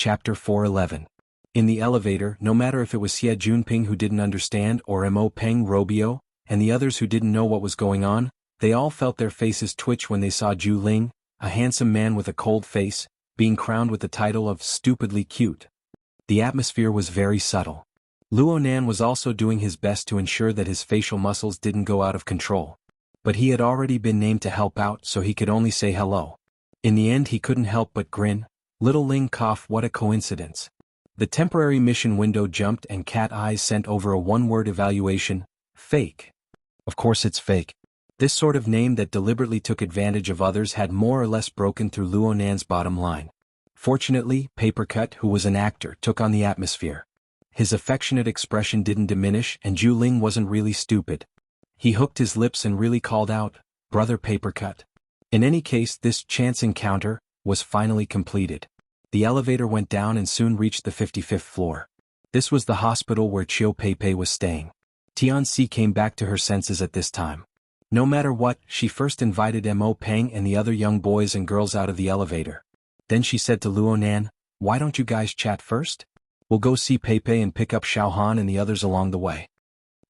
Chapter 411. In the elevator, no matter if it was Xie Junping who didn't understand or Mo Peng Robio, and the others who didn't know what was going on, they all felt their faces twitch when they saw Zhu Ling, a handsome man with a cold face, being crowned with the title of stupidly cute. The atmosphere was very subtle. Luonan was also doing his best to ensure that his facial muscles didn't go out of control. But he had already been named to help out, so he could only say hello. In the end he couldn't help but grin. Little Ling coughed. What a coincidence. The temporary mission window jumped and cat eyes sent over a one-word evaluation: fake. Of course it's fake. This sort of name that deliberately took advantage of others had more or less broken through Luonan's bottom line. Fortunately, Papercut, who was an actor, took on the atmosphere. His affectionate expression didn't diminish, and Zhu Ling wasn't really stupid. He hooked his lips and really called out, "Brother Papercut." In any case, this chance encounter was finally completed. The elevator went down and soon reached the 55th floor. This was the hospital where Chiu Peipei was staying. Tianxi came back to her senses at this time. No matter what, she first invited Mo Peng and the other young boys and girls out of the elevator. Then she said to Luonan, "Why don't you guys chat first? We'll go see Peipei and pick up Xuanhuan and the others along the way."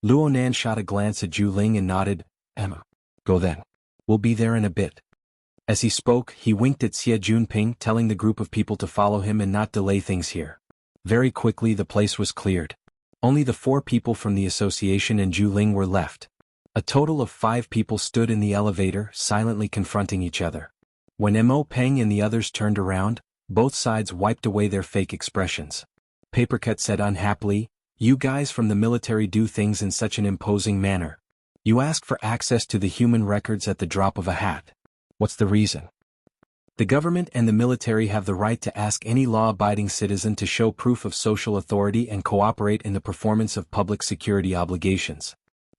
Luonan shot a glance at Zhu Ling and nodded. "Emma. Go then. We'll be there in a bit." As he spoke, he winked at Xie Junping, telling the group of people to follow him and not delay things here. Very quickly the place was cleared. Only the 4 people from the association and Zhu Ling were left. A total of 5 people stood in the elevator, silently confronting each other. When Mo Peng and the others turned around, both sides wiped away their fake expressions. Papercut said unhappily, "You guys from the military do things in such an imposing manner. You ask for access to the human records at the drop of a hat. What's the reason? The government and the military have the right to ask any law-abiding citizen to show proof of social authority and cooperate in the performance of public security obligations."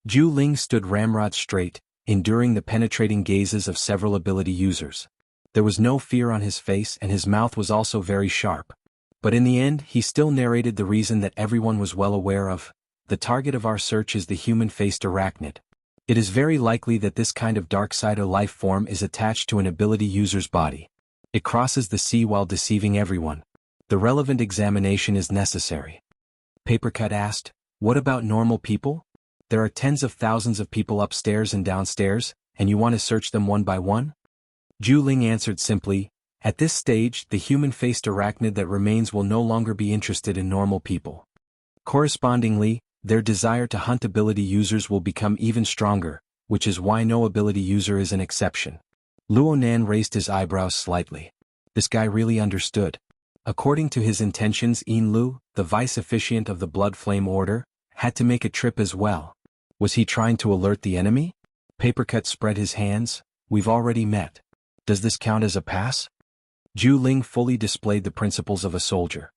Zhu Ling stood ramrod straight, enduring the penetrating gazes of several ability users. There was no fear on his face and his mouth was also very sharp. But in the end, he still narrated the reason that everyone was well aware of. The target of our search is the human-faced arachnid. It is very likely that this kind of dark-side life form is attached to an ability user's body. It crosses the sea while deceiving everyone. The relevant examination is necessary. Papercut asked, "What about normal people? There are tens of thousands of people upstairs and downstairs, and you want to search them one by one?" Zhu Ling answered simply, "At this stage, the human-faced arachnid that remains will no longer be interested in normal people. Correspondingly, their desire to hunt ability users will become even stronger, which is why no ability user is an exception." Luonan raised his eyebrows slightly. This guy really understood. According to his intentions, Yin Lu, the vice officiant of the Blood Flame Order, had to make a trip as well. Was he trying to alert the enemy? Papercut spread his hands. "We've already met. Does this count as a pass?" Zhu Ling fully displayed the principles of a soldier.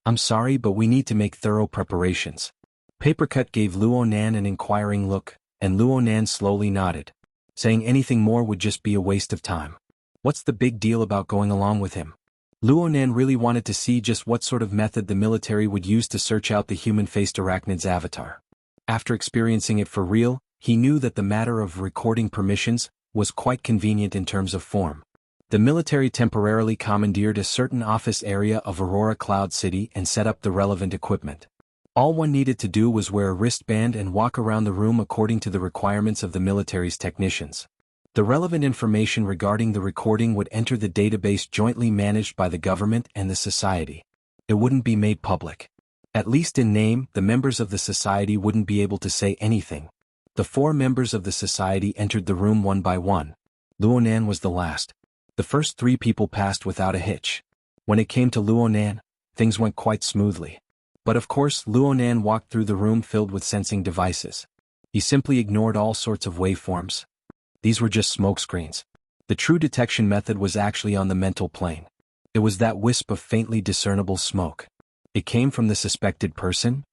"I'm sorry, but we need to make thorough preparations." Papercut gave Luonan an inquiring look, and Luonan slowly nodded. Saying anything more would just be a waste of time. What's the big deal about going along with him? Luonan really wanted to see just what sort of method the military would use to search out the human-faced arachnid's avatar. After experiencing it for real, he knew that the matter of recording permissions was quite convenient in terms of form. The military temporarily commandeered a certain office area of Aurora Cloud City and set up the relevant equipment. All one needed to do was wear a wristband and walk around the room according to the requirements of the military's technicians. The relevant information regarding the recording would enter the database jointly managed by the government and the society. It wouldn't be made public. At least in name, the members of the society wouldn't be able to say anything. The 4 members of the society entered the room one by one. Luonan was the last. The first 3 people passed without a hitch. When it came to Luonan, things went quite smoothly. But of course, Luonan walked through the room filled with sensing devices. He simply ignored all sorts of waveforms. These were just smokescreens. The true detection method was actually on the mental plane. It was that wisp of faintly discernible smoke. It came from the suspected person?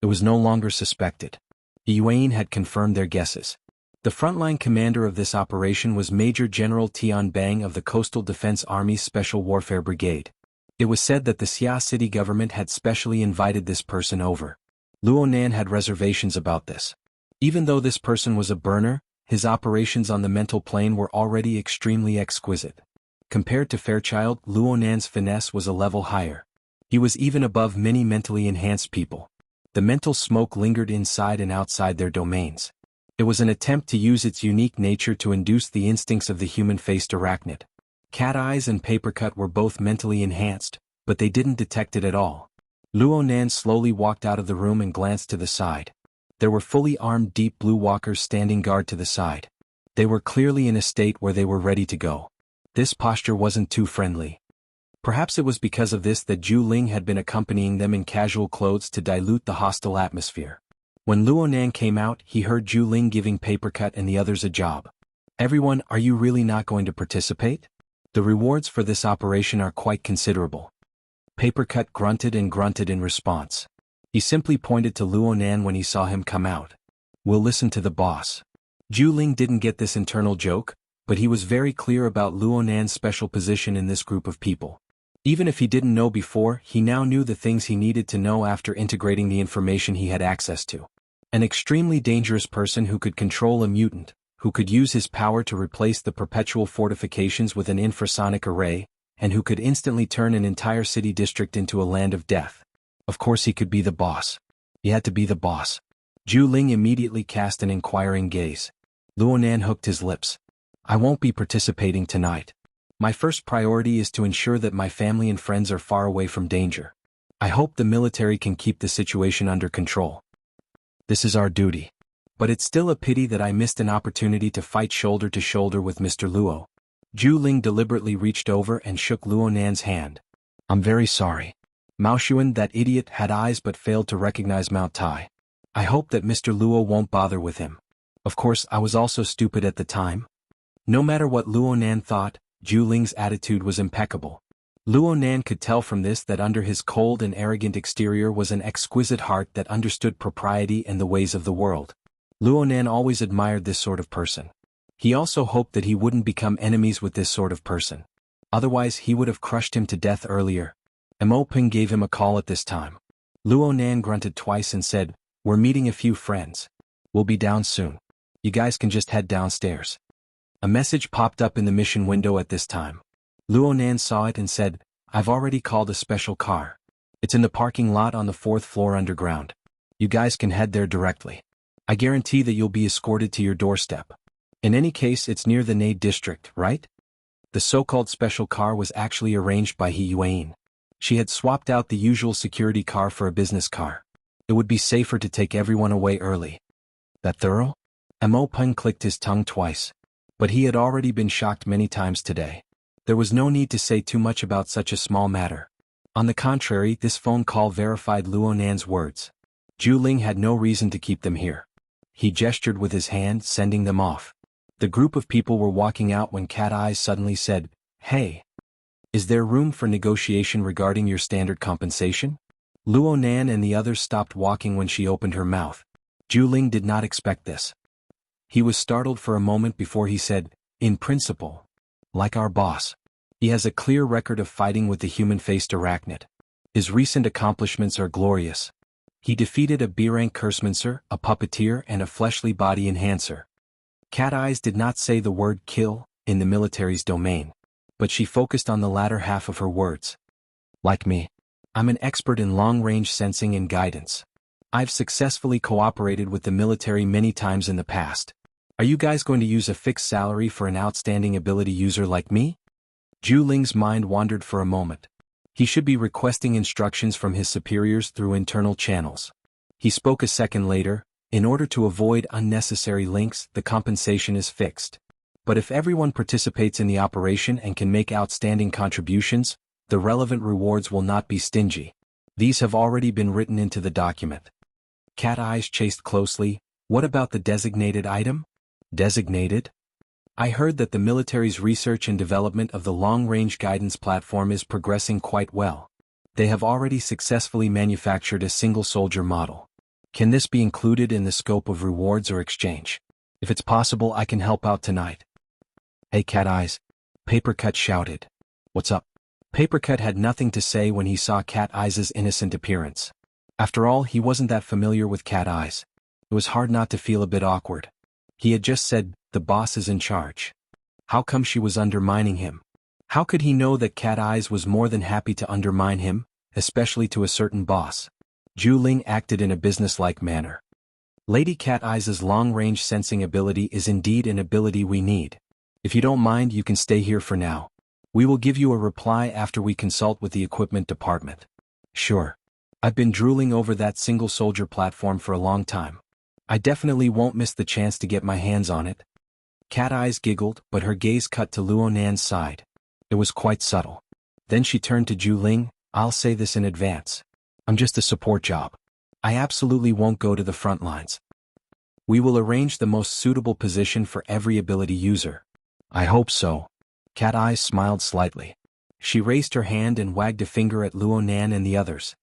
It was no longer suspected. Yuan had confirmed their guesses. The frontline commander of this operation was Major General Tian Bang of the Coastal Defense Army's Special Warfare Brigade. It was said that the Xia city government had specially invited this person over. Luonan had reservations about this. Even though this person was a burner, his operations on the mental plane were already extremely exquisite. Compared to Fairchild, Luonan's finesse was a level higher. He was even above many mentally enhanced people. The mental smoke lingered inside and outside their domains. It was an attempt to use its unique nature to induce the instincts of the human-faced arachnid. Cat Eyes and Papercut were both mentally enhanced, but they didn't detect it at all. Luonan slowly walked out of the room and glanced to the side. There were fully armed deep blue walkers standing guard to the side. They were clearly in a state where they were ready to go. This posture wasn't too friendly. Perhaps it was because of this that Zhu Ling had been accompanying them in casual clothes to dilute the hostile atmosphere. When Luonan came out, he heard Zhu Ling giving Papercut and the others a job. "Everyone, are you really not going to participate? The rewards for this operation are quite considerable." Papercut grunted and grunted in response. He simply pointed to Luonan when he saw him come out. "We'll listen to the boss." Zhu Ling didn't get this internal joke, but he was very clear about Luonan's special position in this group of people. Even if he didn't know before, he now knew the things he needed to know after integrating the information he had access to. An extremely dangerous person who could control a mutant, who could use his power to replace the perpetual fortifications with an infrasonic array, and who could instantly turn an entire city district into a land of death. Of course he could be the boss. He had to be the boss. Zhu Ling immediately cast an inquiring gaze. Luonan hooked his lips. "I won't be participating tonight. My first priority is to ensure that my family and friends are far away from danger. I hope the military can keep the situation under control. This is our duty. But it's still a pity that I missed an opportunity to fight shoulder to shoulder with Mr. Luo." Zhu Ling deliberately reached over and shook Luonan's hand. "I'm very sorry. Mao Xuan, that idiot, had eyes but failed to recognize Mount Tai. I hope that Mr. Luo won't bother with him. Of course, I was also stupid at the time." No matter what Luonan thought, Zhu Ling's attitude was impeccable. Luonan could tell from this that under his cold and arrogant exterior was an exquisite heart that understood propriety and the ways of the world. Luonan always admired this sort of person. He also hoped that he wouldn't become enemies with this sort of person. Otherwise he would have crushed him to death earlier. Mo Ping gave him a call at this time. Luonan grunted twice and said, "We're meeting a few friends. We'll be down soon. You guys can just head downstairs." A message popped up in the mission window at this time. Luonan saw it and said, "I've already called a special car. It's in the parking lot on the 4th floor underground. You guys can head there directly. I guarantee that you'll be escorted to your doorstep. In any case, it's near the Nade district, right?" The so-called special car was actually arranged by He Yuan. She had swapped out the usual security car for a business car. It would be safer to take everyone away early. That thorough? Mo Peng clicked his tongue twice. But he had already been shocked many times today. There was no need to say too much about such a small matter. On the contrary, this phone call verified Luonan's words. Zhu Ling had no reason to keep them here. He gestured with his hand, sending them off. The group of people were walking out when Cat Eyes suddenly said, "Hey. Is there room for negotiation regarding your standard compensation?" Luonan and the others stopped walking when she opened her mouth. Zhu Ling did not expect this. He was startled for a moment before he said, "In principle. Like our boss. He has a clear record of fighting with the human-faced arachnid. His recent accomplishments are glorious. He defeated a B-rank cursemancer, a puppeteer, and a fleshly body enhancer." Cat Eyes did not say the word kill in the military's domain, but she focused on the latter half of her words. "Like me. I'm an expert in long-range sensing and guidance. I've successfully cooperated with the military many times in the past. Are you guys going to use a fixed salary for an outstanding ability user like me?" Zhu Ling's mind wandered for a moment. He should be requesting instructions from his superiors through internal channels. He spoke a second later, "In order to avoid unnecessary links, the compensation is fixed. But if everyone participates in the operation and can make outstanding contributions, the relevant rewards will not be stingy. These have already been written into the document." Cat Eyes chased closely. "What about the designated item?" "Designated? I heard that the military's research and development of the long-range guidance platform is progressing quite well. They have already successfully manufactured a single soldier model. Can this be included in the scope of rewards or exchange? If it's possible, I can help out tonight." "Hey Cat Eyes," Papercut shouted. "What's up?" Papercut had nothing to say when he saw Cat Eyes' innocent appearance. After all, he wasn't that familiar with Cat Eyes. It was hard not to feel a bit awkward. He had just said, "The boss is in charge." How come she was undermining him? How could he know that Cat Eyes was more than happy to undermine him, especially to a certain boss. Zhu Ling acted in a businesslike manner. Lady Cat Eye's long-range sensing ability is indeed an ability we need. If you don't mind, you can stay here for now. We will give you a reply after we consult with the equipment department. Sure. I've been drooling over that single soldier platform for a long time. I definitely won't miss the chance to get my hands on it. Cat Eyes giggled, but her gaze cut to Luo Nan's side. It was quite subtle. Then she turned to Zhu Ling. I'll say this in advance. I'm just a support job. I absolutely won't go to the front lines. We will arrange the most suitable position for every ability user. I hope so. Cat Eyes smiled slightly. She raised her hand and wagged a finger at Luo Nan and the others.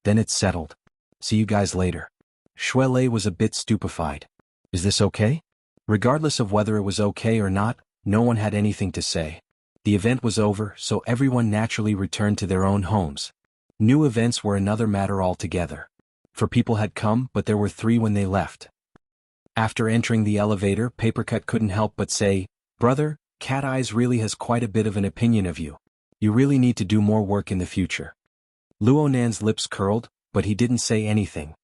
Then it's settled. See you guys later. Shui Lei was a bit stupefied. Is this okay? Regardless of whether it was okay or not, no one had anything to say. The event was over, so everyone naturally returned to their own homes. New events were another matter altogether. For people had come, but there were 3 when they left. After entering the elevator, Papercut couldn't help but say, Brother, Cat Eyes really has quite a bit of an opinion of you. You really need to do more work in the future. Luo Nan's lips curled, but he didn't say anything.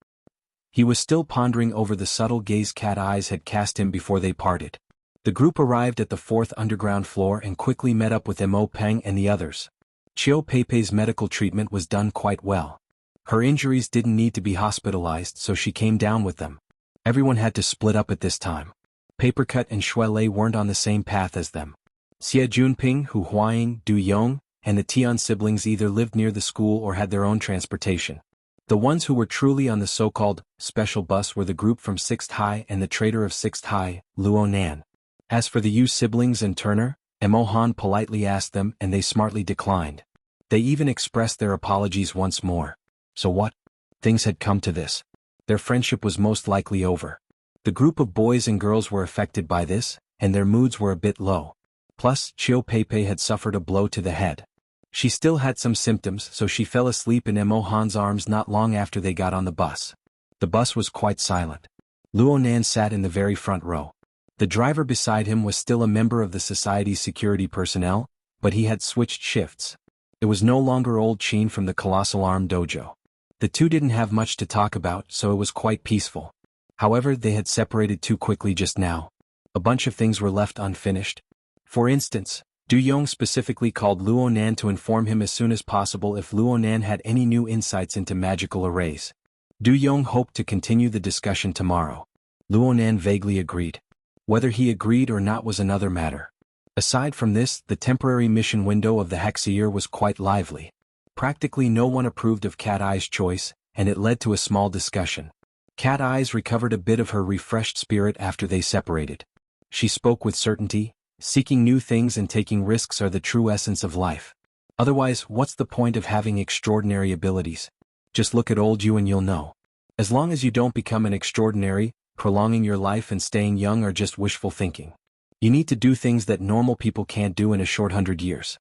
He was still pondering over the subtle gaze Cat Eyes had cast him before they parted. The group arrived at the 4th underground floor and quickly met up with Mo Peng and the others. Chiu Pei's medical treatment was done quite well. Her injuries didn't need to be hospitalized, so she came down with them. Everyone had to split up at this time. Papercut and Shui Lei weren't on the same path as them. Xie Junping, Hu Huaying, Du Yong, and the Tian siblings either lived near the school or had their own transportation. The ones who were truly on the so-called special bus were the group from 6th High and the trader of 6th High, Luo Nan. As for the Yu siblings and Turner, Mo Han politely asked them and they smartly declined. They even expressed their apologies once more. So what? Things had come to this. Their friendship was most likely over. The group of boys and girls were affected by this, and their moods were a bit low. Plus, Chiu Pei had suffered a blow to the head. She still had some symptoms, so she fell asleep in Mo Han's arms not long after they got on the bus. The bus was quite silent. Luo Nan sat in the very front row. The driver beside him was still a member of the society's security personnel, but he had switched shifts. It was no longer old Qin from the Colossal Arm Dojo. The two didn't have much to talk about, so it was quite peaceful. However, they had separated too quickly just now. A bunch of things were left unfinished. For instance, Du Yong specifically called Luo Nan to inform him as soon as possible if Luo Nan had any new insights into magical arrays. Du Yong hoped to continue the discussion tomorrow. Luo Nan vaguely agreed. Whether he agreed or not was another matter. Aside from this, the temporary mission window of the Hexier was quite lively. Practically no one approved of Cat Eye's choice, and it led to a small discussion. Cat Eyes recovered a bit of her refreshed spirit after they separated. She spoke with certainty. Seeking new things and taking risks are the true essence of life. Otherwise, what's the point of having extraordinary abilities? Just look at old you and you'll know. As long as you don't become an extraordinary, prolonging your life and staying young are just wishful thinking. You need to do things that normal people can't do in a short 100 years.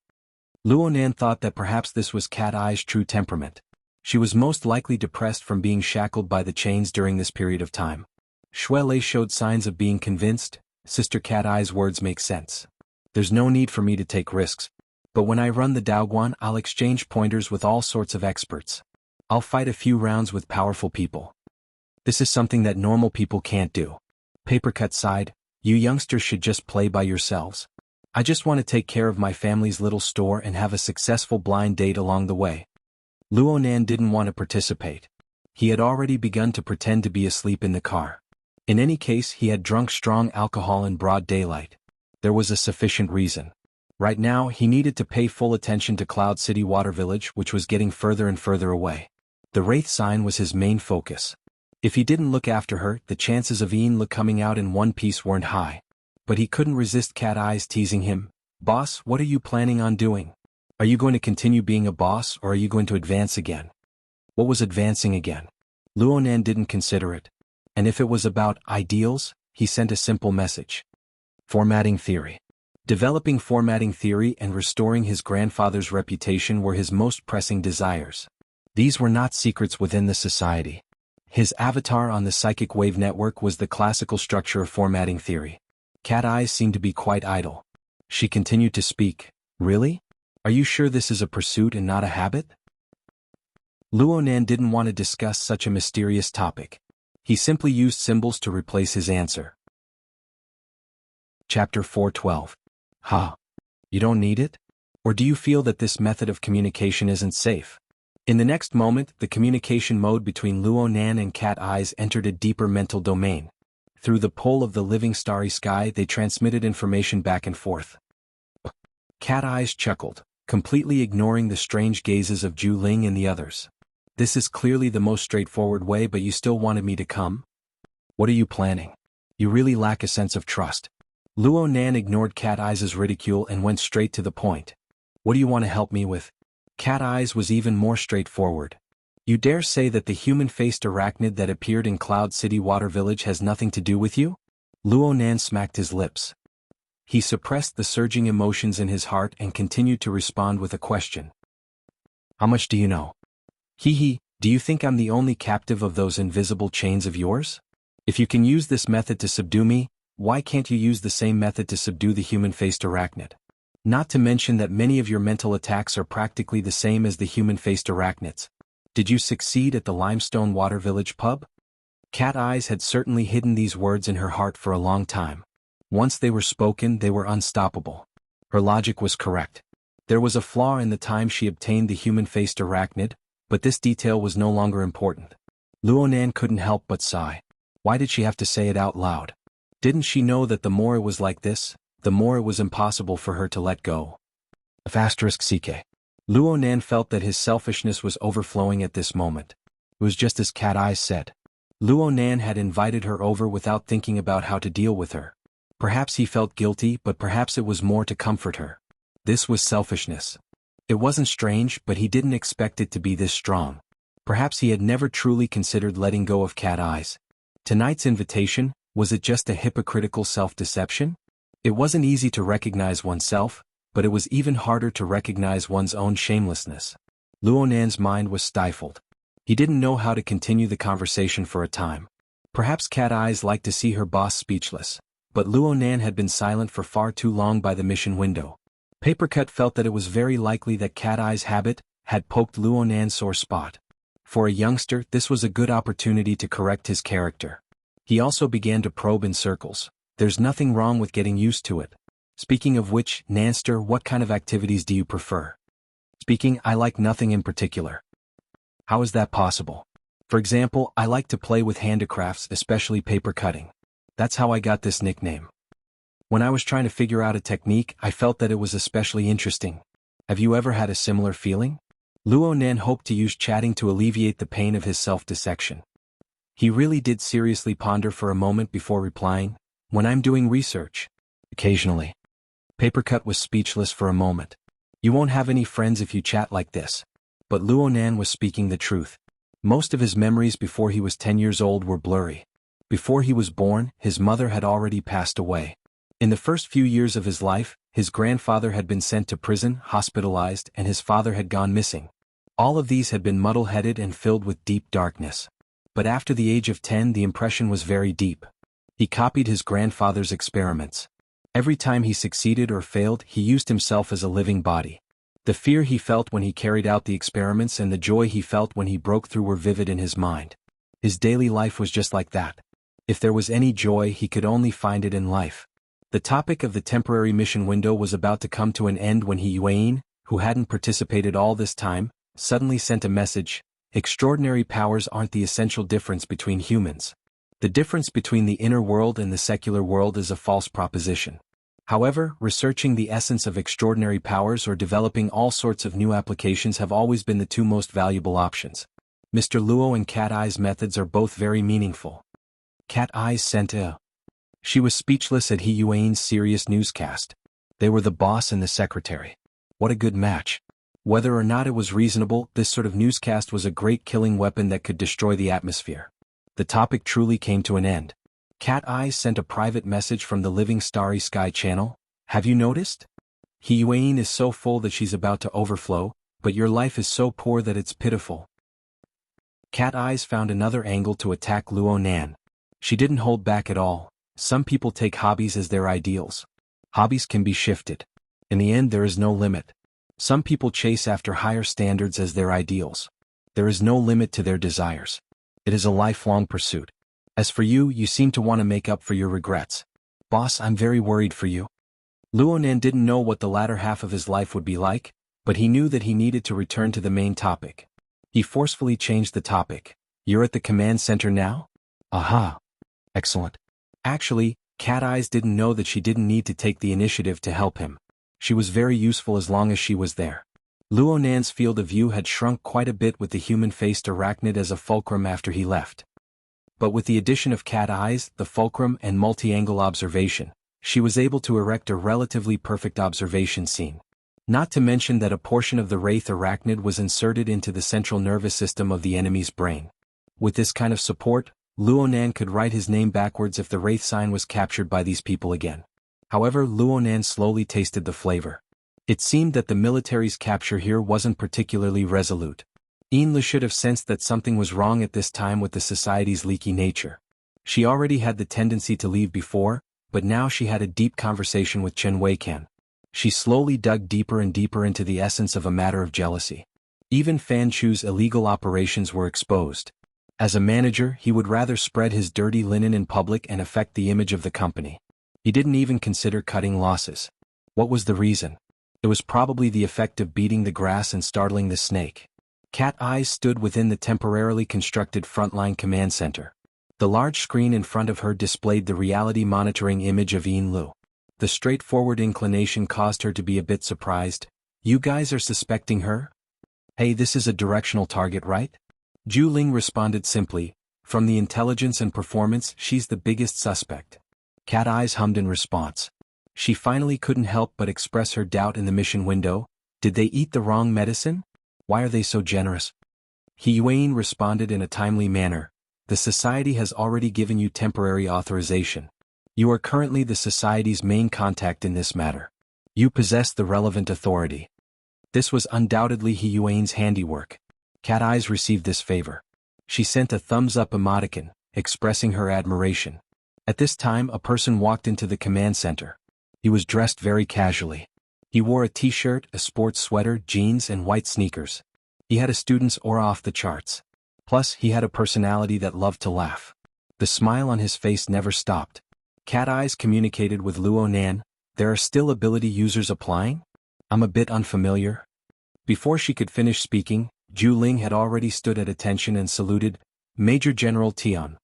Luo Nan thought that perhaps this was Cat Eye's true temperament. She was most likely depressed from being shackled by the chains during this period of time. Shui Lei showed signs of being convinced. Sister Cat Eye's words make sense. There's no need for me to take risks. But when I run the Daoguan, I'll exchange pointers with all sorts of experts. I'll fight a few rounds with powerful people. This is something that normal people can't do. Papercut sighed. You youngsters should just play by yourselves. I just want to take care of my family's little store and have a successful blind date along the way. Luo Nan didn't want to participate. He had already begun to pretend to be asleep in the car. In any case, he had drunk strong alcohol in broad daylight. There was a sufficient reason. Right now, he needed to pay full attention to Cloud City Water Village, which was getting further and further away. The Wraith sign was his main focus. If he didn't look after her, the chances of Ian coming out in one piece weren't high. But he couldn't resist Cat Eyes teasing him. Boss, what are you planning on doing? Are you going to continue being a boss, or are you going to advance again? What was advancing again? Luo Nan didn't consider it. And if it was about ideals, he sent a simple message. Formatting theory. Developing formatting theory and restoring his grandfather's reputation were his most pressing desires. These were not secrets within the society. His avatar on the psychic wave network was the classical structure of formatting theory. Cat Eyes seemed to be quite idle. She continued to speak. Really? Are you sure this is a pursuit and not a habit? Luonan didn't want to discuss such a mysterious topic. He simply used symbols to replace his answer. Chapter 412. You don't need it? Or do you feel that this method of communication isn't safe? In the next moment, the communication mode between Luonan and Cat Eyes entered a deeper mental domain. Through the pull of the living starry sky, they transmitted information back and forth. Cat Eyes chuckled, completely ignoring the strange gazes of Zhu Ling and the others. This is clearly the most straightforward way, but you still wanted me to come? What are you planning? You really lack a sense of trust. Luonan ignored Cat Eyes' ridicule and went straight to the point. What do you want to help me with? Cat Eyes was even more straightforward. You dare say that the human-faced arachnid that appeared in Cloud City Water Village has nothing to do with you? Luonan smacked his lips. He suppressed the surging emotions in his heart and continued to respond with a question. How much do you know? Do you think I'm the only captive of those invisible chains of yours? If you can use this method to subdue me, why can't you use the same method to subdue the human-faced arachnid? Not to mention that many of your mental attacks are practically the same as the human-faced arachnids. Did you succeed at the Limestone Water Village pub? Cat Eyes had certainly hidden these words in her heart for a long time. Once they were spoken, they were unstoppable. Her logic was correct. There was a flaw in the time she obtained the human-faced arachnid, but this detail was no longer important. Luonan couldn't help but sigh. Why did she have to say it out loud? Didn't she know that the more it was like this, the more it was impossible for her to let go? *CK. Luonan felt that his selfishness was overflowing at this moment. It was just as Cat Eyes said. Luonan had invited her over without thinking about how to deal with her. Perhaps he felt guilty, but perhaps it was more to comfort her. This was selfishness. It wasn't strange, but he didn't expect it to be this strong. Perhaps he had never truly considered letting go of Cat Eyes. Tonight's invitation, was it just a hypocritical self-deception? It wasn't easy to recognize oneself, but it was even harder to recognize one's own shamelessness. Luonan's mind was stifled. He didn't know how to continue the conversation for a time. Perhaps Cat Eyes liked to see her boss speechless, but Luonan had been silent for far too long by the mission window. Papercut felt that it was very likely that Cat Eyes' habit had poked Luonan's sore spot. For a youngster, this was a good opportunity to correct his character. He also began to probe in circles. There's nothing wrong with getting used to it. Speaking of which, Nanster, what kind of activities do you prefer? I like nothing in particular. How is that possible? For example, I like to play with handicrafts, especially paper cutting. That's how I got this nickname. When I was trying to figure out a technique, I felt that it was especially interesting. Have you ever had a similar feeling? Luonan hoped to use chatting to alleviate the pain of his self-dissection. He really did seriously ponder for a moment before replying, when I'm doing research. Occasionally. Papercut was speechless for a moment. You won't have any friends if you chat like this. But Luonan was speaking the truth. Most of his memories before he was 10 years old were blurry. Before he was born, his mother had already passed away. In the first few years of his life, his grandfather had been sent to prison, hospitalized, and his father had gone missing. All of these had been muddle-headed and filled with deep darkness. But after the age of 10, the impression was very deep. He copied his grandfather's experiments. Every time he succeeded or failed, he used himself as a living body. The fear he felt when he carried out the experiments and the joy he felt when he broke through were vivid in his mind. His daily life was just like that. If there was any joy, he could only find it in life. The topic of the temporary mission window was about to come to an end when Yuan, who hadn't participated all this time, suddenly sent a message. Extraordinary powers aren't the essential difference between humans. The difference between the inner world and the secular world is a false proposition. However, researching the essence of extraordinary powers or developing all sorts of new applications have always been the two most valuable options. Mr. Luo and Cat Eye's methods are both very meaningful. Cat Eyes sent a. She was speechless at Yuan's serious newscast. They were the boss and the secretary. What a good match. Whether or not it was reasonable, this sort of newscast was a great killing weapon that could destroy the atmosphere. The topic truly came to an end. Cat Eyes sent a private message from the Living Starry Sky channel. Have you noticed? Yuan is so full that she's about to overflow, but your life is so poor that it's pitiful. Cat Eyes found another angle to attack Luonan. She didn't hold back at all. Some people take hobbies as their ideals. Hobbies can be shifted. In the end, there is no limit. Some people chase after higher standards as their ideals. There is no limit to their desires. It is a lifelong pursuit. As for you, you seem to want to make up for your regrets. Boss, I'm very worried for you. Luonan didn't know what the latter half of his life would be like, but he knew that he needed to return to the main topic. He forcefully changed the topic. You're at the command center now? Aha. Excellent. Actually, Cat Eyes didn't know that she didn't need to take the initiative to help him. She was very useful as long as she was there. Luonan's field of view had shrunk quite a bit with the human-faced arachnid as a fulcrum after he left. But with the addition of Cat Eyes, the fulcrum and multi-angle observation, she was able to erect a relatively perfect observation scene. Not to mention that a portion of the wraith arachnid was inserted into the central nervous system of the enemy's brain. With this kind of support, Luonan could write his name backwards if the wraith sign was captured by these people again. However, Luonan slowly tasted the flavor. It seemed that the military's capture here wasn't particularly resolute. Yinlu should have sensed that something was wrong at this time with the society's leaky nature. She already had the tendency to leave before, but now she had a deep conversation with Chen Weikan. She slowly dug deeper and deeper into the essence of a matter of jealousy. Even Fan Chu's illegal operations were exposed. As a manager, he would rather spread his dirty linen in public and affect the image of the company. He didn't even consider cutting losses. What was the reason? It was probably the effect of beating the grass and startling the snake. Cat Eyes stood within the temporarily constructed frontline command center. The large screen in front of her displayed the reality monitoring image of Yinlu. The straightforward inclination caused her to be a bit surprised. You guys are suspecting her? Hey, this is a directional target, right? Zhu Ling responded simply. From the intelligence and performance, she's the biggest suspect. Cat Eyes hummed in response. She finally couldn't help but express her doubt in the mission window. Did they eat the wrong medicine? Why are they so generous? He Yuan responded in a timely manner. The society has already given you temporary authorization. You are currently the society's main contact in this matter. You possess the relevant authority. This was undoubtedly He Yuan's handiwork. Cat Eyes received this favor. She sent a thumbs-up emoticon, expressing her admiration. At this time, a person walked into the command center. He was dressed very casually. He wore a t-shirt, a sports sweater, jeans, and white sneakers. He had a student's aura off the charts. Plus, he had a personality that loved to laugh. The smile on his face never stopped. Cat Eyes communicated with Luonan. There are still ability users applying? I'm a bit unfamiliar. Before she could finish speaking, Zhu Ling had already stood at attention and saluted. Major General Tian.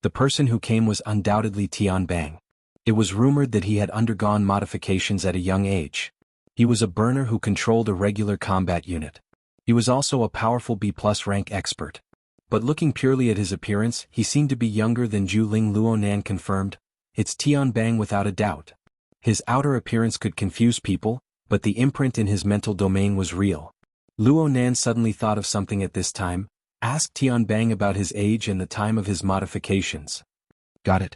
The person who came was undoubtedly Tian Bang. It was rumored that he had undergone modifications at a young age. He was a burner who controlled a regular combat unit. He was also a powerful B+ rank expert. But looking purely at his appearance, he seemed to be younger than Zhu Ling. Luonan confirmed. It's Tian Bang without a doubt. His outer appearance could confuse people, but the imprint in his mental domain was real. Luonan suddenly thought of something at this time. Asked Tian Bang about his age and the time of his modifications. Got it.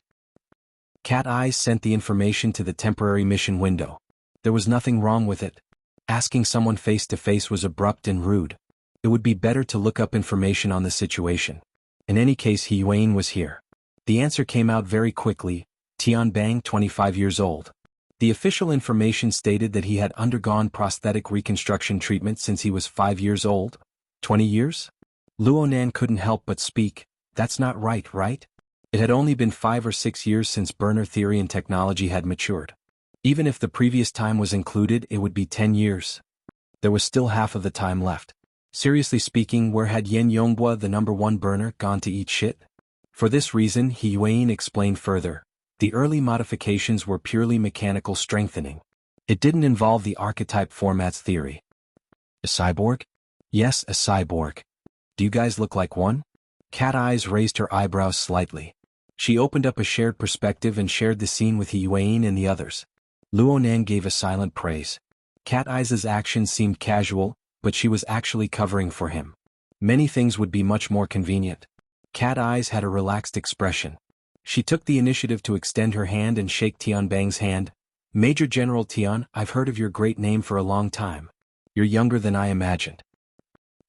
Cat Eyes sent the information to the temporary mission window. There was nothing wrong with it. Asking someone face to face was abrupt and rude. It would be better to look up information on the situation. In any case, He Yuan was here. The answer came out very quickly. Tian Bang, 25 years old. The official information stated that he had undergone prosthetic reconstruction treatment since he was 5 years old. 20 years? Luonan couldn't help but speak. That's not right, right? It had only been 5 or 6 years since burner theory and technology had matured. Even if the previous time was included, it would be 10 years. There was still half of the time left. Seriously speaking, where had Yen Yonghua, the #1 burner, gone to eat shit? For this reason, He Yuan explained further. The early modifications were purely mechanical strengthening. It didn't involve the archetype formats theory. A cyborg? Yes, a cyborg. Do you guys look like one? Cat Eyes raised her eyebrows slightly. She opened up a shared perspective and shared the scene with He Yuan and the others. Luonan gave a silent praise. Cat Eyes' actions seemed casual, but she was actually covering for him. Many things would be much more convenient. Cat Eyes had a relaxed expression. She took the initiative to extend her hand and shake Tian Bang's hand. Major General Tian, I've heard of your great name for a long time. You're younger than I imagined.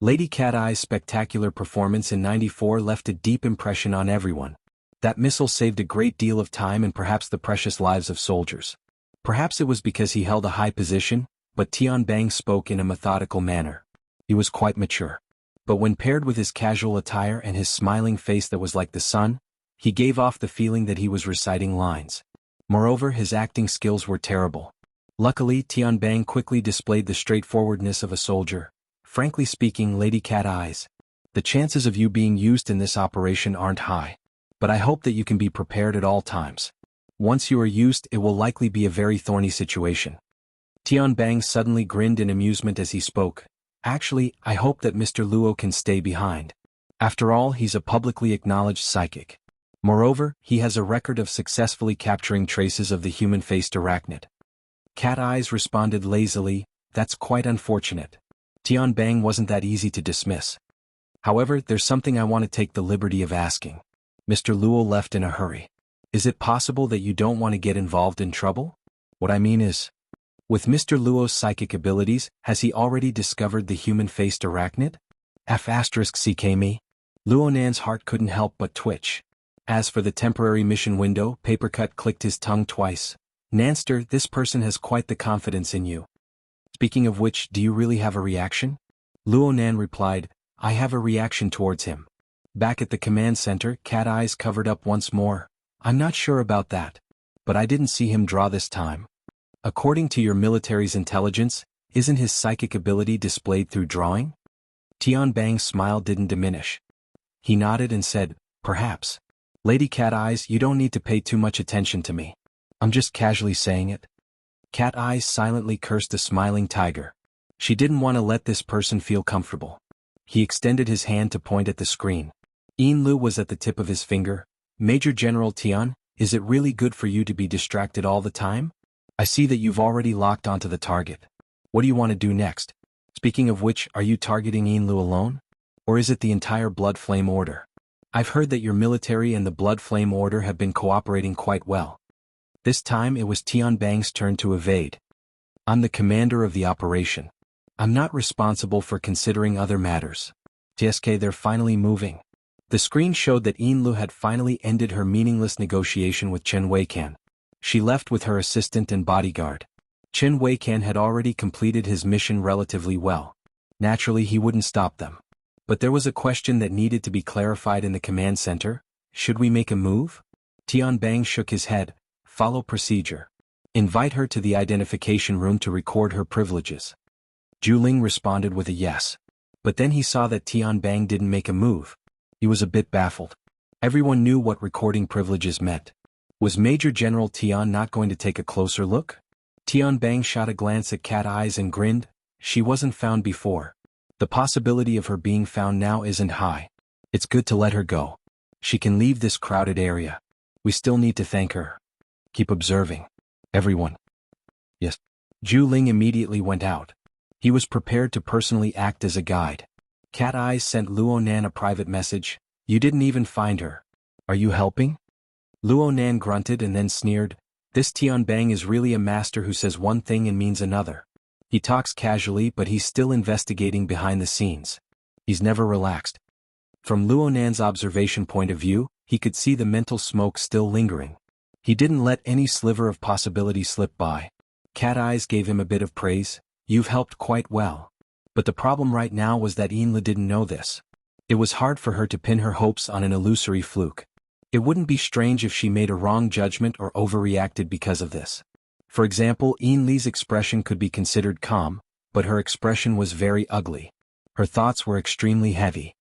Lady Cat Eye's spectacular performance in '94 left a deep impression on everyone. That missile saved a great deal of time and perhaps the precious lives of soldiers. Perhaps it was because he held a high position, but Tian Bang spoke in a methodical manner. He was quite mature. but when paired with his casual attire and his smiling face that was like the sun, he gave off the feeling that he was reciting lines. Moreover, his acting skills were terrible. Luckily, Tianbang quickly displayed the straightforwardness of a soldier. Frankly speaking, Lady Cat Eyes, the chances of you being used in this operation aren't high. But I hope that you can be prepared at all times. Once you are used, it will likely be a very thorny situation. Tianbang suddenly grinned in amusement as he spoke. Actually, I hope that Mr. Luo can stay behind. After all, he's a publicly acknowledged psychic. Moreover, he has a record of successfully capturing traces of the human-faced arachnid. Cat Eyes responded lazily, that's quite unfortunate. Tianbang wasn't that easy to dismiss. However, there's something I want to take the liberty of asking. Mr. Luo left in a hurry. Is it possible that you don't want to get involved in trouble? What I mean is, with Mr. Luo's psychic abilities, has he already discovered the human-faced arachnid? *CK me. Luonan's heart couldn't help but twitch. As for the temporary mission window, Papercut clicked his tongue twice. Nanster, this person has quite the confidence in you. Speaking of which, do you really have a reaction? Luonan replied, I have a reaction towards him. Back at the command center, Cat Eyes covered up once more. I'm not sure about that. But I didn't see him draw this time. According to your military's intelligence, isn't his psychic ability displayed through drawing? Tianbang's smile didn't diminish. He nodded and said, perhaps. Lady Cat Eyes, you don't need to pay too much attention to me. I'm just casually saying it. Cat Eyes silently cursed a smiling tiger. She didn't want to let this person feel comfortable. He extended his hand to point at the screen. Yin Lu was at the tip of his finger. Major General Tian, is it really good for you to be distracted all the time? I see that you've already locked onto the target. What do you want to do next? Speaking of which, are you targeting Yin Lu alone? Or is it the entire Blood Flame Order? I've heard that your military and the Blood Flame Order have been cooperating quite well. This time it was Tianbang's turn to evade. I'm the commander of the operation. I'm not responsible for considering other matters. TSK, they're finally moving. The screen showed that Yin Lu had finally ended her meaningless negotiation with Chen Weikan. She left with her assistant and bodyguard. Chen Weikan had already completed his mission relatively well. Naturally, he wouldn't stop them. But there was a question that needed to be clarified in the command center. Should we make a move? Tianbang shook his head. Follow procedure. Invite her to the identification room to record her privileges. Juling responded with a yes. But then he saw that Tianbang didn't make a move. He was a bit baffled. Everyone knew what recording privileges meant. Was Major General Tian not going to take a closer look? Tianbang shot a glance at Cat Eyes and grinned. She wasn't found before. The possibility of her being found now isn't high. It's good to let her go. She can leave this crowded area. We still need to thank her. Keep observing. Everyone. Yes. Zhu Ling immediately went out. He was prepared to personally act as a guide. Cat Eyes sent Luonan a private message. You didn't even find her. Are you helping? Luonan grunted and then sneered. This Tianbang is really a master who says one thing and means another. He talks casually, but he's still investigating behind the scenes. He's never relaxed. From Luonan's observation point of view, he could see the mental smoke still lingering. He didn't let any sliver of possibility slip by. Cat Eyes gave him a bit of praise. You've helped quite well. But the problem right now was that Yinla didn't know this. It was hard for her to pin her hopes on an illusory fluke. It wouldn't be strange if she made a wrong judgment or overreacted because of this. For example, Yin Li's expression could be considered calm, but her expression was very ugly. Her thoughts were extremely heavy.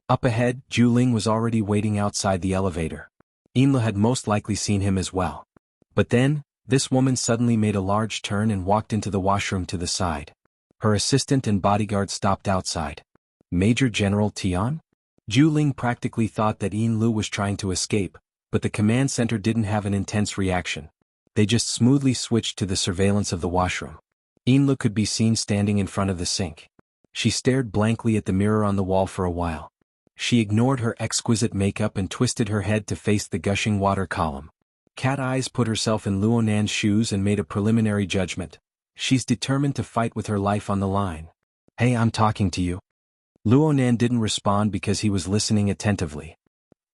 Up ahead, Zhu Ling was already waiting outside the elevator. Yinla had most likely seen him as well. But then, this woman suddenly made a large turn and walked into the washroom to the side. Her assistant and bodyguard stopped outside. Major General Tian? Zhu Ling practically thought that Yin Lu was trying to escape, but the command center didn't have an intense reaction. They just smoothly switched to the surveillance of the washroom. Yin Lu could be seen standing in front of the sink. She stared blankly at the mirror on the wall for a while. She ignored her exquisite makeup and twisted her head to face the gushing water column. Cat Eyes put herself in Luonan's shoes and made a preliminary judgment. She's determined to fight with her life on the line. Hey, I'm talking to you. Luonan didn't respond because he was listening attentively.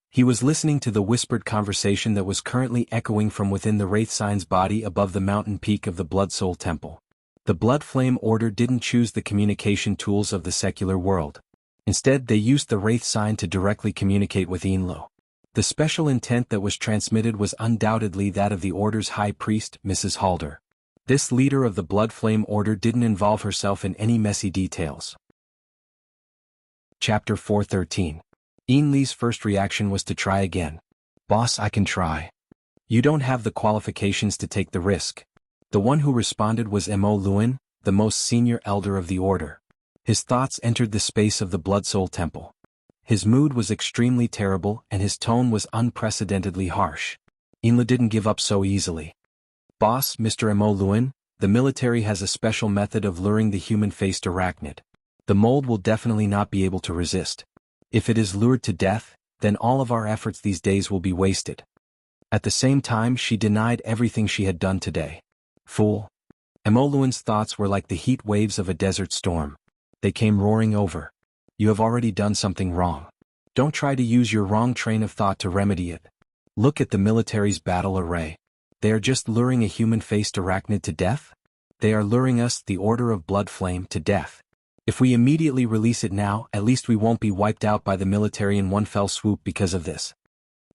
He was listening to the whispered conversation that was currently echoing from within the Wraith Sign's body above the mountain peak of the Blood Soul Temple. The Blood Flame Order didn't choose the communication tools of the secular world. Instead, they used the wraith sign to directly communicate with Yinlu. The special intent that was transmitted was undoubtedly that of the Order's High Priest, Mrs. Halder. This leader of the Blood Flame Order didn't involve herself in any messy details. Chapter 413. Yinlu's first reaction was to try again. "Boss, I can try." "You don't have the qualifications to take the risk." The one who responded was Mo Luan, the most senior elder of the Order. His thoughts entered the space of the Blood Soul Temple. His mood was extremely terrible and his tone was unprecedentedly harsh. Yinlu didn't give up so easily. "Boss, Mr. Mo Luan, the military has a special method of luring the human-faced arachnid. The mold will definitely not be able to resist. If it is lured to death, then all of our efforts these days will be wasted." At the same time, she denied everything she had done today. "Fool." Mo Luan's thoughts were like the heat waves of a desert storm. They came roaring over. "You have already done something wrong. Don't try to use your wrong train of thought to remedy it. Look at the military's battle array. They are just luring a human-faced arachnid to death? They are luring us, the Order of Blood Flame, to death. If we immediately release it now, at least we won't be wiped out by the military in one fell swoop because of this."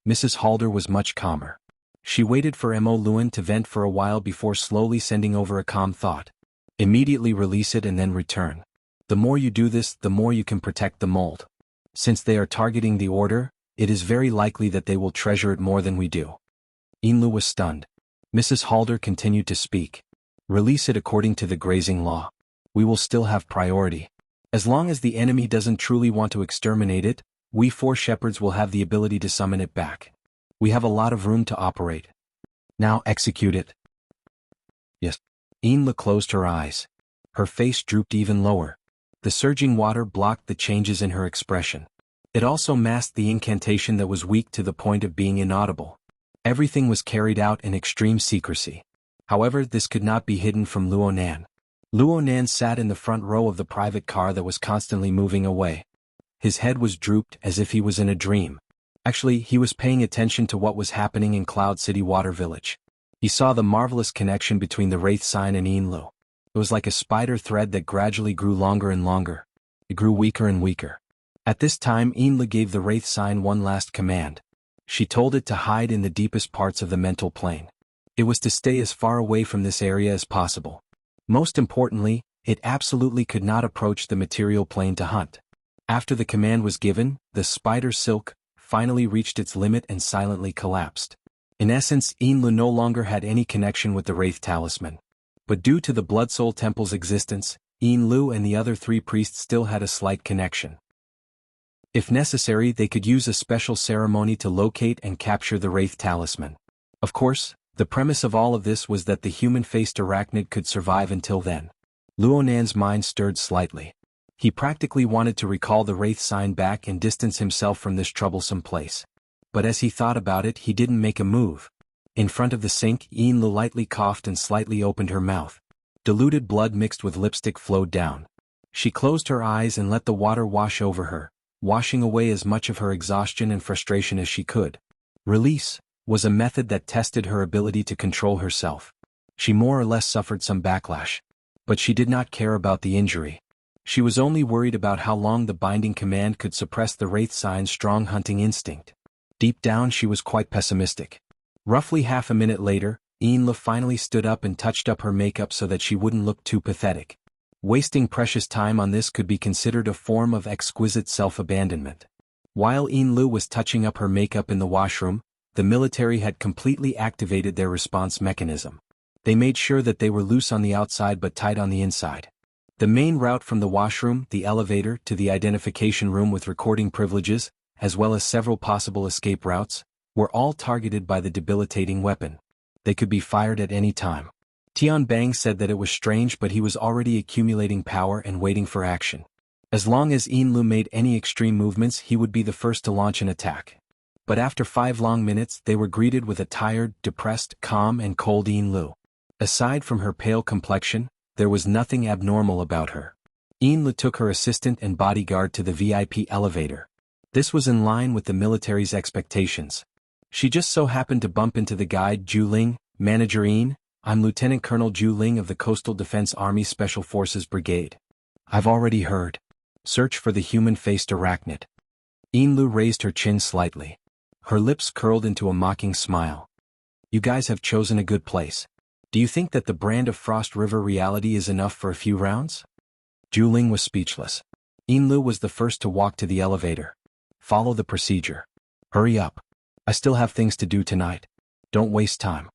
Mrs. Halder was much calmer. She waited for Mo Luan to vent for a while before slowly sending over a calm thought. "Immediately release it and then return. The more you do this, the more you can protect the mold. Since they are targeting the Order, it is very likely that they will treasure it more than we do." Yinlu was stunned. Mrs. Halder continued to speak. "Release it according to the grazing law. We will still have priority. As long as the enemy doesn't truly want to exterminate it, we 4 shepherds will have the ability to summon it back. We have a lot of room to operate. Now execute it." "Yes." Yinlu closed her eyes. Her face drooped even lower. The surging water blocked the changes in her expression. It also masked the incantation that was weak to the point of being inaudible. Everything was carried out in extreme secrecy. However, this could not be hidden from Luonan. Luonan sat in the front row of the private car that was constantly moving away. His head was drooped as if he was in a dream. Actually, he was paying attention to what was happening in Cloud City Water Village. He saw the marvelous connection between the Wraith sign and Yinlu. It was like a spider thread that gradually grew longer and longer. It grew weaker and weaker. At this time, Yinlu gave the Wraith sign one last command. She told it to hide in the deepest parts of the mental plane. It was to stay as far away from this area as possible. Most importantly, it absolutely could not approach the material plane to hunt. After the command was given, the spider silk finally reached its limit and silently collapsed. In essence, Yinlu no longer had any connection with the Wraith talisman. But due to the Blood Soul Temple's existence, Yinlu and the other 3 priests still had a slight connection. If necessary, they could use a special ceremony to locate and capture the Wraith talisman. Of course, the premise of all of this was that the human-faced arachnid could survive until then. Luonan's mind stirred slightly. He practically wanted to recall the Wraith sign back and distance himself from this troublesome place. But as he thought about it, he didn't make a move. In front of the sink, Yinlu lightly coughed and slightly opened her mouth. Diluted blood mixed with lipstick flowed down. She closed her eyes and let the water wash over her, washing away as much of her exhaustion and frustration as she could. Release was a method that tested her ability to control herself. She more or less suffered some backlash. But she did not care about the injury. She was only worried about how long the binding command could suppress the Wraith sign's strong hunting instinct. Deep down she was quite pessimistic. Roughly half a minute later, Yinlu finally stood up and touched up her makeup so that she wouldn't look too pathetic. Wasting precious time on this could be considered a form of exquisite self-abandonment. While Yinlu was touching up her makeup in the washroom, the military had completely activated their response mechanism. They made sure that they were loose on the outside but tight on the inside. The main route from the washroom, the elevator, to the identification room with recording privileges, as well as several possible escape routes, were all targeted by the debilitating weapon. They could be fired at any time. Tian Bang said that it was strange, but he was already accumulating power and waiting for action. As long as Yinlu made any extreme movements, he would be the first to launch an attack. But after 5 long minutes, they were greeted with a tired, depressed, calm and cold Yinlu. Aside from her pale complexion, there was nothing abnormal about her. Yinlu took her assistant and bodyguard to the VIP elevator. This was in line with the military's expectations. She just so happened to bump into the guide Zhu Ling. "Manager Yin, I'm Lieutenant Colonel Zhu Ling of the Coastal Defense Army Special Forces Brigade." "I've already heard." Search for the human-faced arachnid. Yinlu raised her chin slightly. Her lips curled into a mocking smile. You guys have chosen a good place. Do you think that the brand of Frost River reality is enough for a few rounds? Zhu Ling was speechless. Yinlu was the first to walk to the elevator. Follow the procedure. Hurry up. I still have things to do tonight. Don't waste time.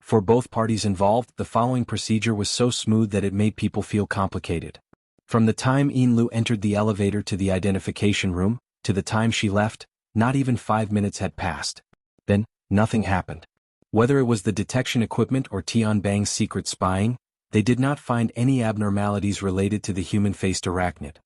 For both parties involved, the following procedure was so smooth that it made people feel complicated. From the time Yinlu entered the elevator to the identification room, to the time she left, not even 5 minutes had passed. Then, nothing happened. Whether it was the detection equipment or Tianbang's secret spying, they did not find any abnormalities related to the human-faced arachnid.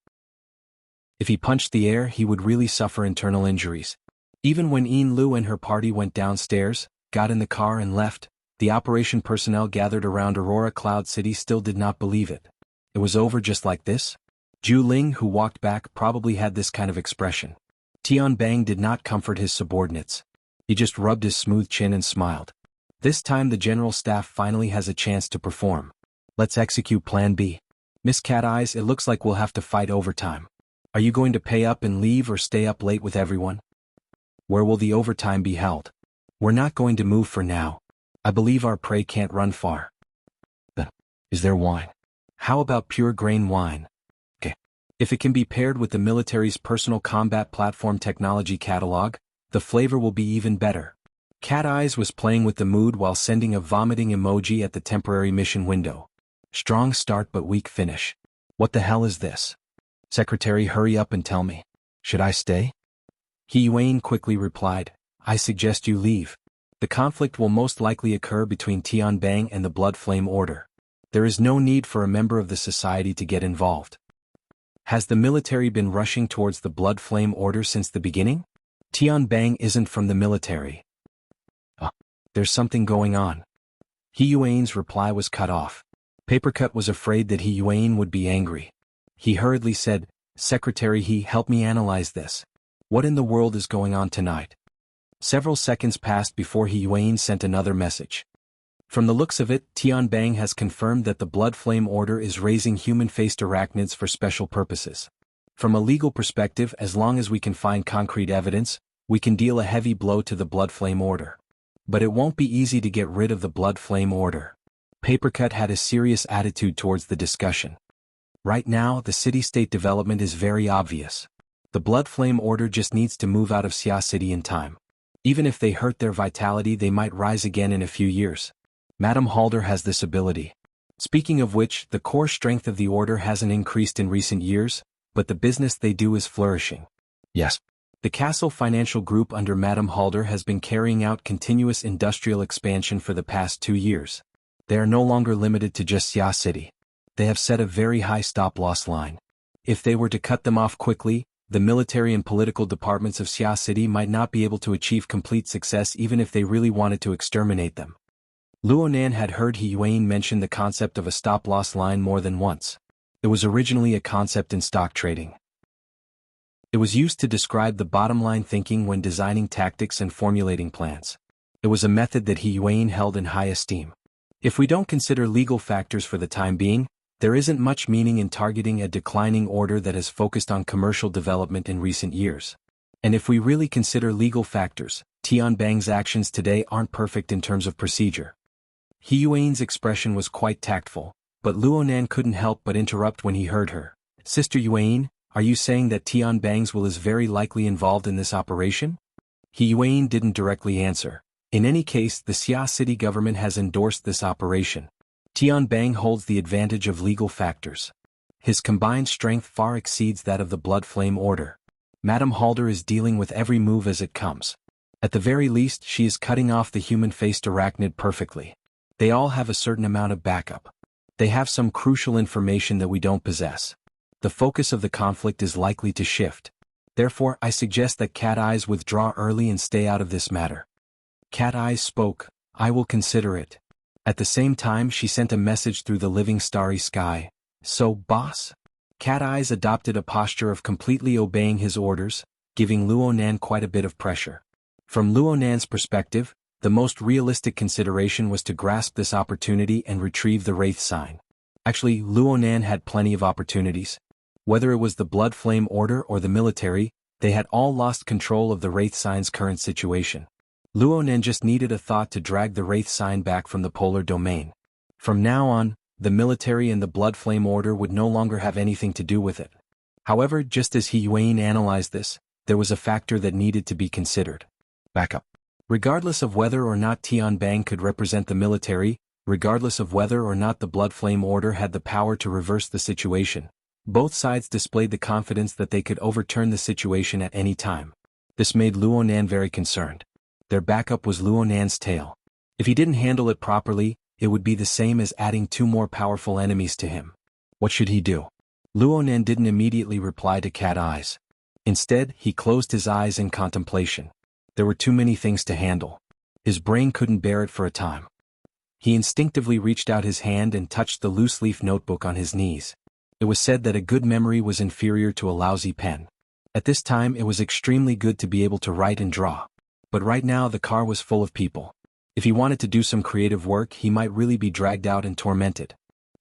If he punched the air, he would really suffer internal injuries. Even when Yinlu and her party went downstairs, got in the car and left, the operation personnel gathered around Aurora Cloud City still did not believe it. It was over just like this? Zhu Ling, who walked back, probably had this kind of expression. Tianbang did not comfort his subordinates. He just rubbed his smooth chin and smiled. This time the general staff finally has a chance to perform. Let's execute Plan B. Miss Cat Eyes, it looks like we'll have to fight overtime. Are you going to pay up and leave or stay up late with everyone? Where will the overtime be held? We're not going to move for now. I believe our prey can't run far. Is there wine? How about pure grain wine? Okay. If it can be paired with the military's personal combat platform technology catalog, the flavor will be even better. Cat Eyes was playing with the mood while sending a vomiting emoji at the temporary mission window. Strong start but weak finish. What the hell is this? Secretary, hurry up and tell me. Should I stay? Xuanhuan quickly replied, I suggest you leave. The conflict will most likely occur between Tianbang and the Blood Flame Order. There is no need for a member of the society to get involved. Has the military been rushing towards the Blood Flame Order since the beginning? Tianbang isn't from the military. There's something going on. Xuanhuan's reply was cut off. Papercut was afraid that Xuanhuan would be angry. He hurriedly said, Secretary, help me analyze this. What in the world is going on tonight? Several seconds passed before Xuanhuan sent another message. From the looks of it, Tianbang has confirmed that the Blood Flame Order is raising human-faced arachnids for special purposes. From a legal perspective, as long as we can find concrete evidence, we can deal a heavy blow to the Blood Flame Order. But it won't be easy to get rid of the Blood Flame Order. Papercut had a serious attitude towards the discussion. Right now, the city-state development is very obvious. The Blood Flame Order just needs to move out of Xia City in time. Even if they hurt their vitality, they might rise again in a few years. Madame Halder has this ability. Speaking of which, the core strength of the Order hasn't increased in recent years, but the business they do is flourishing. Yes. The Castle Financial Group under Madame Halder has been carrying out continuous industrial expansion for the past 2 years. They are no longer limited to just Xia City. They have set a very high stop-loss line. If they were to cut them off quickly, the military and political departments of Xia City might not be able to achieve complete success even if they really wanted to exterminate them. Luonan had heard Xuanhuan mention the concept of a stop-loss line more than once. It was originally a concept in stock trading. It was used to describe the bottom-line thinking when designing tactics and formulating plans. It was a method that Xuanhuan held in high esteem. If we don't consider legal factors for the time being, there isn't much meaning in targeting a declining order that has focused on commercial development in recent years. And if we really consider legal factors, Tianbang's actions today aren't perfect in terms of procedure. Xuanhuan's expression was quite tactful, but Luonan couldn't help but interrupt when he heard her. Sister Xuanhuan, are you saying that Tianbang's will is very likely involved in this operation? Xuanhuan didn't directly answer. In any case, the Xia City government has endorsed this operation. Tianbang holds the advantage of legal factors. His combined strength far exceeds that of the Blood Flame Order. Madame Halder is dealing with every move as it comes. At the very least, she is cutting off the human-faced arachnid perfectly. They all have a certain amount of backup. They have some crucial information that we don't possess. The focus of the conflict is likely to shift. Therefore, I suggest that Cat Eyes withdraw early and stay out of this matter. Cat Eyes spoke, I will consider it. At the same time, she sent a message through the living starry sky. So, boss? Cat Eyes adopted a posture of completely obeying his orders, giving Luonan quite a bit of pressure. From Luonan's perspective, the most realistic consideration was to grasp this opportunity and retrieve the Wraith sign. Actually, Luonan had plenty of opportunities. Whether it was the Blood Flame Order or the military, they had all lost control of the Wraith Sign's current situation. Luonan just needed a thought to drag the Wraith Sign back from the polar domain. From now on, the military and the Blood Flame Order would no longer have anything to do with it. However, just as Yuan analyzed this, there was a factor that needed to be considered. Backup. Regardless of whether or not Tianbang could represent the military, regardless of whether or not the Blood Flame Order had the power to reverse the situation, both sides displayed the confidence that they could overturn the situation at any time. This made Luonan very concerned. Their backup was Luonan's tail. If he didn't handle it properly, it would be the same as adding 2 more powerful enemies to him. What should he do? Luonan didn't immediately reply to Cat Eyes. Instead, he closed his eyes in contemplation. There were too many things to handle. His brain couldn't bear it for a time. He instinctively reached out his hand and touched the loose-leaf notebook on his knees. It was said that a good memory was inferior to a lousy pen. At this time it was extremely good to be able to write and draw. But right now the car was full of people. If he wanted to do some creative work, he might really be dragged out and tormented.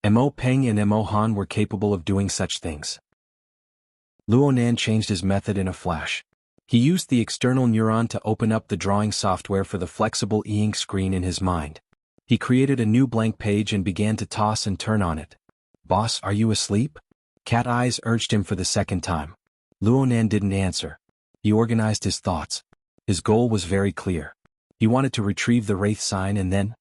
Mo Peng and Mo Han were capable of doing such things. Luonan changed his method in a flash. He used the external neuron to open up the drawing software for the flexible e-ink screen in his mind. He created a new blank page and began to toss and turn on it. "Boss, are you asleep?" Cat Eyes urged him for the second time. Luonan didn't answer. He organized his thoughts. His goal was very clear. He wanted to retrieve the Wraith Sign and then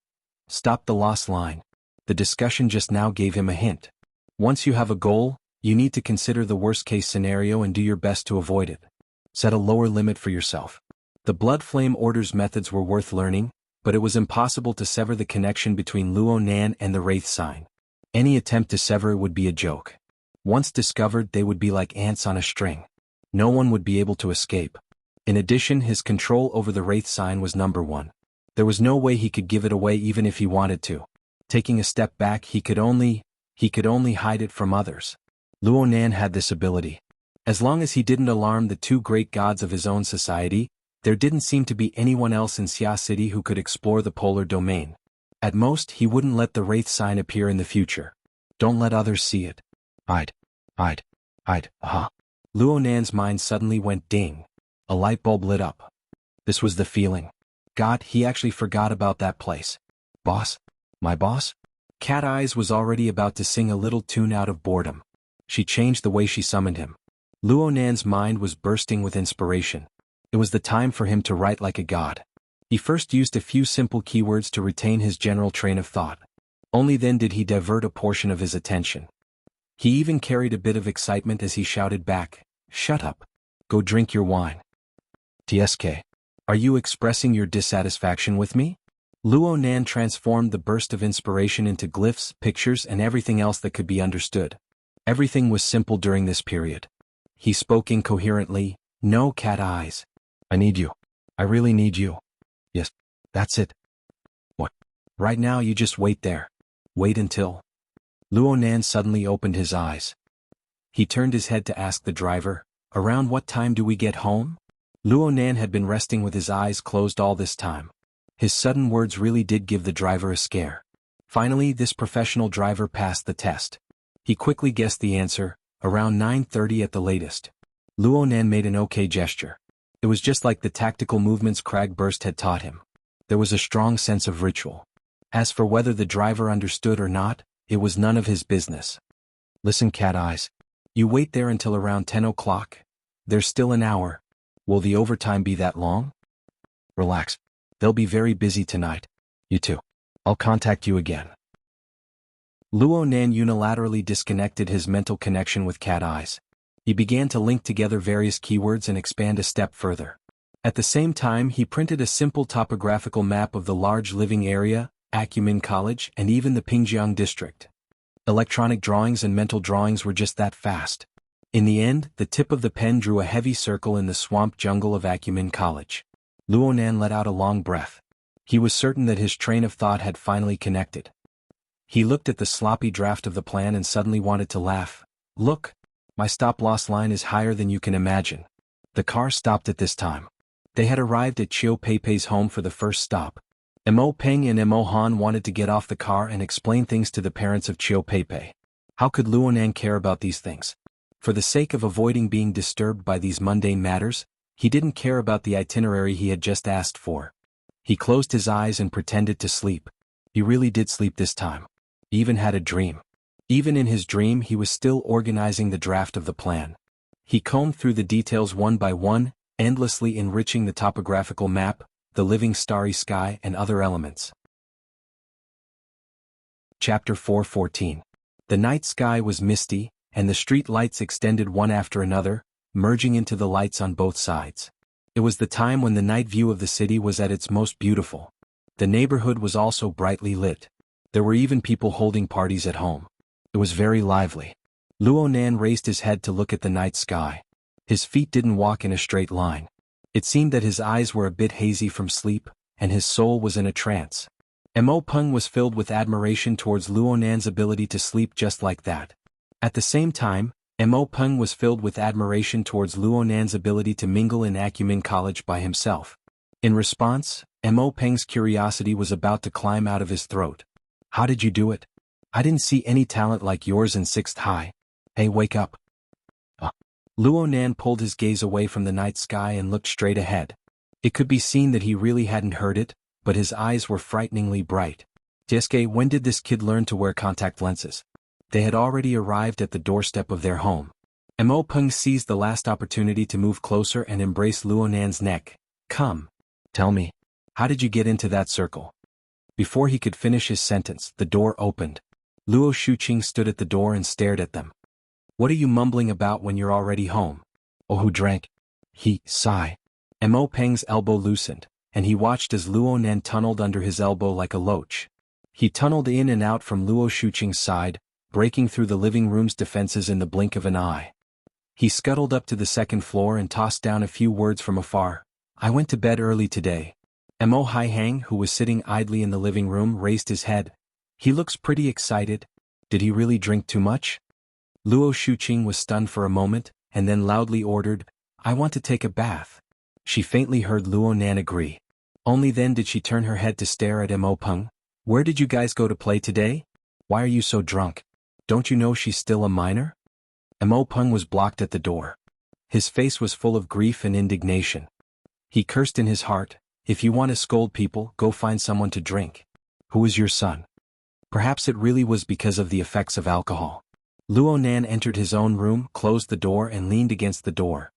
stop the lost line. The discussion just now gave him a hint. Once you have a goal, you need to consider the worst-case scenario and do your best to avoid it. Set a lower limit for yourself. The Blood Flame Order's methods were worth learning, but it was impossible to sever the connection between Luonan and the Wraith Sign. Any attempt to sever it would be a joke. Once discovered, they would be like ants on a string. No one would be able to escape. In addition, his control over the Wraith Sign was number 1. There was no way he could give it away even if he wanted to. Taking a step back, he could only hide it from others. Luonan had this ability. As long as he didn't alarm the 2 great gods of his own society, there didn't seem to be anyone else in Xia City who could explore the polar domain. At most, he wouldn't let the Wraith Sign appear in the future. Don't let others see it. Luonan's mind suddenly went ding. A light bulb lit up. This was the feeling. God, he actually forgot about that place. Boss? My boss? Cat Eyes was already about to sing a little tune out of boredom. She changed the way she summoned him. Luonan's mind was bursting with inspiration. It was the time for him to write like a god. He first used a few simple keywords to retain his general train of thought. Only then did he divert a portion of his attention. He even carried a bit of excitement as he shouted back, "Shut up. Go drink your wine." "TSK. Are you expressing your dissatisfaction with me?" Luonan transformed the burst of inspiration into glyphs, pictures, and everything else that could be understood. Everything was simple during this period. He spoke incoherently. "No, Cat Eyes. I need you. I really need you. Yes, that's it." "What? Right now you just wait there. Wait until..." Luonan suddenly opened his eyes. He turned his head to ask the driver, "Around what time do we get home?" Luonan had been resting with his eyes closed all this time. His sudden words really did give the driver a scare. Finally, this professional driver passed the test. He quickly guessed the answer, around 9:30 at the latest. Luonan made an okay gesture. It was just like the tactical movements Cragburst had taught him. There was a strong sense of ritual. As for whether the driver understood or not, it was none of his business. "Listen, Cat Eyes. You wait there until around 10 o'clock. There's still an hour. Will the overtime be that long? Relax. They'll be very busy tonight. You too. I'll contact you again." Luonan unilaterally disconnected his mental connection with Cat Eyes. He began to link together various keywords and expand a step further. At the same time, he printed a simple topographical map of the large living area, Acumen College, and even the Pingjiang district. Electronic drawings and mental drawings were just that fast. In the end, the tip of the pen drew a heavy circle in the swamp jungle of Acumen College. Luonan let out a long breath. He was certain that his train of thought had finally connected. He looked at the sloppy draft of the plan and suddenly wanted to laugh. "Look, my stop-loss line is higher than you can imagine." The car stopped at this time. They had arrived at Chiu Peipei's home for the first stop. Mo Peng and Mo Han wanted to get off the car and explain things to the parents of Chiu Peipei. How could Luonan care about these things? For the sake of avoiding being disturbed by these mundane matters, he didn't care about the itinerary he had just asked for. He closed his eyes and pretended to sleep. He really did sleep this time. He even had a dream. Even in his dream he was still organizing the draft of the plan. He combed through the details one by one, endlessly enriching the topographical map, the living starry sky and other elements. Chapter 4:14. The night sky was misty, and the street lights extended one after another, merging into the lights on both sides. It was the time when the night view of the city was at its most beautiful. The neighborhood was also brightly lit. There were even people holding parties at home. It was very lively. Luonan raised his head to look at the night sky. His feet didn't walk in a straight line. It seemed that his eyes were a bit hazy from sleep, and his soul was in a trance. Mo Peng was filled with admiration towards Luonan's ability to sleep just like that. At the same time, Mo Peng was filled with admiration towards Luonan's ability to mingle in Acumen College by himself. In response, Mo Peng's curiosity was about to climb out of his throat. How did you do it? I didn't see any talent like yours in 6th High. Hey, wake up. Luonan pulled his gaze away from the night sky and looked straight ahead. It could be seen that he really hadn't heard it, but his eyes were frighteningly bright. Jesuke, when did this kid learn to wear contact lenses? They had already arrived at the doorstep of their home. Mo Peng seized the last opportunity to move closer and embrace Luonan's neck. Come. Tell me. How did you get into that circle? Before he could finish his sentence, the door opened. Luo Shuqing stood at the door and stared at them. What are you mumbling about when you're already home? Oh, who drank? He sighed. Mo Peng's elbow loosened, and he watched as Luonan tunneled under his elbow like a loach. He tunneled in and out from Luo Shuqing's side, breaking through the living room's defenses in the blink of an eye. He scuttled up to the 2nd floor and tossed down a few words from afar. I went to bed early today. Mo Haihang, who was sitting idly in the living room, raised his head. He looks pretty excited. Did he really drink too much? Luo Shuqing was stunned for a moment, and then loudly ordered, I want to take a bath. She faintly heard Luonan agree. Only then did she turn her head to stare at Mo Peng. Where did you guys go to play today? Why are you so drunk? Don't you know she's still a minor? Mo Peng was blocked at the door. His face was full of grief and indignation. He cursed in his heart, if you want to scold people, go find someone to drink. Who is your son? Perhaps it really was because of the effects of alcohol. Luonan entered his own room, closed the door and leaned against the door.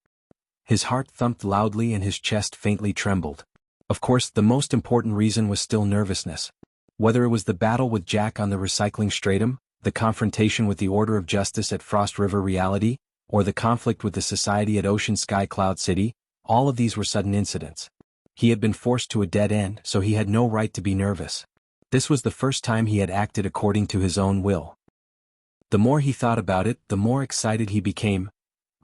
His heart thumped loudly and his chest faintly trembled. Of course, the most important reason was still nervousness. Whether it was the battle with Jack on the recycling stratum, the confrontation with the Order of Justice at Frost River Reality, or the conflict with the Society at Ocean Sky Cloud City, all of these were sudden incidents. He had been forced to a dead end, so he had no right to be nervous. This was the first time he had acted according to his own will. The more he thought about it, the more excited he became.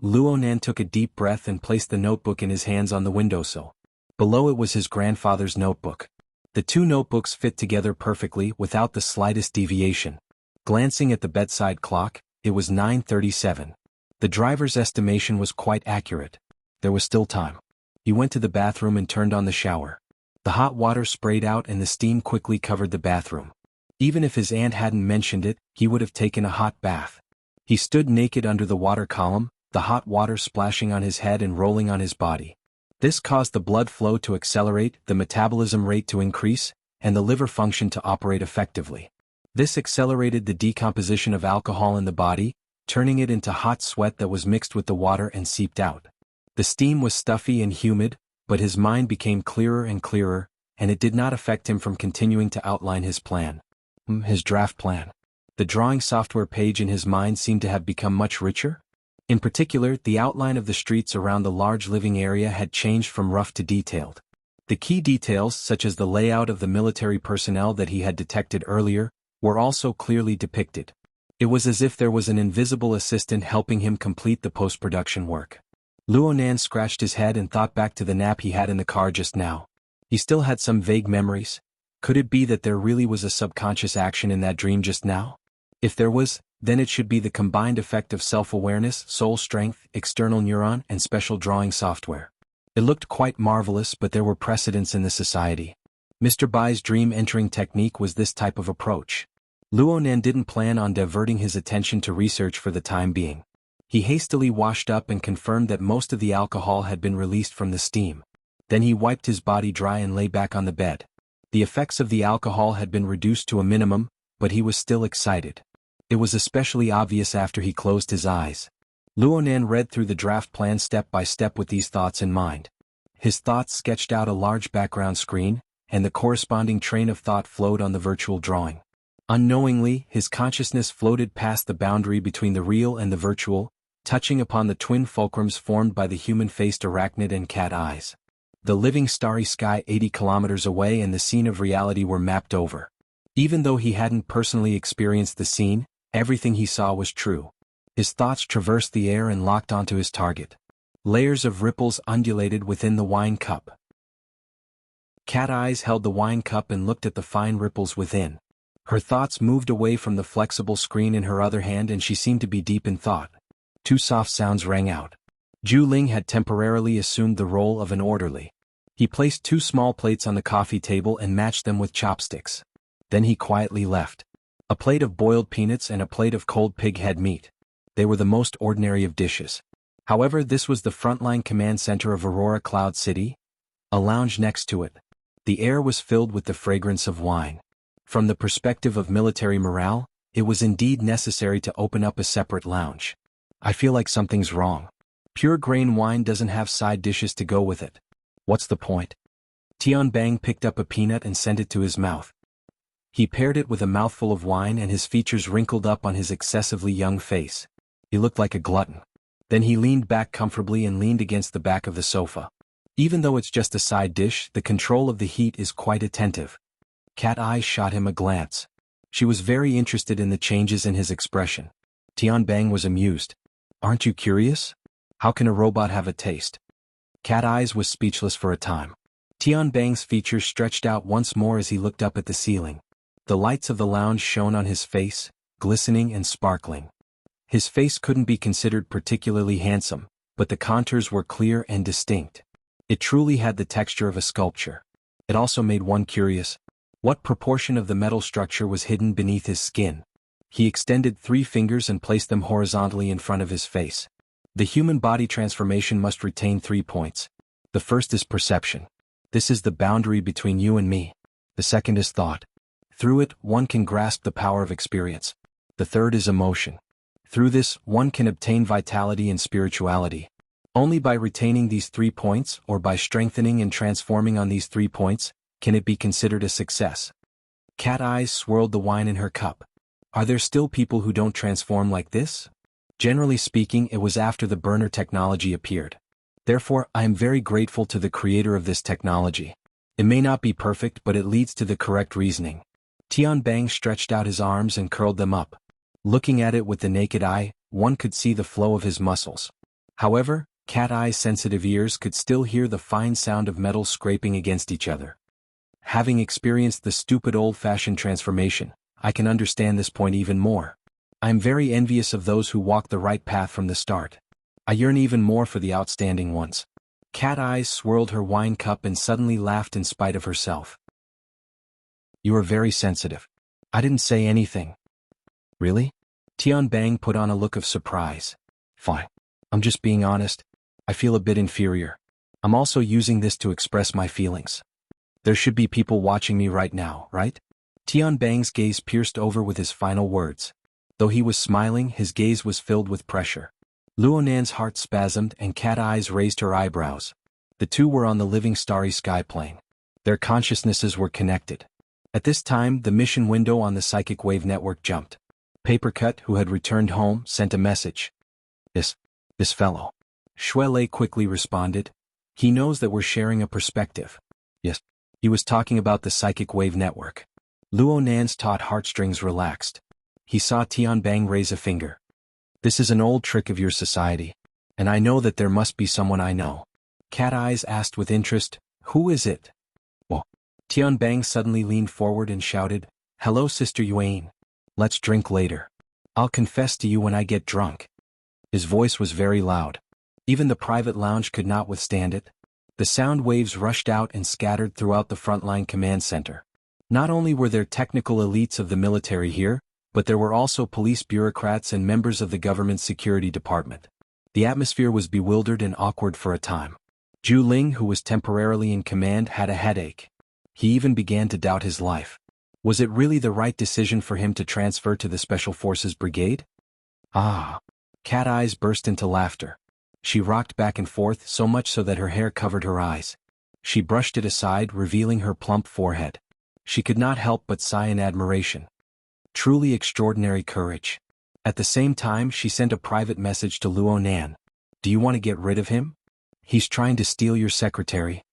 Luonan took a deep breath and placed the notebook in his hands on the windowsill. Below it was his grandfather's notebook. The two notebooks fit together perfectly without the slightest deviation. Glancing at the bedside clock, it was 9:37. The driver's estimation was quite accurate. There was still time. He went to the bathroom and turned on the shower. The hot water sprayed out and the steam quickly covered the bathroom. Even if his aunt hadn't mentioned it, he would have taken a hot bath. He stood naked under the water column, the hot water splashing on his head and rolling on his body. This caused the blood flow to accelerate, the metabolism rate to increase, and the liver function to operate effectively. This accelerated the decomposition of alcohol in the body, turning it into hot sweat that was mixed with the water and seeped out. The steam was stuffy and humid, but his mind became clearer and clearer, and it did not affect him from continuing to outline his plan. His draft plan. The drawing software page in his mind seemed to have become much richer. In particular, the outline of the streets around the large living area had changed from rough to detailed. The key details, such as the layout of the military personnel that he had detected earlier, were also clearly depicted. It was as if there was an invisible assistant helping him complete the post-production work. Luonan scratched his head and thought back to the nap he had in the car just now. He still had some vague memories. Could it be that there really was a subconscious action in that dream just now? If there was, then it should be the combined effect of self-awareness, soul strength, external neuron, and special drawing software. It looked quite marvelous, but there were precedents in the society. Mr. Bai's dream entering technique was this type of approach. Luonan didn't plan on diverting his attention to research for the time being. He hastily washed up and confirmed that most of the alcohol had been released from the steam. Then he wiped his body dry and lay back on the bed. The effects of the alcohol had been reduced to a minimum, but he was still excited. It was especially obvious after he closed his eyes. Luonan read through the draft plan step by step with these thoughts in mind. His thoughts sketched out a large background screen, and the corresponding train of thought flowed on the virtual drawing. Unknowingly, his consciousness floated past the boundary between the real and the virtual, touching upon the twin fulcrums formed by the human-faced arachnid and cat eyes. The living starry sky 80 kilometers away and the scene of reality were mapped over. Even though he hadn't personally experienced the scene, everything he saw was true. His thoughts traversed the air and locked onto his target. Layers of ripples undulated within the wine cup. Cat eyes held the wine cup and looked at the fine ripples within. Her thoughts moved away from the flexible screen in her other hand and she seemed to be deep in thought. Two soft sounds rang out. Zhu Ling had temporarily assumed the role of an orderly. He placed 2 small plates on the coffee table and matched them with chopsticks. Then he quietly left. A plate of boiled peanuts and a plate of cold pig head meat. They were the most ordinary of dishes. However, this was the frontline command center of Aurora Cloud City. A lounge next to it. The air was filled with the fragrance of wine. From the perspective of military morale, it was indeed necessary to open up a separate lounge. I feel like something's wrong. Pure grain wine doesn't have side dishes to go with it. What's the point? Tianbang picked up a peanut and sent it to his mouth. He paired it with a mouthful of wine and his features wrinkled up on his excessively young face. He looked like a glutton. Then he leaned back comfortably and leaned against the back of the sofa. Even though it's just a side dish, the control of the heat is quite attentive. Cat Eye shot him a glance. She was very interested in the changes in his expression. Tianbang was amused. Aren't you curious? How can a robot have a taste? Cat Eyes was speechless for a time. Tianbang's features stretched out once more as he looked up at the ceiling. The lights of the lounge shone on his face, glistening and sparkling. His face couldn't be considered particularly handsome, but the contours were clear and distinct. It truly had the texture of a sculpture. It also made one curious. What proportion of the metal structure was hidden beneath his skin? He extended 3 fingers and placed them horizontally in front of his face. The human body transformation must retain 3 points. The first is perception. This is the boundary between you and me. The second is thought. Through it, one can grasp the power of experience. The third is emotion. Through this, one can obtain vitality and spirituality. Only by retaining these 3 points, or by strengthening and transforming on these 3 points, can it be considered a success. Cat Eyes swirled the wine in her cup. Are there still people who don't transform like this? Generally speaking, it was after the burner technology appeared. Therefore, I am very grateful to the creator of this technology. It may not be perfect, but it leads to the correct reasoning. Tianbang stretched out his arms and curled them up. Looking at it with the naked eye, one could see the flow of his muscles. However, Cat Eye's sensitive ears could still hear the fine sound of metal scraping against each other. Having experienced the stupid old-fashioned transformation, I can understand this point even more. I am very envious of those who walk the right path from the start. I yearn even more for the outstanding ones. Cat Eyes swirled her wine cup and suddenly laughed in spite of herself. You are very sensitive. I didn't say anything. Really? Tianbang put on a look of surprise. Fine. I'm just being honest. I feel a bit inferior. I'm also using this to express my feelings. There should be people watching me right now, right? Tianbang's gaze pierced over with his final words. Though he was smiling, his gaze was filled with pressure. Luonan's heart spasmed and Cat Eyes raised her eyebrows. The two were on the living starry sky plane. Their consciousnesses were connected. At this time, the mission window on the psychic wave network jumped. Papercut, who had returned home, sent a message. This fellow. Shuele quickly responded. He knows that we're sharing a perspective. Yes. He was talking about the psychic wave network. Luonan's taut heartstrings relaxed. He saw Tianbang raise a finger. This is an old trick of your society. And I know that there must be someone I know. Cat Eyes asked with interest, who is it? Well, Tianbang suddenly leaned forward and shouted, Hello, Sister Yuan. Let's drink later. I'll confess to you when I get drunk. His voice was very loud. Even the private lounge could not withstand it. The sound waves rushed out and scattered throughout the frontline command center. Not only were there technical elites of the military here, but there were also police bureaucrats and members of the government security department. The atmosphere was bewildered and awkward for a time. Zhu Ling, who was temporarily in command, had a headache. He even began to doubt his life. Was it really the right decision for him to transfer to the Special Forces Brigade? Ah! Cat Eyes burst into laughter. She rocked back and forth so much so that her hair covered her eyes. She brushed it aside, revealing her plump forehead. She could not help but sigh in admiration. Truly extraordinary courage. At the same time, she sent a private message to Luo Nan. Do you want to get rid of him? He's trying to steal your secretary.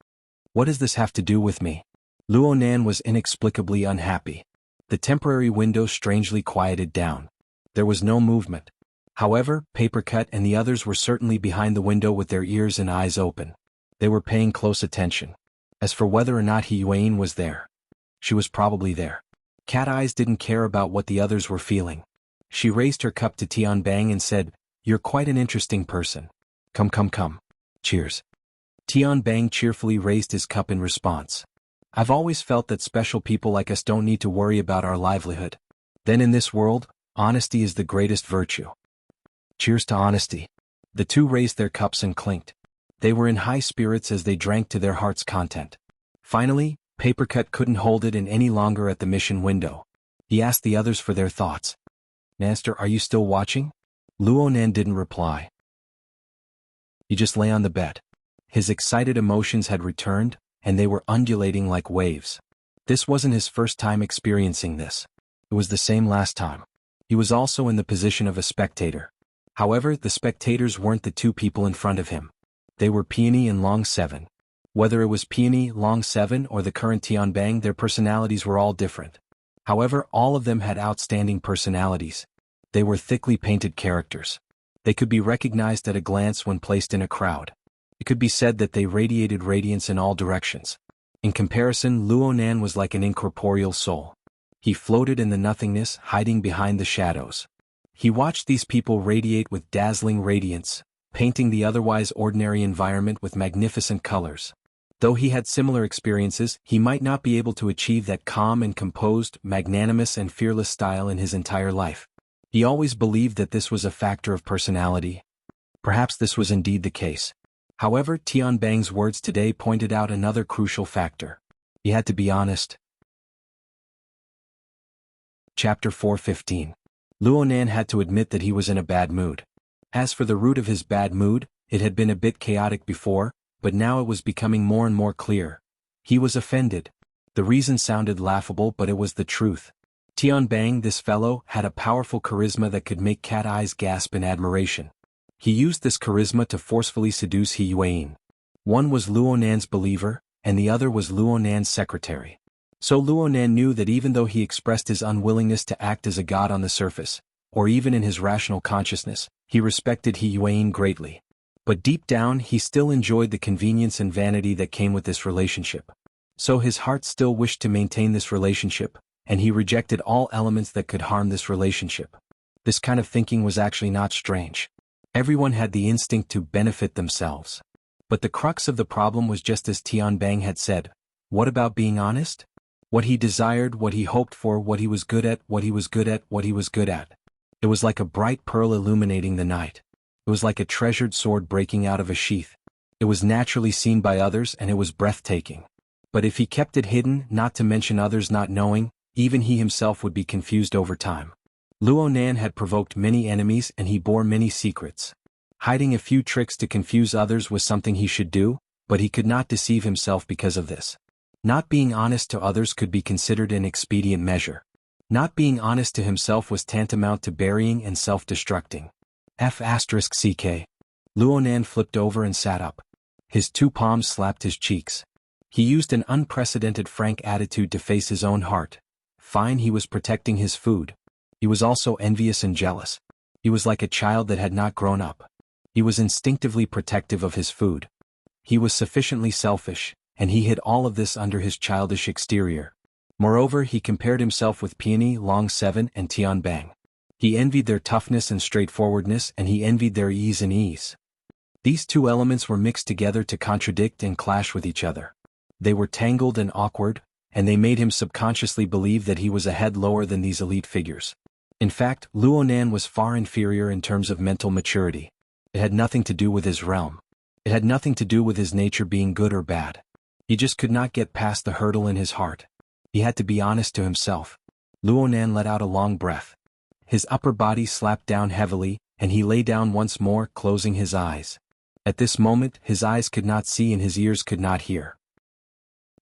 What does this have to do with me? Luo Nan was inexplicably unhappy. The temporary window strangely quieted down. There was no movement. However, Papercut and the others were certainly behind the window with their ears and eyes open. They were paying close attention. As for whether or not Yuan was there, she was probably there. Cat Eyes didn't care about what the others were feeling. She raised her cup to Tianbang and said, "You're quite an interesting person. Come come come. Cheers." Tianbang cheerfully raised his cup in response. I've always felt that special people like us don't need to worry about our livelihood. Then in this world, honesty is the greatest virtue. Cheers to honesty. The two raised their cups and clinked. They were in high spirits as they drank to their heart's content. Finally, Papercut couldn't hold it in any longer at the mission window. He asked the others for their thoughts. "Master, are you still watching?" Luo Nan didn't reply. He just lay on the bed. His excited emotions had returned, and they were undulating like waves. This wasn't his first time experiencing this. It was the same last time. He was also in the position of a spectator. However, the spectators weren't the two people in front of him. They were Peony and Long Seven. Whether it was Peony, Long Seven, or the current Tianbang, their personalities were all different. However, all of them had outstanding personalities. They were thickly painted characters. They could be recognized at a glance when placed in a crowd. It could be said that they radiated radiance in all directions. In comparison, Luo Nan was like an incorporeal soul. He floated in the nothingness, hiding behind the shadows. He watched these people radiate with dazzling radiance, painting the otherwise ordinary environment with magnificent colors. Though he had similar experiences, he might not be able to achieve that calm and composed, magnanimous and fearless style in his entire life. He always believed that this was a factor of personality. Perhaps this was indeed the case. However, Tianbang's words today pointed out another crucial factor. He had to be honest. Chapter 4:15. Luo Nan had to admit that he was in a bad mood. As for the root of his bad mood, it had been a bit chaotic before, but now it was becoming more and more clear. He was offended. The reason sounded laughable, but it was the truth. Tianbang, this fellow, had a powerful charisma that could make Cat Eyes gasp in admiration. He used this charisma to forcefully seduce Yuan. One was Luo Nan's believer, and the other was Luo Nan's secretary. So Luo Nan knew that even though he expressed his unwillingness to act as a god on the surface, or even in his rational consciousness, he respected Yuan greatly. But deep down he still enjoyed the convenience and vanity that came with this relationship. So his heart still wished to maintain this relationship, and he rejected all elements that could harm this relationship. This kind of thinking was actually not strange. Everyone had the instinct to benefit themselves. But the crux of the problem was just as Tianbang had said. What about being honest? What he desired, what he hoped for, what he was good at, what he was good at, what he was good at. It was like a bright pearl illuminating the night. It was like a treasured sword breaking out of a sheath. It was naturally seen by others and it was breathtaking. But if he kept it hidden, not to mention others not knowing, even he himself would be confused over time. Luo Nan had provoked many enemies and he bore many secrets. Hiding a few tricks to confuse others was something he should do, but he could not deceive himself because of this. Not being honest to others could be considered an expedient measure. Not being honest to himself was tantamount to burying and self-destructing. F***ck. Luo Nan flipped over and sat up. His two palms slapped his cheeks. He used an unprecedented frank attitude to face his own heart. Fine, he was protecting his food. He was also envious and jealous. He was like a child that had not grown up. He was instinctively protective of his food. He was sufficiently selfish, and he hid all of this under his childish exterior. Moreover, he compared himself with Peony, Long Seven, and Tianbang. He envied their toughness and straightforwardness, and he envied their ease and ease. These two elements were mixed together to contradict and clash with each other. They were tangled and awkward, and they made him subconsciously believe that he was a head lower than these elite figures. In fact, Luonan was far inferior in terms of mental maturity. It had nothing to do with his realm. It had nothing to do with his nature being good or bad. He just could not get past the hurdle in his heart. He had to be honest to himself. Luonan let out a long breath. His upper body slapped down heavily, and he lay down once more, closing his eyes. At this moment, his eyes could not see and his ears could not hear.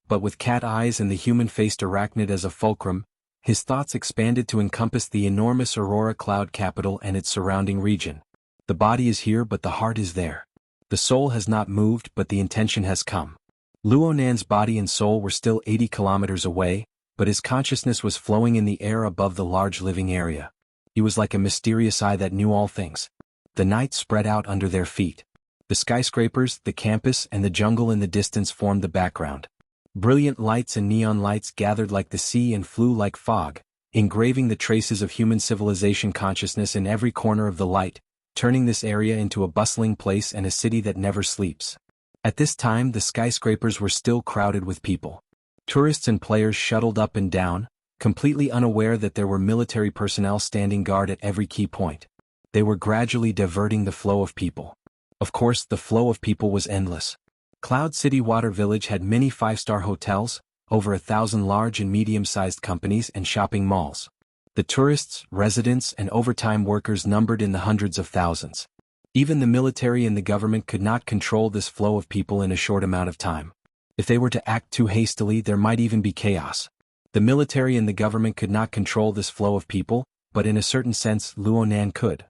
But with cat eyes and the human-faced arachnid as a fulcrum, his thoughts expanded to encompass the enormous Aurora cloud capital and its surrounding region. The body is here but the heart is there. The soul has not moved but the intention has come. Luonan's body and soul were still 80 kilometers away, but his consciousness was flowing in the air above the large living area. He was like a mysterious eye that knew all things. The night spread out under their feet. The skyscrapers, the campus, and the jungle in the distance formed the background. Brilliant lights and neon lights gathered like the sea and flew like fog, engraving the traces of human civilization consciousness in every corner of the light, turning this area into a bustling place and a city that never sleeps. At this time the skyscrapers were still crowded with people. Tourists and players shuttled up and down, completely unaware that there were military personnel standing guard at every key point. They were gradually diverting the flow of people. Of course, the flow of people was endless. Cloud City Water Village had many 5-star hotels, over 1,000 large and medium-sized companies and shopping malls. The tourists, residents, and overtime workers numbered in the hundreds of thousands. Even the military and the government could not control this flow of people in a short amount of time. If they were to act too hastily, there might even be chaos. The military and the government could not control this flow of people, but in a certain sense Luonan could.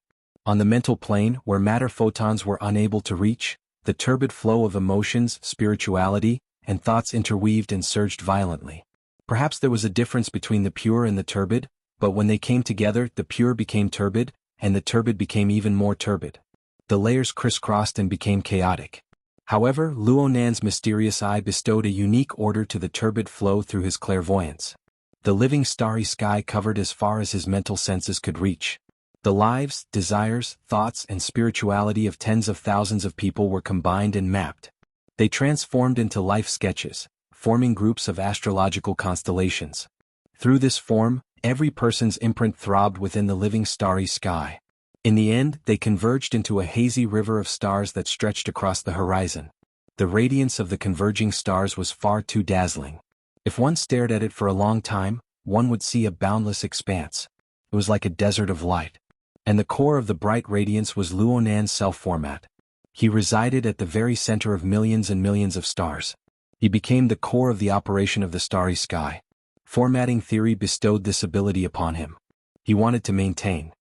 On the mental plane, where matter photons were unable to reach, the turbid flow of emotions, spirituality, and thoughts interweaved and surged violently. Perhaps there was a difference between the pure and the turbid, but when they came together, the pure became turbid, and the turbid became even more turbid. The layers crisscrossed and became chaotic. However, Luonan's mysterious eye bestowed a unique order to the turbid flow through his clairvoyance. The living starry sky covered as far as his mental senses could reach. The lives, desires, thoughts, and spirituality of tens of thousands of people were combined and mapped. They transformed into life sketches, forming groups of astrological constellations. Through this form, every person's imprint throbbed within the living starry sky. In the end, they converged into a hazy river of stars that stretched across the horizon. The radiance of the converging stars was far too dazzling. If one stared at it for a long time, one would see a boundless expanse. It was like a desert of light. And the core of the bright radiance was Luonan's self-format. He resided at the very center of millions and millions of stars. He became the core of the operation of the starry sky. Formatting theory bestowed this ability upon him. He wanted to maintain.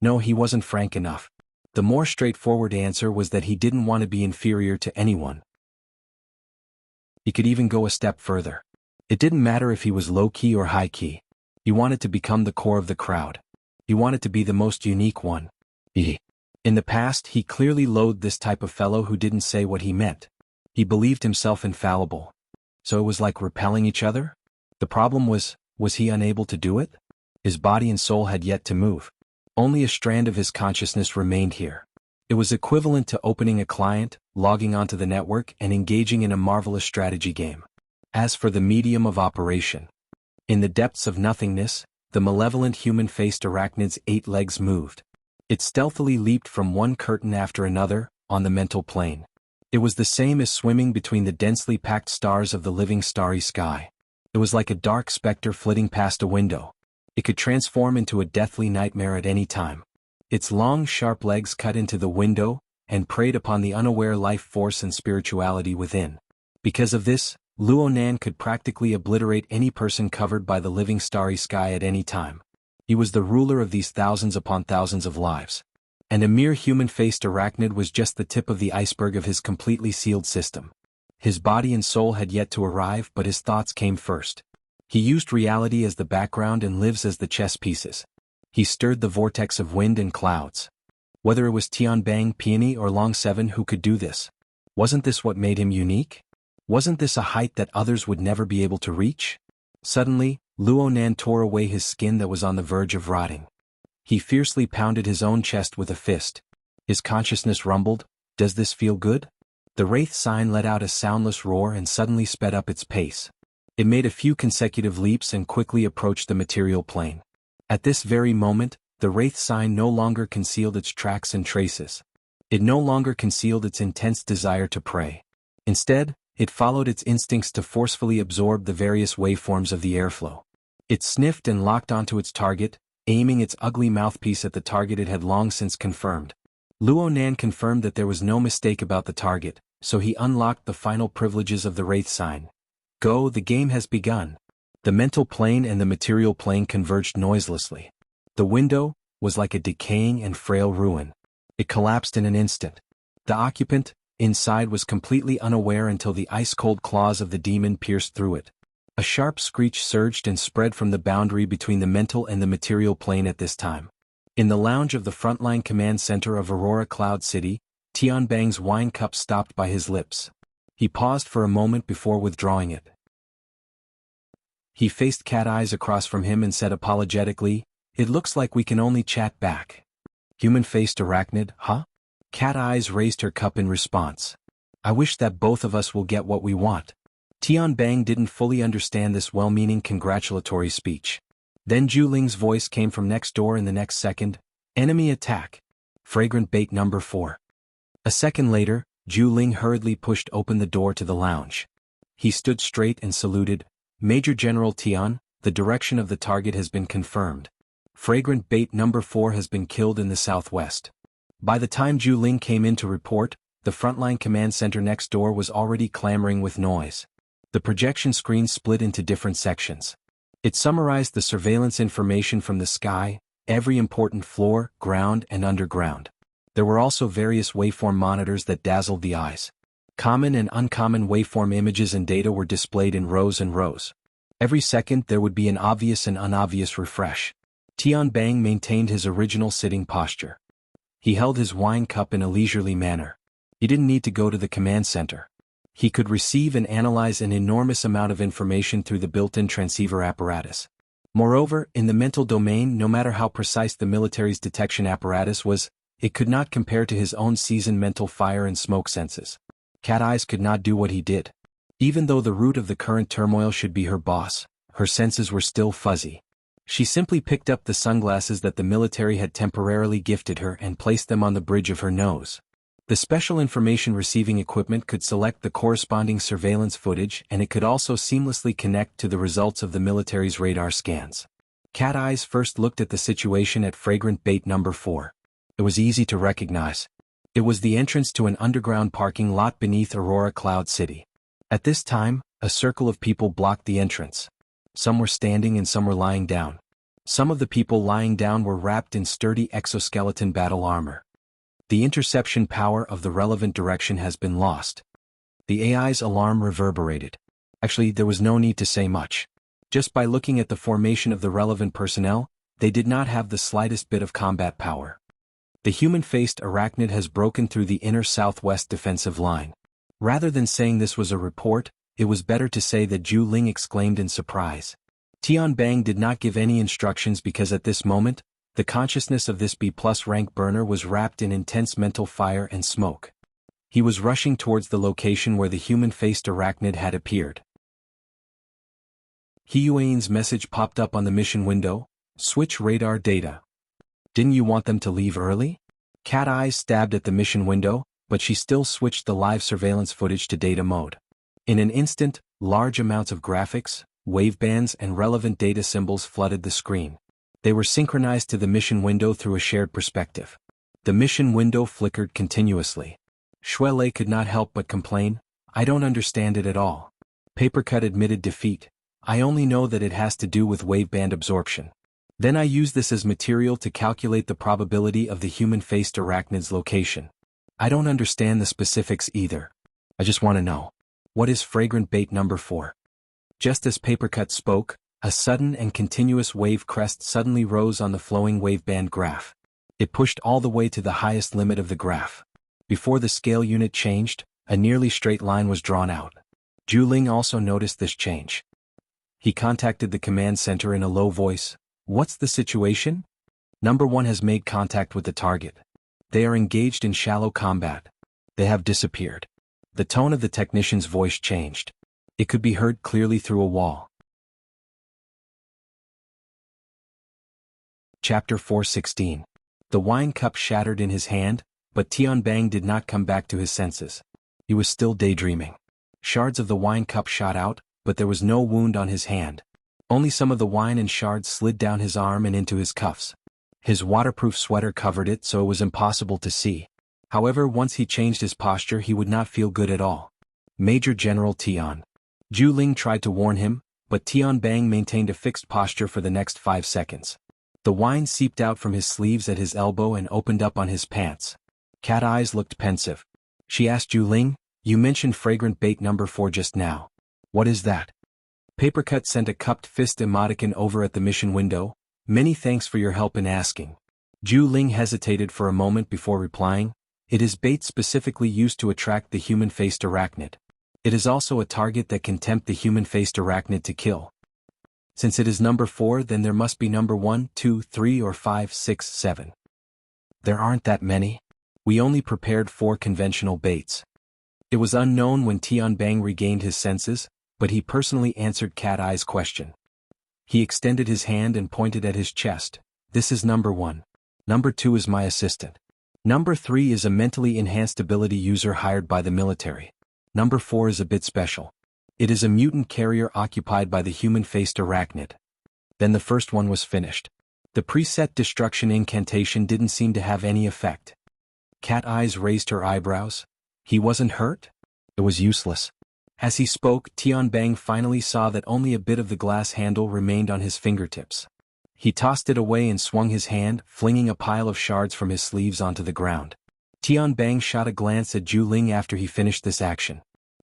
No, he wasn't frank enough. The more straightforward answer was that he didn't want to be inferior to anyone. He could even go a step further. It didn't matter if he was low-key or high-key. He wanted to become the core of the crowd. He wanted to be the most unique one. In the past, he clearly loathed this type of fellow who didn't say what he meant. He believed himself infallible. So it was like repelling each other? The problem was he unable to do it? His body and soul had yet to move. Only a strand of his consciousness remained here. It was equivalent to opening a client, logging onto the network, and engaging in a marvelous strategy game. As for the medium of operation, in the depths of nothingness, the malevolent human-faced arachnid's 8 legs moved. It stealthily leaped from one curtain after another, on the mental plane. It was the same as swimming between the densely packed stars of the living starry sky. It was like a dark specter flitting past a window. It could transform into a deathly nightmare at any time. Its long, sharp legs cut into the window, and preyed upon the unaware life force and spirituality within. Because of this, Luonan could practically obliterate any person covered by the living starry sky at any time. He was the ruler of these thousands upon thousands of lives. And a mere human-faced arachnid was just the tip of the iceberg of his completely sealed system. His body and soul had yet to arrive, but his thoughts came first. He used reality as the background and lives as the chess pieces. He stirred the vortex of wind and clouds. Whether it was Tianbang, Peony, or Long Seven who could do this. Wasn't this what made him unique? Wasn't this a height that others would never be able to reach? Suddenly, Luonan tore away his skin that was on the verge of rotting. He fiercely pounded his own chest with a fist. His consciousness rumbled. Does this feel good? The wraith sign let out a soundless roar and suddenly sped up its pace. It made a few consecutive leaps and quickly approached the material plane. At this very moment, The wraith sign no longer concealed its tracks and traces. It no longer concealed its intense desire to prey. Instead, it followed its instincts to forcefully absorb the various waveforms of the airflow. It sniffed and locked onto its target, aiming its ugly mouthpiece at the target it had long since confirmed. Luo Nan confirmed that there was no mistake about the target, so he unlocked the final privileges of the wraith sign. Go, the game has begun. The mental plane and the material plane converged noiselessly. The window was like a decaying and frail ruin. It collapsed in an instant. The occupant, inside, was completely unaware until the ice-cold claws of the demon pierced through it. A sharp screech surged and spread from the boundary between the mental and the material plane at this time. In the lounge of the frontline command center of Aurora Cloud City, Tianbang's wine cup stopped by his lips. He paused for a moment before withdrawing it. He faced Cat Eyes across from him and said apologetically, "It looks like we can only chat back." Human-faced arachnid, huh? Cat Eyes raised her cup in response. "I wish that both of us will get what we want." Tianbang didn't fully understand this well-meaning congratulatory speech. Then Zhu Ling's voice came from next door in the next second. "Enemy attack. Fragrant bait number 4. A second later, Zhu Ling hurriedly pushed open the door to the lounge. He stood straight and saluted. "Major General Tian, the direction of the target has been confirmed. Fragrant bait number 4 has been killed in the southwest." By the time Zhu Ling came in to report, the frontline command center next door was already clamoring with noise. The projection screen split into different sections. It summarized the surveillance information from the sky, every important floor, ground, and underground. There were also various waveform monitors that dazzled the eyes. Common and uncommon waveform images and data were displayed in rows and rows. Every second there would be an obvious and unobvious refresh. Tianbang maintained his original sitting posture. He held his wine cup in a leisurely manner. He didn't need to go to the command center. He could receive and analyze an enormous amount of information through the built-in transceiver apparatus. Moreover, in the mental domain, no matter how precise the military's detection apparatus was, it could not compare to his own seasoned mental fire and smoke senses. Cat Eyes could not do what he did. Even though the root of the current turmoil should be her boss, her senses were still fuzzy. She simply picked up the sunglasses that the military had temporarily gifted her and placed them on the bridge of her nose. The special information receiving equipment could select the corresponding surveillance footage, and it could also seamlessly connect to the results of the military's radar scans. Cat Eyes first looked at the situation at fragrant bait number 4. It was easy to recognize. It was the entrance to an underground parking lot beneath Aurora Cloud City. At this time, a circle of people blocked the entrance. Some were standing and some were lying down. Some of the people lying down were wrapped in sturdy exoskeleton battle armor. The interception power of the relevant direction has been lost. The AI's alarm reverberated. Actually, there was no need to say much. Just by looking at the formation of the relevant personnel, they did not have the slightest bit of combat power. The human-faced arachnid has broken through the inner southwest defensive line. Rather than saying this was a report, it was better to say that Zhu Ling exclaimed in surprise. Tianbang did not give any instructions because at this moment, the consciousness of this B+ rank burner was wrapped in intense mental fire and smoke. He was rushing towards the location where the human-faced arachnid had appeared. Hiyuan's message popped up on the mission window. "Switch radar data." "Didn't you want them to leave early?" Cat Eyes stabbed at the mission window, but she still switched the live surveillance footage to data mode. In an instant, large amounts of graphics, wavebands and relevant data symbols flooded the screen. They were synchronized to the mission window through a shared perspective. The mission window flickered continuously. Shuele could not help but complain, "I don't understand it at all." Papercut admitted defeat. "I only know that it has to do with waveband absorption. Then I use this as material to calculate the probability of the human-faced arachnid's location. I don't understand the specifics either. I just want to know. What is fragrant bait number 4? Just as Papercut spoke, a sudden and continuous wave crest suddenly rose on the flowing waveband graph. It pushed all the way to the highest limit of the graph. Before the scale unit changed, a nearly straight line was drawn out. Zhu Ling also noticed this change. He contacted the command center in a low voice. "What's the situation?" "Number 1 has made contact with the target. They are engaged in shallow combat. They have disappeared." The tone of the technician's voice changed. It could be heard clearly through a wall. Chapter 416. The wine cup shattered in his hand, but Tianbang did not come back to his senses. He was still daydreaming. Shards of the wine cup shot out, but there was no wound on his hand. Only some of the wine and shards slid down his arm and into his cuffs. His waterproof sweater covered it, so it was impossible to see. However, once he changed his posture, he would not feel good at all. Major General Tian. Zhu Ling tried to warn him, but Tianbang maintained a fixed posture for the next 5 seconds. The wine seeped out from his sleeves at his elbow and opened up on his pants. Cat Eyes looked pensive. She asked Zhu Ling, "You mentioned fragrant bait number 4 just now. What is that?" Papercut sent a cupped fist emoticon over at the mission window. "Many thanks for your help in asking." Zhu Ling hesitated for a moment before replying. "It is bait specifically used to attract the human-faced arachnid. It is also a target that can tempt the human-faced arachnid to kill. Since it is number 4, then there must be number 1, 2, 3 or 5, 6, 7. There aren't that many. We only prepared 4 conventional baits." It was unknown when Tianbang regained his senses, but he personally answered Cat Eye's question. He extended his hand and pointed at his chest. "This is number 1. Number 2 is my assistant. Number 3 is a mentally enhanced ability user hired by the military. Number 4 is a bit special. It is a mutant carrier occupied by the human-faced arachnid." Then the first one was finished. The preset destruction incantation didn't seem to have any effect. Cat Eyes raised her eyebrows. He wasn't hurt? It was useless. As he spoke, Tianbang finally saw that only a bit of the glass handle remained on his fingertips. He tossed it away and swung his hand, flinging a pile of shards from his sleeves onto the ground. Tianbang shot a glance at Zhu Ling after he finished this action.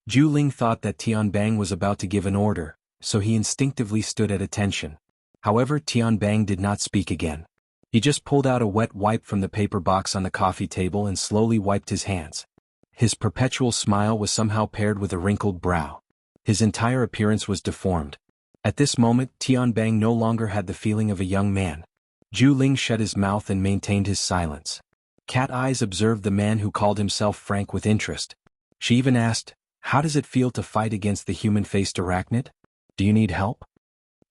Zhu Ling thought that Tianbang was about to give an order, so he instinctively stood at attention. However, Tianbang did not speak again. He just pulled out a wet wipe from the paper box on the coffee table and slowly wiped his hands. His perpetual smile was somehow paired with a wrinkled brow. His entire appearance was deformed. At this moment, Tianbang no longer had the feeling of a young man. Zhu Ling shut his mouth and maintained his silence. Cat Eyes observed the man who called himself Frank with interest. She even asked, "How does it feel to fight against the human-faced arachnid? Do you need help?"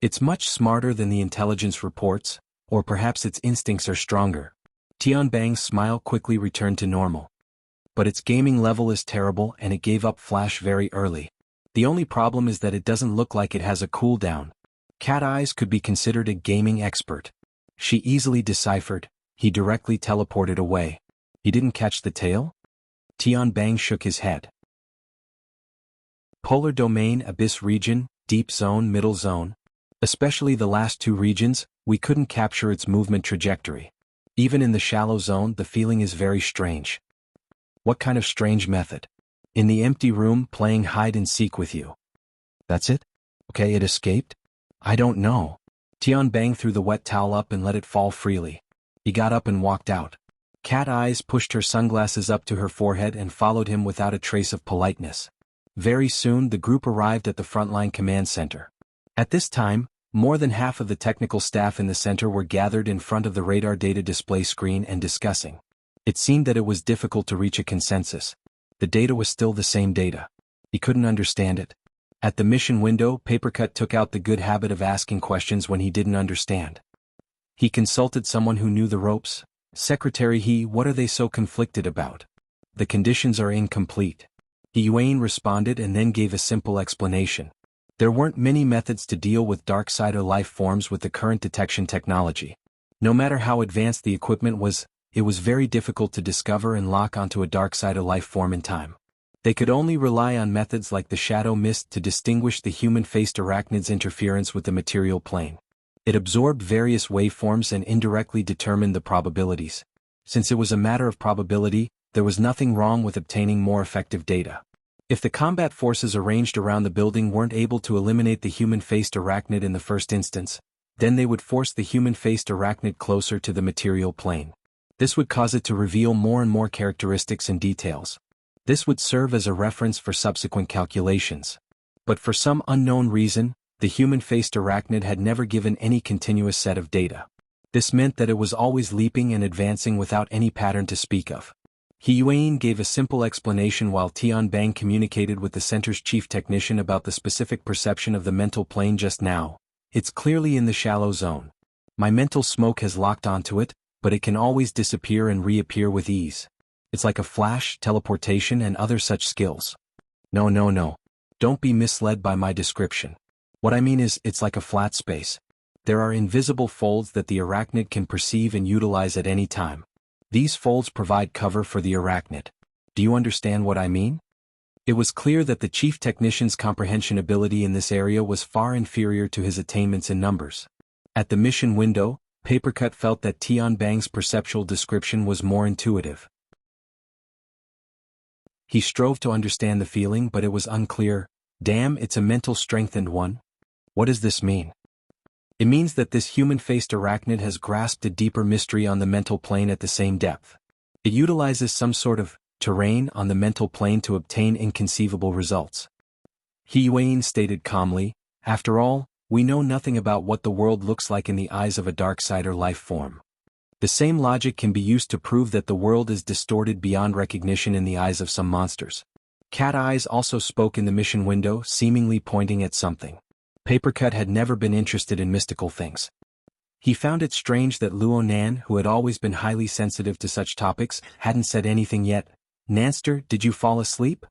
"It's much smarter than the intelligence reports, or perhaps its instincts are stronger." Tianbang's smile quickly returned to normal. "But its gaming level is terrible and it gave up flash very early. The only problem is that it doesn't look like it has a cooldown." Cat Eyes could be considered a gaming expert. She easily deciphered. He directly teleported away. He didn't catch the tail? Tianbang shook his head. Polar domain, abyss region, deep zone, middle zone. Especially the last 2 regions, we couldn't capture its movement trajectory. Even in the shallow zone, the feeling is very strange. What kind of strange method? In the empty room, playing hide and seek with you. That's it? Okay, it escaped? I don't know. Tianbang threw the wet towel up and let it fall freely. He got up and walked out. Cat Eyes pushed her sunglasses up to her forehead and followed him without a trace of politeness. Very soon the group arrived at the frontline command center. At this time, more than half of the technical staff in the center were gathered in front of the radar data display screen and discussing. It seemed that it was difficult to reach a consensus. The data was still the same data. He couldn't understand it. At the mission window, Papercut took out the good habit of asking questions when he didn't understand. He consulted someone who knew the ropes. "Secretary what are they so conflicted about?" "The conditions are incomplete." Yuan responded and then gave a simple explanation. There weren't many methods to deal with darksider life forms with the current detection technology. No matter how advanced the equipment was, it was very difficult to discover and lock onto a darksider life form in time. They could only rely on methods like the shadow mist to distinguish the human-faced arachnid's interference with the material plane. It absorbed various waveforms and indirectly determined the probabilities. Since it was a matter of probability, there was nothing wrong with obtaining more effective data. If the combat forces arranged around the building weren't able to eliminate the human-faced arachnid in the first instance, then they would force the human-faced arachnid closer to the material plane. This would cause it to reveal more and more characteristics and details. This would serve as a reference for subsequent calculations. But for some unknown reason, the human-faced arachnid had never given any continuous set of data. This meant that it was always leaping and advancing without any pattern to speak of. Yuan gave a simple explanation while Tianbang communicated with the center's chief technician about the specific perception of the mental plane just now. "It's clearly in the shallow zone. My mental smoke has locked onto it, but it can always disappear and reappear with ease. It's like a flash, teleportation and other such skills. No. Don't be misled by my description. What I mean is, it's like a flat space. There are invisible folds that the arachnid can perceive and utilize at any time. These folds provide cover for the arachnid. Do you understand what I mean? It was clear that the chief technician's comprehension ability in this area was far inferior to his attainments in numbers. At the mission window, Papercut felt that Tianbang's perceptual description was more intuitive. He strove to understand the feeling, but it was unclear. Damn, it's a mental strengthened one. What does this mean? It means that this human-faced arachnid has grasped a deeper mystery on the mental plane at the same depth. It utilizes some sort of terrain on the mental plane to obtain inconceivable results. Xianhuan stated calmly, after all, we know nothing about what the world looks like in the eyes of a darksider life form. The same logic can be used to prove that the world is distorted beyond recognition in the eyes of some monsters. Cat Eyes also spoke in the mission window, seemingly pointing at something. Papercut had never been interested in mystical things. He found it strange that Luo Nan, who had always been highly sensitive to such topics, hadn't said anything yet. Nanster, did you fall asleep?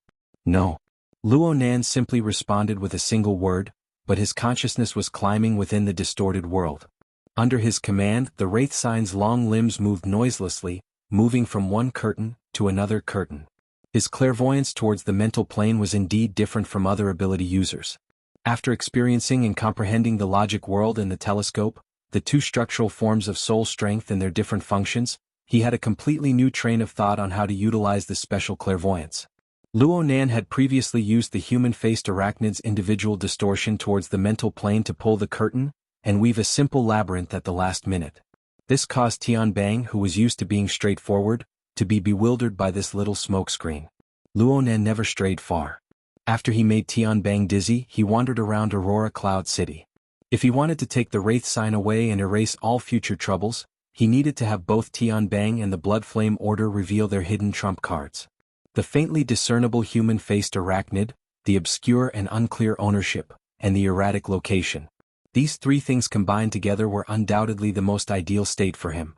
No. Luo Nan simply responded with a single word, but his consciousness was climbing within the distorted world. Under his command, the Wraith Sign's long limbs moved noiselessly, moving from one curtain to another curtain. His clairvoyance towards the mental plane was indeed different from other ability users. After experiencing and comprehending the logic world and the telescope, the two structural forms of soul strength and their different functions, he had a completely new train of thought on how to utilize this special clairvoyance. Luo Nan had previously used the human-faced arachnid's individual distortion towards the mental plane to pull the curtain and weave a simple labyrinth at the last minute. This caused Tianbang, who was used to being straightforward, to be bewildered by this little smokescreen. Luo Nan never strayed far. After he made Tianbang dizzy, he wandered around Aurora Cloud City. If he wanted to take the Wraith Sign away and erase all future troubles, he needed to have both Tianbang and the Blood Flame Order reveal their hidden trump cards. The faintly discernible human-faced arachnid, the obscure and unclear ownership, and the erratic location. These three things combined together were undoubtedly the most ideal state for him.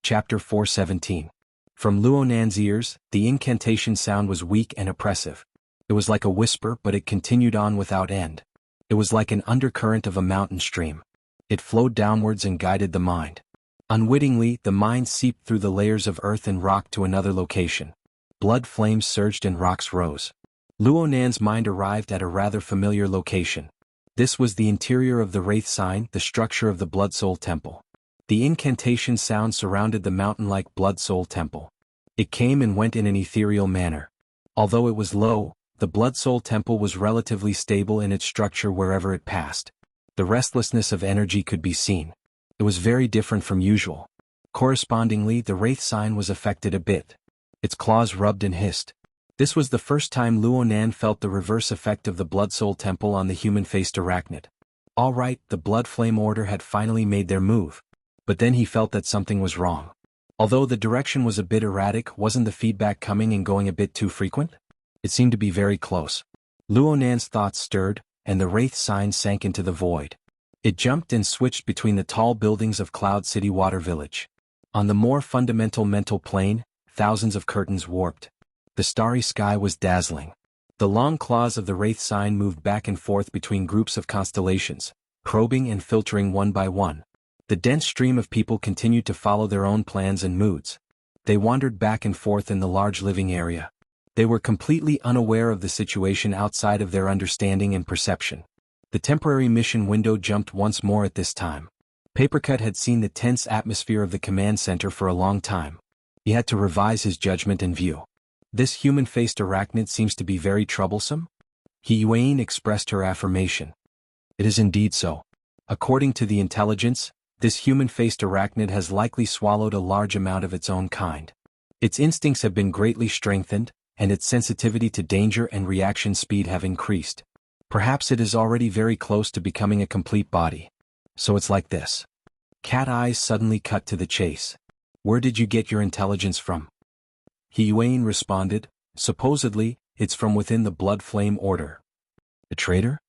Chapter 417. From Luo Nan's ears, the incantation sound was weak and oppressive. It was like a whisper, but it continued on without end. It was like an undercurrent of a mountain stream. It flowed downwards and guided the mind. Unwittingly, the mind seeped through the layers of earth and rock to another location. Blood flames surged and rocks rose. Luo Nan's mind arrived at a rather familiar location. This was the interior of the Wraith Sign, the structure of the Blood Soul Temple. The incantation sound surrounded the mountain-like Blood Soul Temple. It came and went in an ethereal manner. Although it was low, the Blood Soul Temple was relatively stable in its structure wherever it passed. The restlessness of energy could be seen. It was very different from usual. Correspondingly, the Wraith Sign was affected a bit. Its claws rubbed and hissed. This was the first time Luo Nan felt the reverse effect of the Blood Soul Temple on the human-faced arachnid. All right, the Blood Flame Order had finally made their move. But then he felt that something was wrong. Although the direction was a bit erratic, wasn't the feedback coming and going a bit too frequent? It seemed to be very close. Luo Nan's thoughts stirred, and the Wraith Sign sank into the void. It jumped and switched between the tall buildings of Cloud City Water Village. On the more fundamental mental plane, thousands of curtains warped. The starry sky was dazzling. The long claws of the Wraith Sign moved back and forth between groups of constellations, probing and filtering one by one. The dense stream of people continued to follow their own plans and moods. They wandered back and forth in the large living area. They were completely unaware of the situation outside of their understanding and perception. The temporary mission window jumped once more at this time. Papercut had seen the tense atmosphere of the command center for a long time. He had to revise his judgment and view. This human-faced arachnid seems to be very troublesome? Xianhuan expressed her affirmation. It is indeed so. According to the intelligence, this human-faced arachnid has likely swallowed a large amount of its own kind. Its instincts have been greatly strengthened, and its sensitivity to danger and reaction speed have increased. Perhaps it is already very close to becoming a complete body. So it's like this. Cat Eyes suddenly cut to the chase. Where did you get your intelligence from? Xianhuan responded, supposedly, it's from within the Blood Flame Order. A traitor?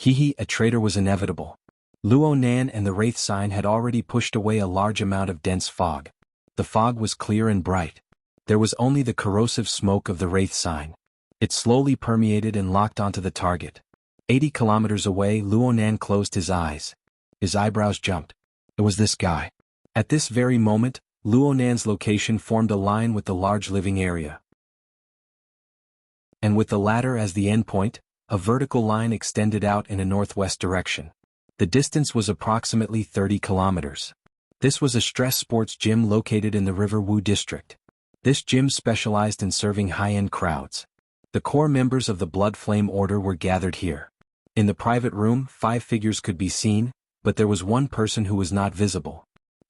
Hehe, a traitor was inevitable. Luo Nan and the Wraith sign had already pushed away a large amount of dense fog. The fog was clear and bright. There was only the corrosive smoke of the Wraith sign. It slowly permeated and locked onto the target. 80 kilometers away, Luo Nan closed his eyes. His eyebrows jumped. It was this guy. At this very moment, Luo Nan's location formed a line with the large living area. And with the latter as the endpoint, a vertical line extended out in a northwest direction. The distance was approximately 30 kilometers. This was a stress sports gym located in the River Wu district. This gym specialized in serving high-end crowds. The core members of the Blood Flame Order were gathered here. In the private room, 5 figures could be seen, but there was one person who was not visible.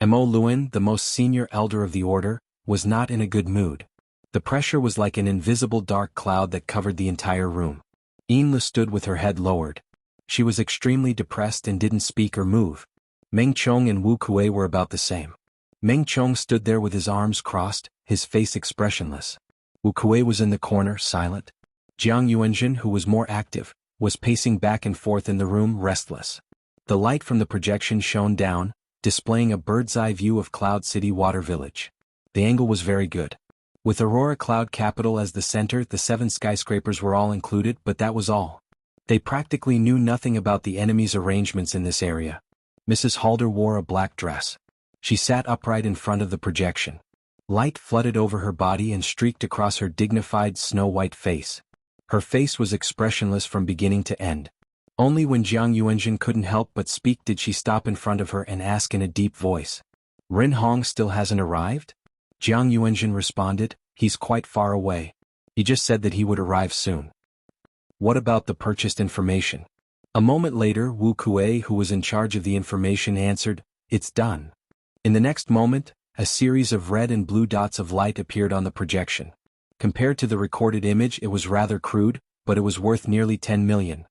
Mo Luan, the most senior elder of the order, was not in a good mood. The pressure was like an invisible dark cloud that covered the entire room. Yinla stood with her head lowered. She was extremely depressed and didn't speak or move. Meng Chong and Wu Kuei were about the same. Meng Chong stood there with his arms crossed, his face expressionless. Wu Kuei was in the corner, silent. Jiang Yuanjin, who was more active, was pacing back and forth in the room, restless. The light from the projection shone down, displaying a bird's-eye view of Cloud City Water Village. The angle was very good. With Aurora Cloud Capital as the center, the 7 skyscrapers were all included, but that was all. They practically knew nothing about the enemy's arrangements in this area. Mrs. Halder wore a black dress. She sat upright in front of the projection. Light flooded over her body and streaked across her dignified snow-white face. Her face was expressionless from beginning to end. Only when Jiang Yuanjin couldn't help but speak did she stop in front of her and ask in a deep voice. Rin Hong still hasn't arrived? Jiang Yuanjin responded, he's quite far away. He just said that he would arrive soon. What about the purchased information? A moment later, Wu Kuei, who was in charge of the information, answered, it's done. In the next moment, a series of red and blue dots of light appeared on the projection. Compared to the recorded image, it was rather crude, but it was worth nearly 10 million.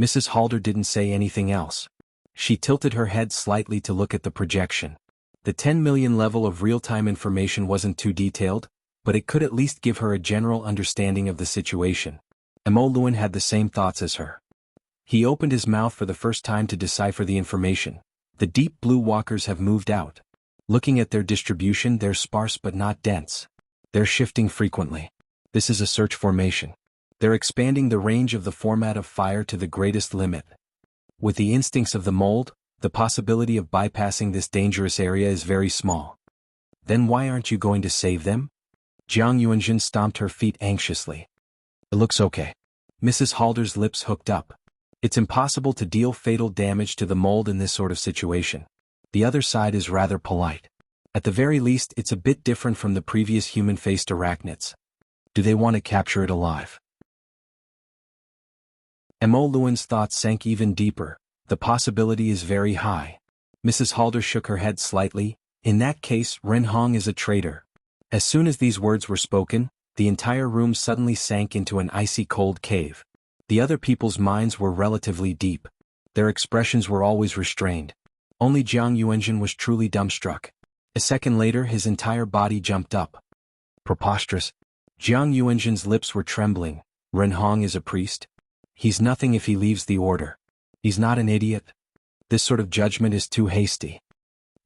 Mrs. Halder didn't say anything else. She tilted her head slightly to look at the projection. The 10 million level of real-time information wasn't too detailed, but it could at least give her a general understanding of the situation. Mo Luan had the same thoughts as her. He opened his mouth for the first time to decipher the information. The deep blue walkers have moved out. Looking at their distribution, they're sparse but not dense. They're shifting frequently. This is a search formation. They're expanding the range of the format of fire to the greatest limit. With the instincts of the mold, the possibility of bypassing this dangerous area is very small. Then why aren't you going to save them? Jiang Yuanjin stomped her feet anxiously. It looks okay. Mrs. Halder's lips hooked up. It's impossible to deal fatal damage to the mold in this sort of situation. The other side is rather polite. At the very least, it's a bit different from the previous human-faced arachnids. Do they want to capture it alive? Mo Luan's thoughts sank even deeper. The possibility is very high. Mrs. Halder shook her head slightly. In that case, Ren Hong is a traitor. As soon as these words were spoken, the entire room suddenly sank into an icy cold cave. The other people's minds were relatively deep. Their expressions were always restrained. Only Jiang Yuanjin was truly dumbstruck. A second later, his entire body jumped up. Preposterous. Jiang Yuanjin's lips were trembling. Ren Hong is a priest? He's nothing if he leaves the order. He's not an idiot. This sort of judgment is too hasty.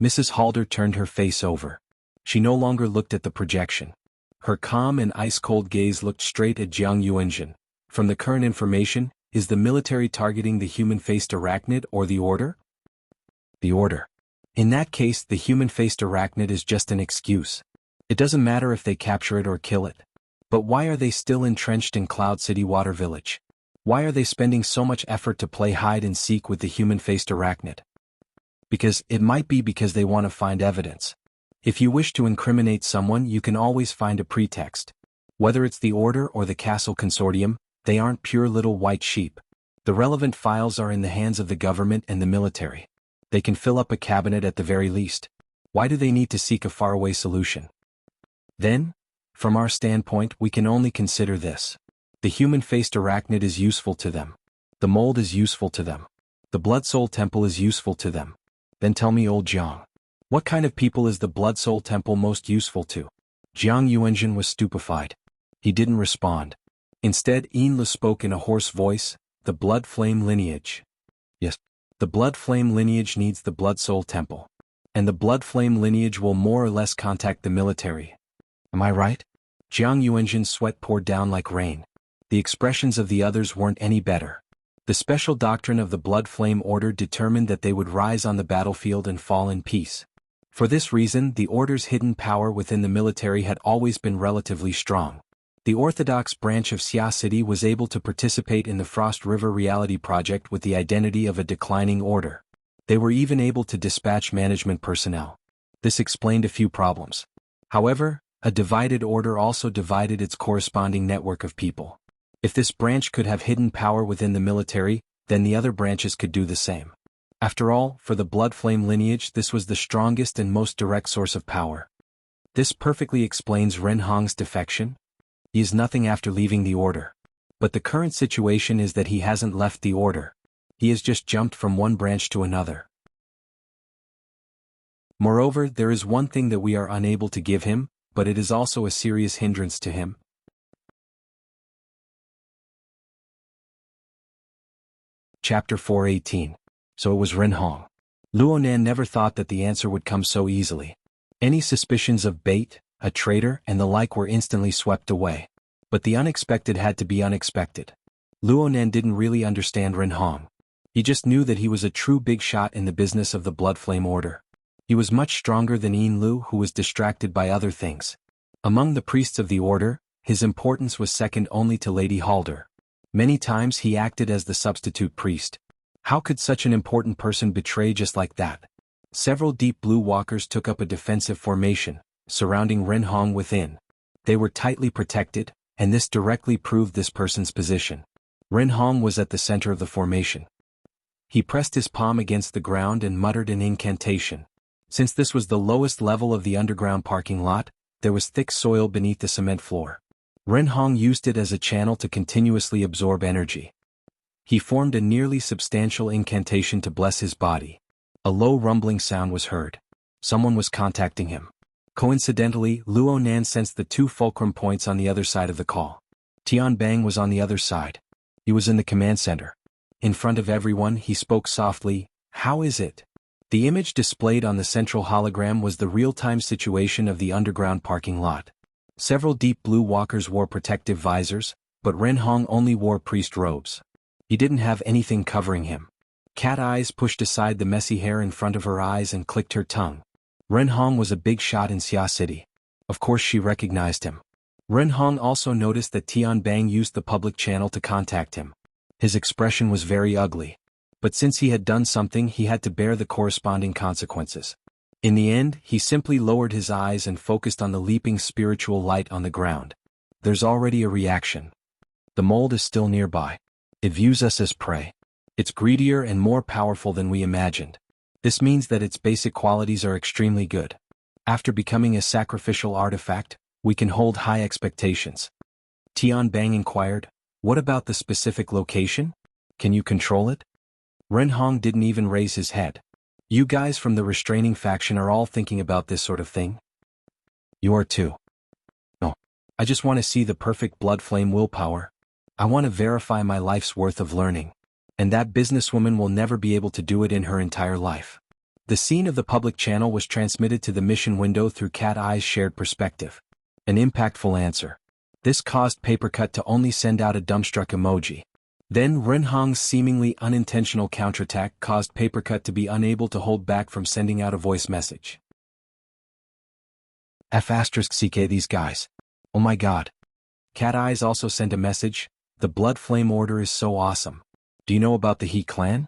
Mrs. Halder turned her face over. She no longer looked at the projection. Her calm and ice-cold gaze looked straight at Jiang Yuanjin. From the current information, is the military targeting the human-faced arachnid or the order? The order. In that case, the human-faced arachnid is just an excuse. It doesn't matter if they capture it or kill it. But why are they still entrenched in Cloud City Water Village? Why are they spending so much effort to play hide-and-seek with the human-faced arachnid? Because they want to find evidence. If you wish to incriminate someone, you can always find a pretext. Whether it's the Order or the Castle Consortium, they aren't pure little white sheep. The relevant files are in the hands of the government and the military. They can fill up a cabinet at the very least. Why do they need to seek a faraway solution? Then, from our standpoint, we can only consider this. The human-faced arachnid is useful to them. The mold is useful to them. The Blood Soul Temple is useful to them. Then tell me, old Jiang. What kind of people is the Blood Soul Temple most useful to? Jiang Yuanjin was stupefied. He didn't respond. Instead, Yinla spoke in a hoarse voice, the Blood Flame lineage. Yes. The blood flame lineage needs the blood soul temple. And the blood flame lineage will more or less contact the military. Am I right? Jianghu's sweat poured down like rain. The expressions of the others weren't any better. The special doctrine of the blood flame order determined that they would rise on the battlefield and fall in peace. For this reason, the order's hidden power within the military had always been relatively strong. The Orthodox branch of Xia City was able to participate in the Frost River Reality Project with the identity of a declining order. They were even able to dispatch management personnel. This explained a few problems. However, a divided order also divided its corresponding network of people. If this branch could have hidden power within the military, then the other branches could do the same. After all, for the blood flame lineage, this was the strongest and most direct source of power. This perfectly explains Ren Hong's defection. He is nothing after leaving the order. But the current situation is that he hasn't left the order. He has just jumped from one branch to another. Moreover, there is one thing that we are unable to give him, but it is also a serious hindrance to him. Chapter 4:18. So it was Ren Hong. Luonan never thought that the answer would come so easily. Any suspicions of bait, a traitor, and the like were instantly swept away. But the unexpected had to be unexpected. Luonan didn't really understand Ren Hong. He just knew that he was a true big shot in the business of the Blood Flame Order. He was much stronger than Yin Lu, who was distracted by other things. Among the priests of the order, his importance was second only to Lady Halder. Many times he acted as the substitute priest. How could such an important person betray just like that? Several deep blue walkers took up a defensive formation, surrounding Ren Hong within. They were tightly protected, and this directly proved this person's position. Ren Hong was at the center of the formation. He pressed his palm against the ground and muttered an incantation. Since this was the lowest level of the underground parking lot, there was thick soil beneath the cement floor. Ren Hong used it as a channel to continuously absorb energy. He formed a nearly substantial incantation to bless his body. A low rumbling sound was heard. Someone was contacting him. Coincidentally, Luonan sensed the two fulcrum points on the other side of the call. Tian Bang was on the other side. He was in the command center. In front of everyone, he spoke softly, "How is it?" The image displayed on the central hologram was the real-time situation of the underground parking lot. Several deep blue walkers wore protective visors, but Ren Hong only wore priest robes. He didn't have anything covering him. Cat Eyes pushed aside the messy hair in front of her eyes and clicked her tongue. Ren Hong was a big shot in Xia City. Of course she recognized him. Ren Hong also noticed that Tian Bang used the public channel to contact him. His expression was very ugly. But since he had done something, he had to bear the corresponding consequences. In the end, he simply lowered his eyes and focused on the leaping spiritual light on the ground. There's already a reaction. The mold is still nearby. It views us as prey. It's greedier and more powerful than we imagined. This means that its basic qualities are extremely good. After becoming a sacrificial artifact, we can hold high expectations. Tian Bang inquired, "What about the specific location? Can you control it?" Ren Hong didn't even raise his head. "You guys from the restraining faction are all thinking about this sort of thing?" "You are too." "No. I just want to see the perfect blood flame willpower. I want to verify my life's worth of learning. And that businesswoman will never be able to do it in her entire life." The scene of the public channel was transmitted to the mission window through Cat Eye's shared perspective. An impactful answer. This caused Papercut to only send out a dumbstruck emoji. Then Ren Hong's seemingly unintentional counterattack caused Papercut to be unable to hold back from sending out a voice message. F***ck these guys. Oh my god. Cat Eyes also sent a message, "The Blood Flame Order is so awesome. Do you know about the He clan?"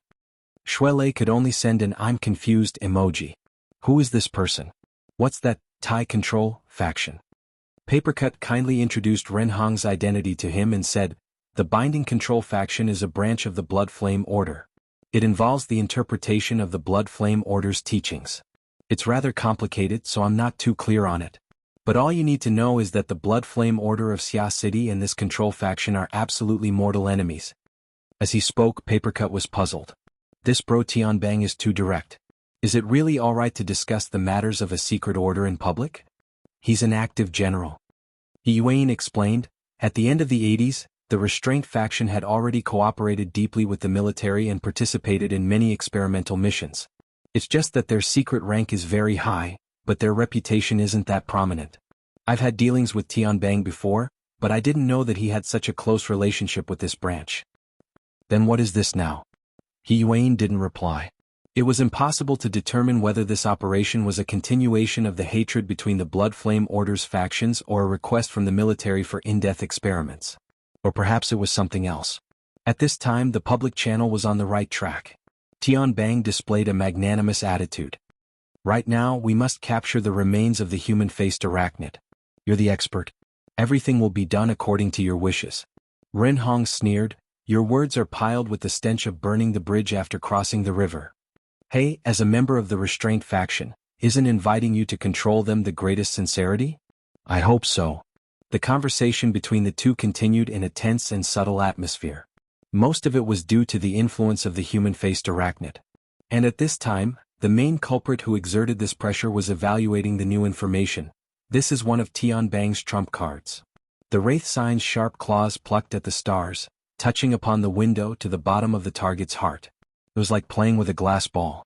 Shuelei could only send an "I'm confused" emoji. Who is this person? What's that Tai Control faction? Papercut kindly introduced Ren Hong's identity to him and said, "The Binding Control faction is a branch of the Blood Flame Order. It involves the interpretation of the Blood Flame Order's teachings. It's rather complicated, so I'm not too clear on it. But all you need to know is that the Blood Flame Order of Xia City and this control faction are absolutely mortal enemies." As he spoke, Papercut was puzzled. This bro Tian Bang is too direct. Is it really alright to discuss the matters of a secret order in public? He's an active general. Yuan explained, at the end of the 80s, The restraint faction had already cooperated deeply with the military and participated in many experimental missions. It's just that their secret rank is very high, but their reputation isn't that prominent. I've had dealings with Tianbang before, but I didn't know that he had such a close relationship with this branch. Then what is this now? He Yuan didn't reply. It was impossible to determine whether this operation was a continuation of the hatred between the Blood Flame Order's factions or a request from the military for in-depth experiments. Or perhaps it was something else. At this time the public channel was on the right track. Tianbang displayed a magnanimous attitude. Right now we must capture the remains of the human-faced arachnid. You're the expert. Everything will be done according to your wishes. Ren Hong sneered, your words are piled with the stench of burning the bridge after crossing the river. Hey, as a member of the restraint faction, isn't inviting you to control them the greatest sincerity? I hope so. The conversation between the two continued in a tense and subtle atmosphere. Most of it was due to the influence of the human-faced arachnid. And at this time, the main culprit who exerted this pressure was evaluating the new information. This is one of Tianbang's trump cards. The wraith sign's sharp claws plucked at the stars, touching upon the window to the bottom of the target's heart. It was like playing with a glass ball.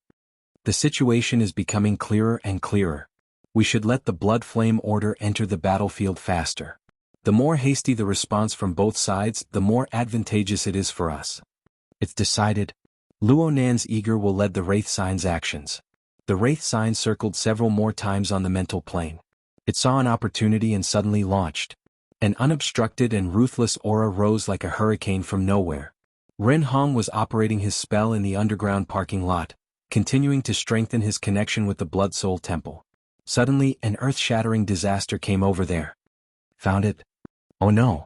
The situation is becoming clearer and clearer. We should let the Blood Flame Order enter the battlefield faster. The more hasty the response from both sides, the more advantageous it is for us. It's decided. Luonan's eager will lead the Wraith Sign's actions. The Wraith Sign circled several more times on the mental plane. It saw an opportunity and suddenly launched. An unobstructed and ruthless aura rose like a hurricane from nowhere. Ren Hong was operating his spell in the underground parking lot, continuing to strengthen his connection with the Blood Soul Temple. Suddenly, an earth-shattering disaster came over there. Found it? Oh no.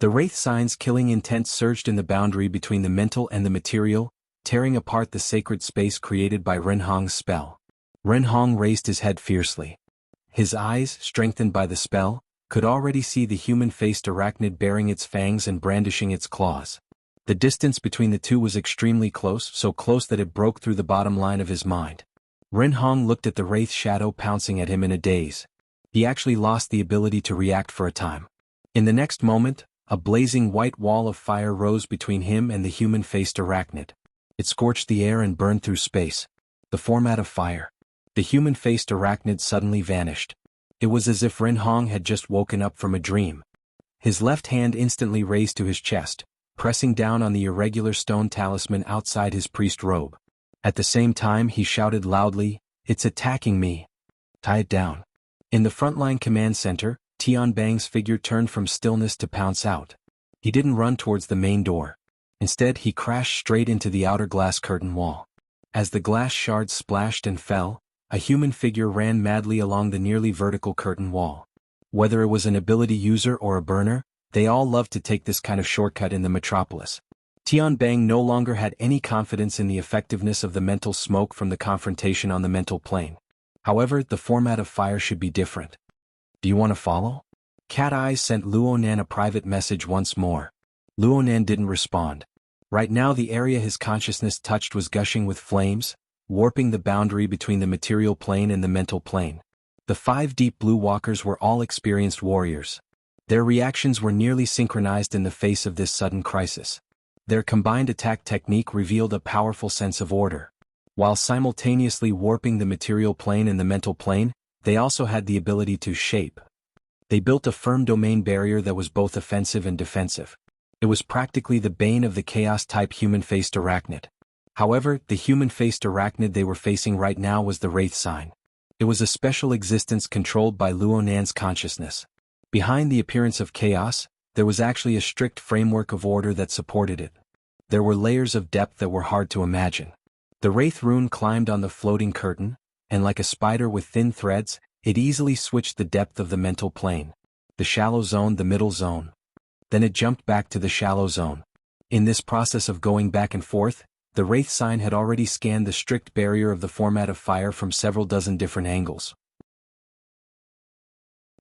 The Wraith Sign's killing intent surged in the boundary between the mental and the material, tearing apart the sacred space created by Ren Hong's spell. Ren Hong raised his head fiercely. His eyes, strengthened by the spell, could already see the human-faced arachnid baring its fangs and brandishing its claws. The distance between the two was extremely close, so close that it broke through the bottom line of his mind. Ren Hong looked at the wraith shadow pouncing at him in a daze. He actually lost the ability to react for a time. In the next moment, a blazing white wall of fire rose between him and the human-faced arachnid. It scorched the air and burned through space. The format of fire. The human-faced arachnid suddenly vanished. It was as if Ren Hong had just woken up from a dream. His left hand instantly raised to his chest, pressing down on the irregular stone talisman outside his priest robe. At the same time he shouted loudly, "It's attacking me! Tie it down." In the frontline command center, Tianbang's figure turned from stillness to pounce out. He didn't run towards the main door. Instead he crashed straight into the outer glass curtain wall. As the glass shards splashed and fell, a human figure ran madly along the nearly vertical curtain wall. Whether it was an ability user or a burner, they all loved to take this kind of shortcut in the metropolis. Tianbang no longer had any confidence in the effectiveness of the mental smoke from the confrontation on the mental plane. However, the format of fire should be different. Do you want to follow? Cat Eyes sent Luonan a private message once more. Luonan didn't respond. Right now the area his consciousness touched was gushing with flames, warping the boundary between the material plane and the mental plane. The 5 deep blue walkers were all experienced warriors. Their reactions were nearly synchronized in the face of this sudden crisis. Their combined attack technique revealed a powerful sense of order. While simultaneously warping the material plane and the mental plane, they also had the ability to shape. They built a firm domain barrier that was both offensive and defensive. It was practically the bane of the chaos-type human-faced arachnid. However, the human-faced arachnid they were facing right now was the Wraith Sign. It was a special existence controlled by Luonan's consciousness. Behind the appearance of chaos, there was actually a strict framework of order that supported it. There were layers of depth that were hard to imagine. The Wraith rune climbed on the floating curtain, and like a spider with thin threads, it easily switched the depth of the mental plane. The shallow zone, the middle zone. Then it jumped back to the shallow zone. In this process of going back and forth, the Wraith Sign had already scanned the strict barrier of the format of fire from several dozen different angles.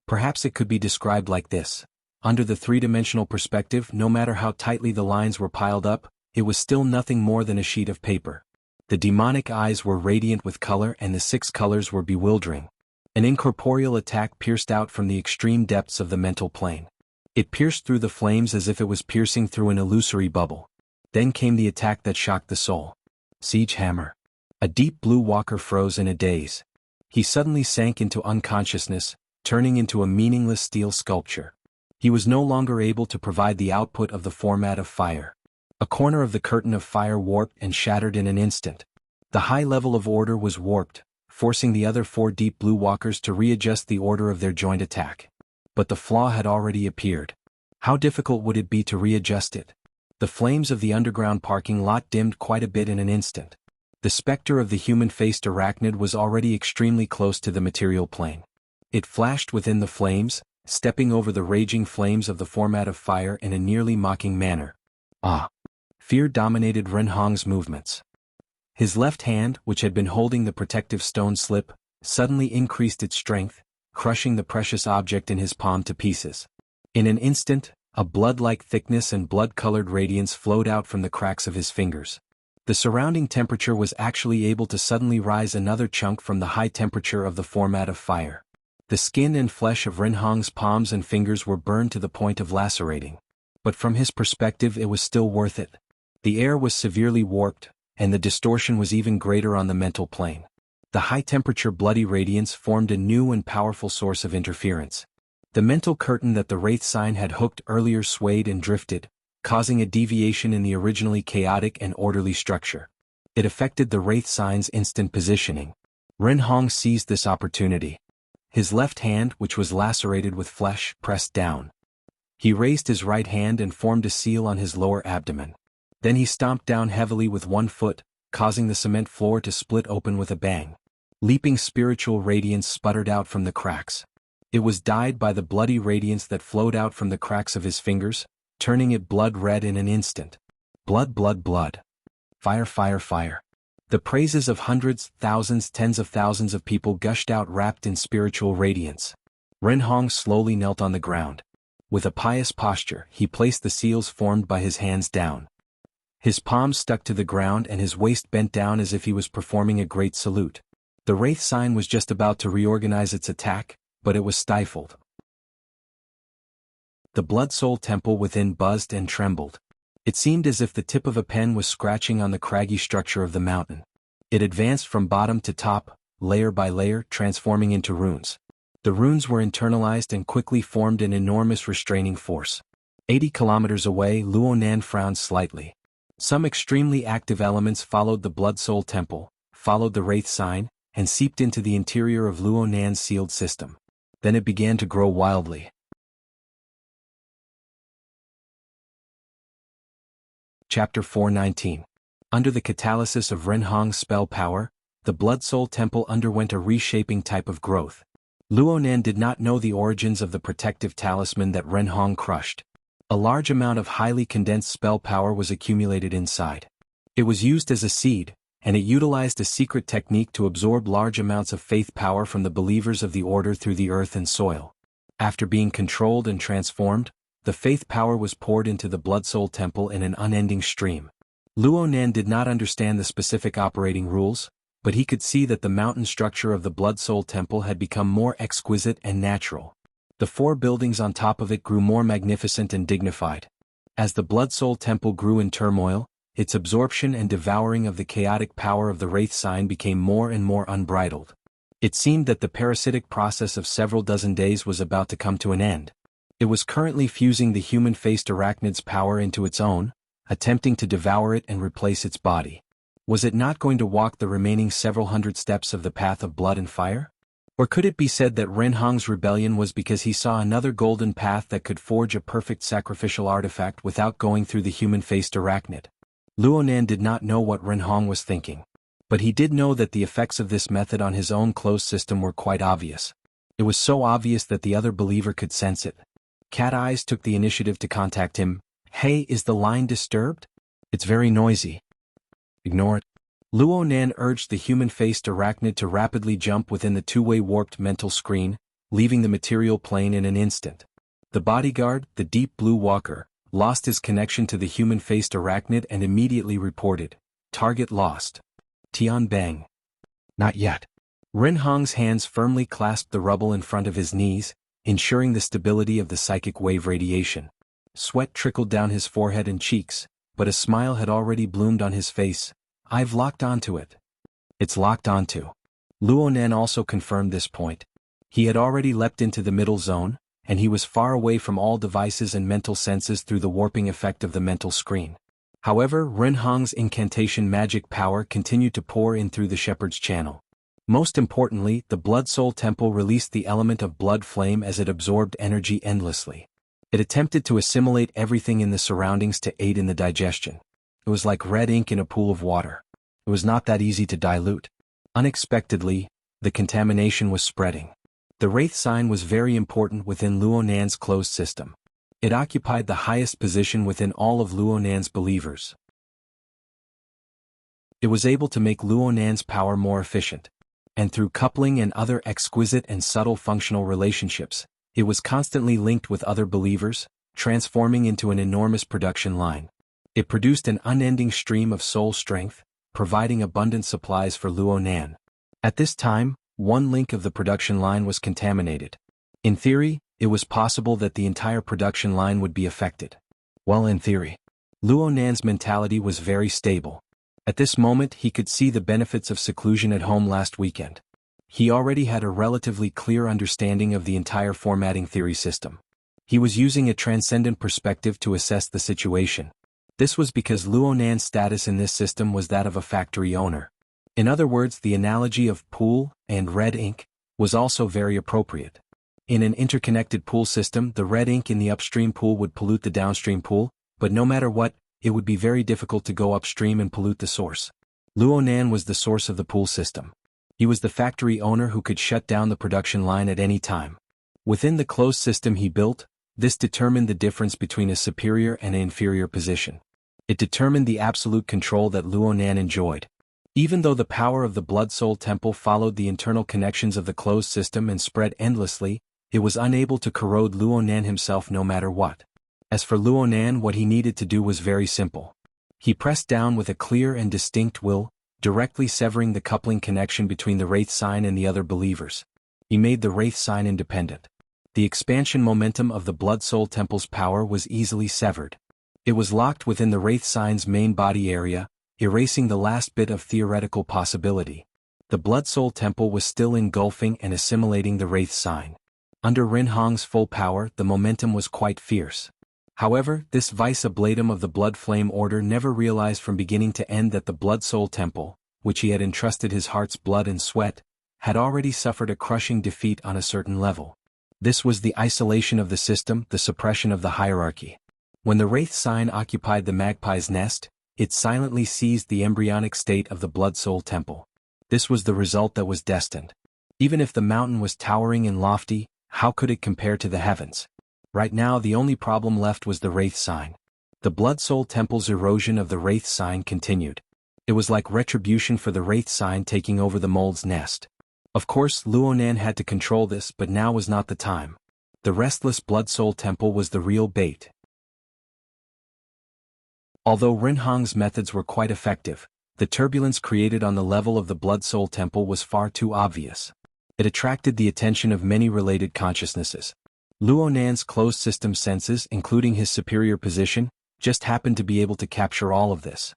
Perhaps it could be described like this. Under the three-dimensional perspective, no matter how tightly the lines were piled up, it was still nothing more than a sheet of paper. The demonic eyes were radiant with color and the 6 colors were bewildering. An incorporeal attack pierced out from the extreme depths of the mental plane. It pierced through the flames as if it was piercing through an illusory bubble. Then came the attack that shocked the soul. Siege Hammer. A deep blue walker froze in a daze. He suddenly sank into unconsciousness, turning into a meaningless steel sculpture. He was no longer able to provide the output of the format of fire. A corner of the curtain of fire warped and shattered in an instant. The high level of order was warped, forcing the other 4 deep blue walkers to readjust the order of their joint attack. But the flaw had already appeared. How difficult would it be to readjust it? The flames of the underground parking lot dimmed quite a bit in an instant. The specter of the human-faced arachnid was already extremely close to the material plane. It flashed within the flames, stepping over the raging flames of the format of fire in a nearly mocking manner. Ah! Fear dominated Renhong's movements. His left hand, which had been holding the protective stone slip, suddenly increased its strength, crushing the precious object in his palm to pieces. In an instant, a blood-like thickness and blood-colored radiance flowed out from the cracks of his fingers. The surrounding temperature was actually able to suddenly rise another chunk from the high temperature of the format of fire. The skin and flesh of Renhong's palms and fingers were burned to the point of lacerating. But from his perspective it was still worth it. The air was severely warped, and the distortion was even greater on the mental plane. The high-temperature bloody radiance formed a new and powerful source of interference. The mental curtain that the wraith sign had hooked earlier swayed and drifted, causing a deviation in the originally chaotic and orderly structure. It affected the wraith sign's instant positioning. Renhong seized this opportunity. His left hand, which was lacerated with flesh, pressed down. He raised his right hand and formed a seal on his lower abdomen. Then he stomped down heavily with one foot, causing the cement floor to split open with a bang. Leaping spiritual radiance sputtered out from the cracks. It was dyed by the bloody radiance that flowed out from the cracks of his fingers, turning it blood red in an instant. Blood, blood, blood. Fire, fire, fire. The praises of hundreds, thousands, tens of thousands of people gushed out wrapped in spiritual radiance. Renhong slowly knelt on the ground. With a pious posture, he placed the seals formed by his hands down. His palms stuck to the ground and his waist bent down as if he was performing a great salute. The wraith sign was just about to reorganize its attack, but it was stifled. The blood soul temple within buzzed and trembled. It seemed as if the tip of a pen was scratching on the craggy structure of the mountain. It advanced from bottom to top, layer by layer, transforming into runes. The runes were internalized and quickly formed an enormous restraining force. 80 kilometers away, Luonan frowned slightly. Some extremely active elements followed the blood soul temple, followed the wraith sign, and seeped into the interior of Luonan's sealed system. Then it began to grow wildly. Chapter 419. Under the catalysis of Renhong's spell power, the blood soul temple underwent a reshaping type of growth. Luonan did not know the origins of the protective talisman that Renhong crushed. A large amount of highly condensed spell power was accumulated inside. It was used as a seed, and it utilized a secret technique to absorb large amounts of faith power from the believers of the order through the earth and soil. After being controlled and transformed, the faith power was poured into the blood soul temple in an unending stream. Luonan did not understand the specific operating rules, but he could see that the mountain structure of the blood soul temple had become more exquisite and natural. The 4 buildings on top of it grew more magnificent and dignified. As the blood soul temple grew in turmoil, its absorption and devouring of the chaotic power of the wraith sign became more and more unbridled. It seemed that the parasitic process of several dozen days was about to come to an end. It was currently fusing the human-faced arachnid's power into its own, attempting to devour it and replace its body. Was it not going to walk the remaining several hundred steps of the path of blood and fire? Or could it be said that Renhong's rebellion was because he saw another golden path that could forge a perfect sacrificial artifact without going through the human-faced arachnid? Luonan did not know what Renhong was thinking. But he did know that the effects of this method on his own closed system were quite obvious. It was so obvious that the other believer could sense it. Cat Eyes took the initiative to contact him. Hey, is the line disturbed? It's very noisy. Ignore it. Luonan urged the human-faced arachnid to rapidly jump within the two-way warped mental screen, leaving the material plane in an instant. The bodyguard, the deep blue walker, lost his connection to the human-faced arachnid and immediately reported, "Target lost." Tian Bang. Not yet. Renhong's hands firmly clasped the rubble in front of his knees, ensuring the stability of the psychic wave radiation. Sweat trickled down his forehead and cheeks, but a smile had already bloomed on his face. I've locked onto it. It's locked onto. Luonan also confirmed this point. He had already leapt into the middle zone, and he was far away from all devices and mental senses through the warping effect of the mental screen. However, Renhong's incantation magic power continued to pour in through the shepherd's channel. Most importantly, the Blood Soul Temple released the element of blood flame as it absorbed energy endlessly. It attempted to assimilate everything in the surroundings to aid in the digestion. It was like red ink in a pool of water. It was not that easy to dilute. Unexpectedly, the contamination was spreading. The Wraith sign was very important within Luonan's closed system. It occupied the highest position within all of Luonan's believers. It was able to make Luonan's power more efficient. And through coupling and other exquisite and subtle functional relationships, it was constantly linked with other believers, transforming into an enormous production line. It produced an unending stream of soul strength, providing abundant supplies for Luonan. At this time, one link of the production line was contaminated. In theory, it was possible that the entire production line would be affected. Well, in theory. Luonan's mentality was very stable. At this moment he could see the benefits of seclusion at home last weekend. He already had a relatively clear understanding of the entire formatting theory system. He was using a transcendent perspective to assess the situation. This was because Luonan's status in this system was that of a factory owner. In other words, the analogy of pool and red ink was also very appropriate. In an interconnected pool system, the red ink in the upstream pool would pollute the downstream pool, but no matter what, it would be very difficult to go upstream and pollute the source. Luonan was the source of the pool system. He was the factory owner who could shut down the production line at any time. Within the closed system he built, this determined the difference between a superior and an inferior position. It determined the absolute control that Luonan enjoyed. Even though the power of the Blood Soul Temple followed the internal connections of the closed system and spread endlessly, it was unable to corrode Luonan himself no matter what. As for Luonan, what he needed to do was very simple. He pressed down with a clear and distinct will, directly severing the coupling connection between the Wraith sign and the other believers. He made the Wraith sign independent. The expansion momentum of the Blood Soul Temple's power was easily severed. It was locked within the Wraith sign's main body area, erasing the last bit of theoretical possibility. The Blood Soul Temple was still engulfing and assimilating the Wraith sign. Under Renhong's full power, the momentum was quite fierce. However, this vice ablatum of the Blood Flame Order never realized from beginning to end that the Blood Soul Temple, which he had entrusted his heart's blood and sweat, had already suffered a crushing defeat on a certain level. This was the isolation of the system, the suppression of the hierarchy. When the Wraith sign occupied the magpie's nest, it silently seized the embryonic state of the Blood Soul Temple. This was the result that was destined. Even if the mountain was towering and lofty, how could it compare to the heavens? Right now the only problem left was the Wraith sign. The Blood Soul Temple's erosion of the Wraith sign continued. It was like retribution for the Wraith sign taking over the mold's nest. Of course, Luonan had to control this, but now was not the time. The restless Blood Soul Temple was the real bait. Although Renhong's methods were quite effective, the turbulence created on the level of the Blood Soul Temple was far too obvious. It attracted the attention of many related consciousnesses. Luonan's closed system senses, including his superior position, just happened to be able to capture all of this.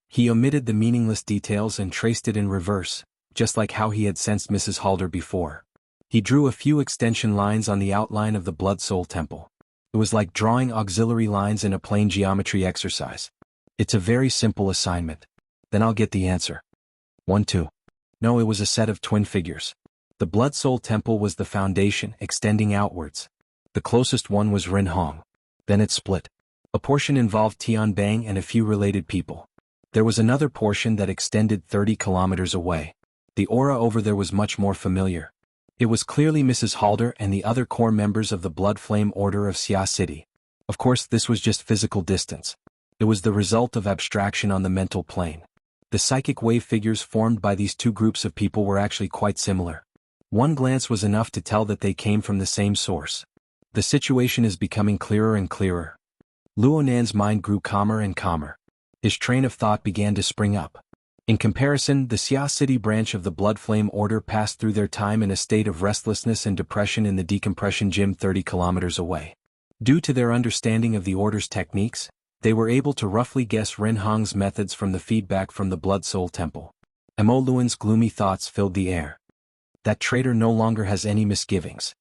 He omitted the meaningless details and traced it in reverse, just like how he had sensed Mrs. Halder before. He drew a few extension lines on the outline of the Blood Soul Temple. It was like drawing auxiliary lines in a plane geometry exercise. It's a very simple assignment. Then I'll get the answer. 1, 2. No, it was a set of twin figures. The Blood Soul Temple was the foundation, extending outwards. The closest one was Renhong. Then it split. A portion involved Tianbang and a few related people. There was another portion that extended 30 kilometers away. The aura over there was much more familiar. It was clearly Mrs. Halder and the other core members of the Blood Flame Order of Xia City. Of course, this was just physical distance. It was the result of abstraction on the mental plane. The psychic wave figures formed by these two groups of people were actually quite similar. One glance was enough to tell that they came from the same source. The situation is becoming clearer and clearer. Luonan's mind grew calmer and calmer. His train of thought began to spring up. In comparison, the Xia City branch of the Blood Flame Order passed through their time in a state of restlessness and depression in the decompression gym 30 kilometers away. Due to their understanding of the Order's techniques, they were able to roughly guess Renhong's methods from the feedback from the Blood Soul Temple. Mo Luan's gloomy thoughts filled the air. That traitor no longer has any misgivings.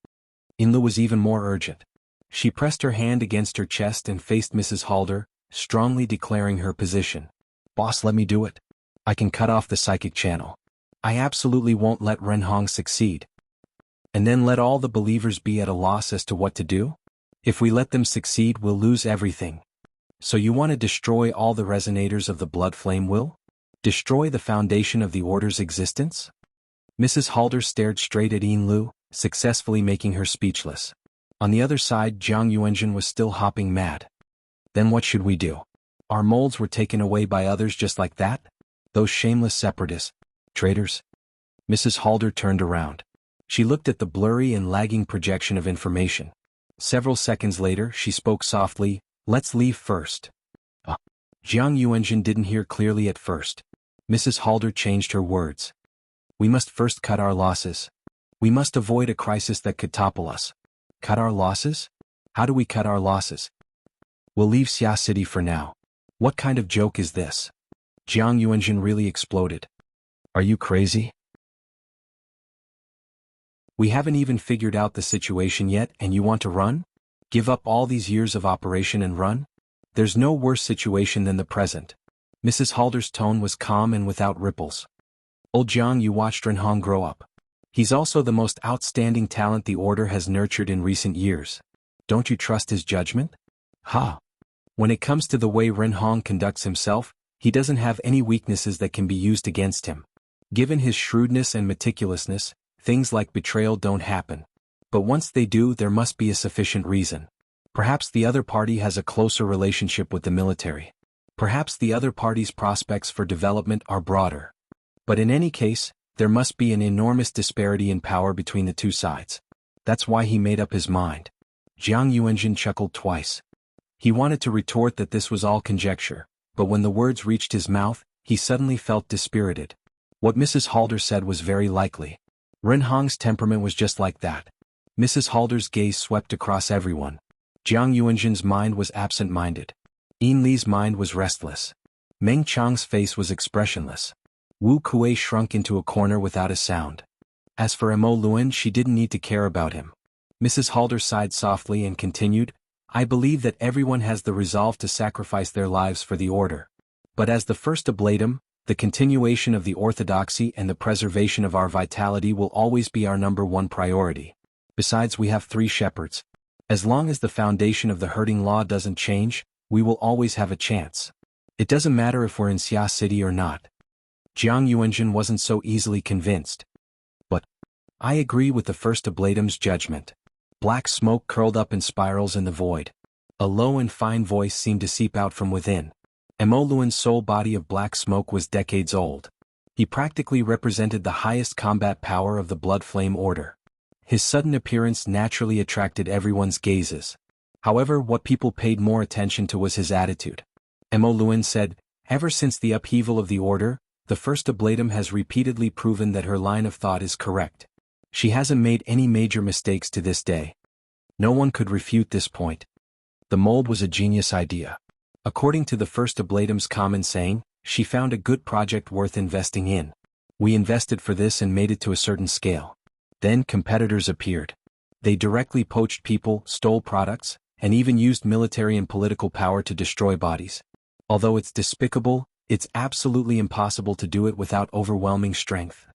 Inlu was even more urgent. She pressed her hand against her chest and faced Mrs. Halder, strongly declaring her position. Boss, let me do it. I can cut off the psychic channel. I absolutely won't let Renhong succeed. And then let all the believers be at a loss as to what to do? If we let them succeed, we'll lose everything. So you want to destroy all the resonators of the Blood Flame will? Destroy the foundation of the Order's existence? Mrs. Halder stared straight at Inlu, successfully making her speechless. On the other side, Jiang Yuanjin was still hopping mad. Then what should we do? Our molds were taken away by others just like that? Those shameless separatists, traitors. Mrs. Halder turned around. She looked at the blurry and lagging projection of information. Several seconds later, she spoke softly, let's leave first. Jiang Yuanjin didn't hear clearly at first. Mrs. Halder changed her words. We must first cut our losses. We must avoid a crisis that could topple us. Cut our losses? How do we cut our losses? We'll leave Xia City for now. What kind of joke is this? Jiang Yuanjin really exploded. Are you crazy? We haven't even figured out the situation yet and you want to run? Give up all these years of operation and run? There's no worse situation than the present. Mrs. Halder's tone was calm and without ripples. Old Jiang, you watched Renhong grow up. He's also the most outstanding talent the Order has nurtured in recent years. Don't you trust his judgment? When it comes to the way Renhong conducts himself, he doesn't have any weaknesses that can be used against him. Given his shrewdness and meticulousness, things like betrayal don't happen. But once they do, there must be a sufficient reason. Perhaps the other party has a closer relationship with the military. Perhaps the other party's prospects for development are broader. But in any case, there must be an enormous disparity in power between the two sides. That's why he made up his mind. Jiang Yuanjin chuckled twice. He wanted to retort that this was all conjecture, but when the words reached his mouth, he suddenly felt dispirited. What Mrs. Halder said was very likely. Renhong's temperament was just like that. Mrs. Halder's gaze swept across everyone. Jiang Yuanjin's mind was absent-minded. Yin Li's mind was restless. Meng Chang's face was expressionless. Wu Kuei shrunk into a corner without a sound. As for Mo Luan, she didn't need to care about him. Mrs. Halder sighed softly and continued, I believe that everyone has the resolve to sacrifice their lives for the Order. But as the first oblatum, the continuation of the orthodoxy and the preservation of our vitality will always be our #1 priority. Besides, we have 3 shepherds. As long as the foundation of the herding law doesn't change, we will always have a chance. It doesn't matter if we're in Xia City or not. Jiang Yuanjin wasn't so easily convinced. But I agree with the first oblatum's judgment. Black smoke curled up in spirals in the void. A low and fine voice seemed to seep out from within. Mo Luan's soul body of black smoke was decades old. He practically represented the highest combat power of the Blood Flame Order. His sudden appearance naturally attracted everyone's gazes. However, what people paid more attention to was his attitude. Mo Luan said, ever since the upheaval of the Order, the first oblatum has repeatedly proven that her line of thought is correct. She hasn't made any major mistakes to this day. No one could refute this point. The mold was a genius idea. According to the first oblatum's common saying, she found a good project worth investing in. We invested for this and made it to a certain scale. Then competitors appeared. They directly poached people, stole products, and even used military and political power to destroy bodies. Although it's despicable, it's absolutely impossible to do it without overwhelming strength.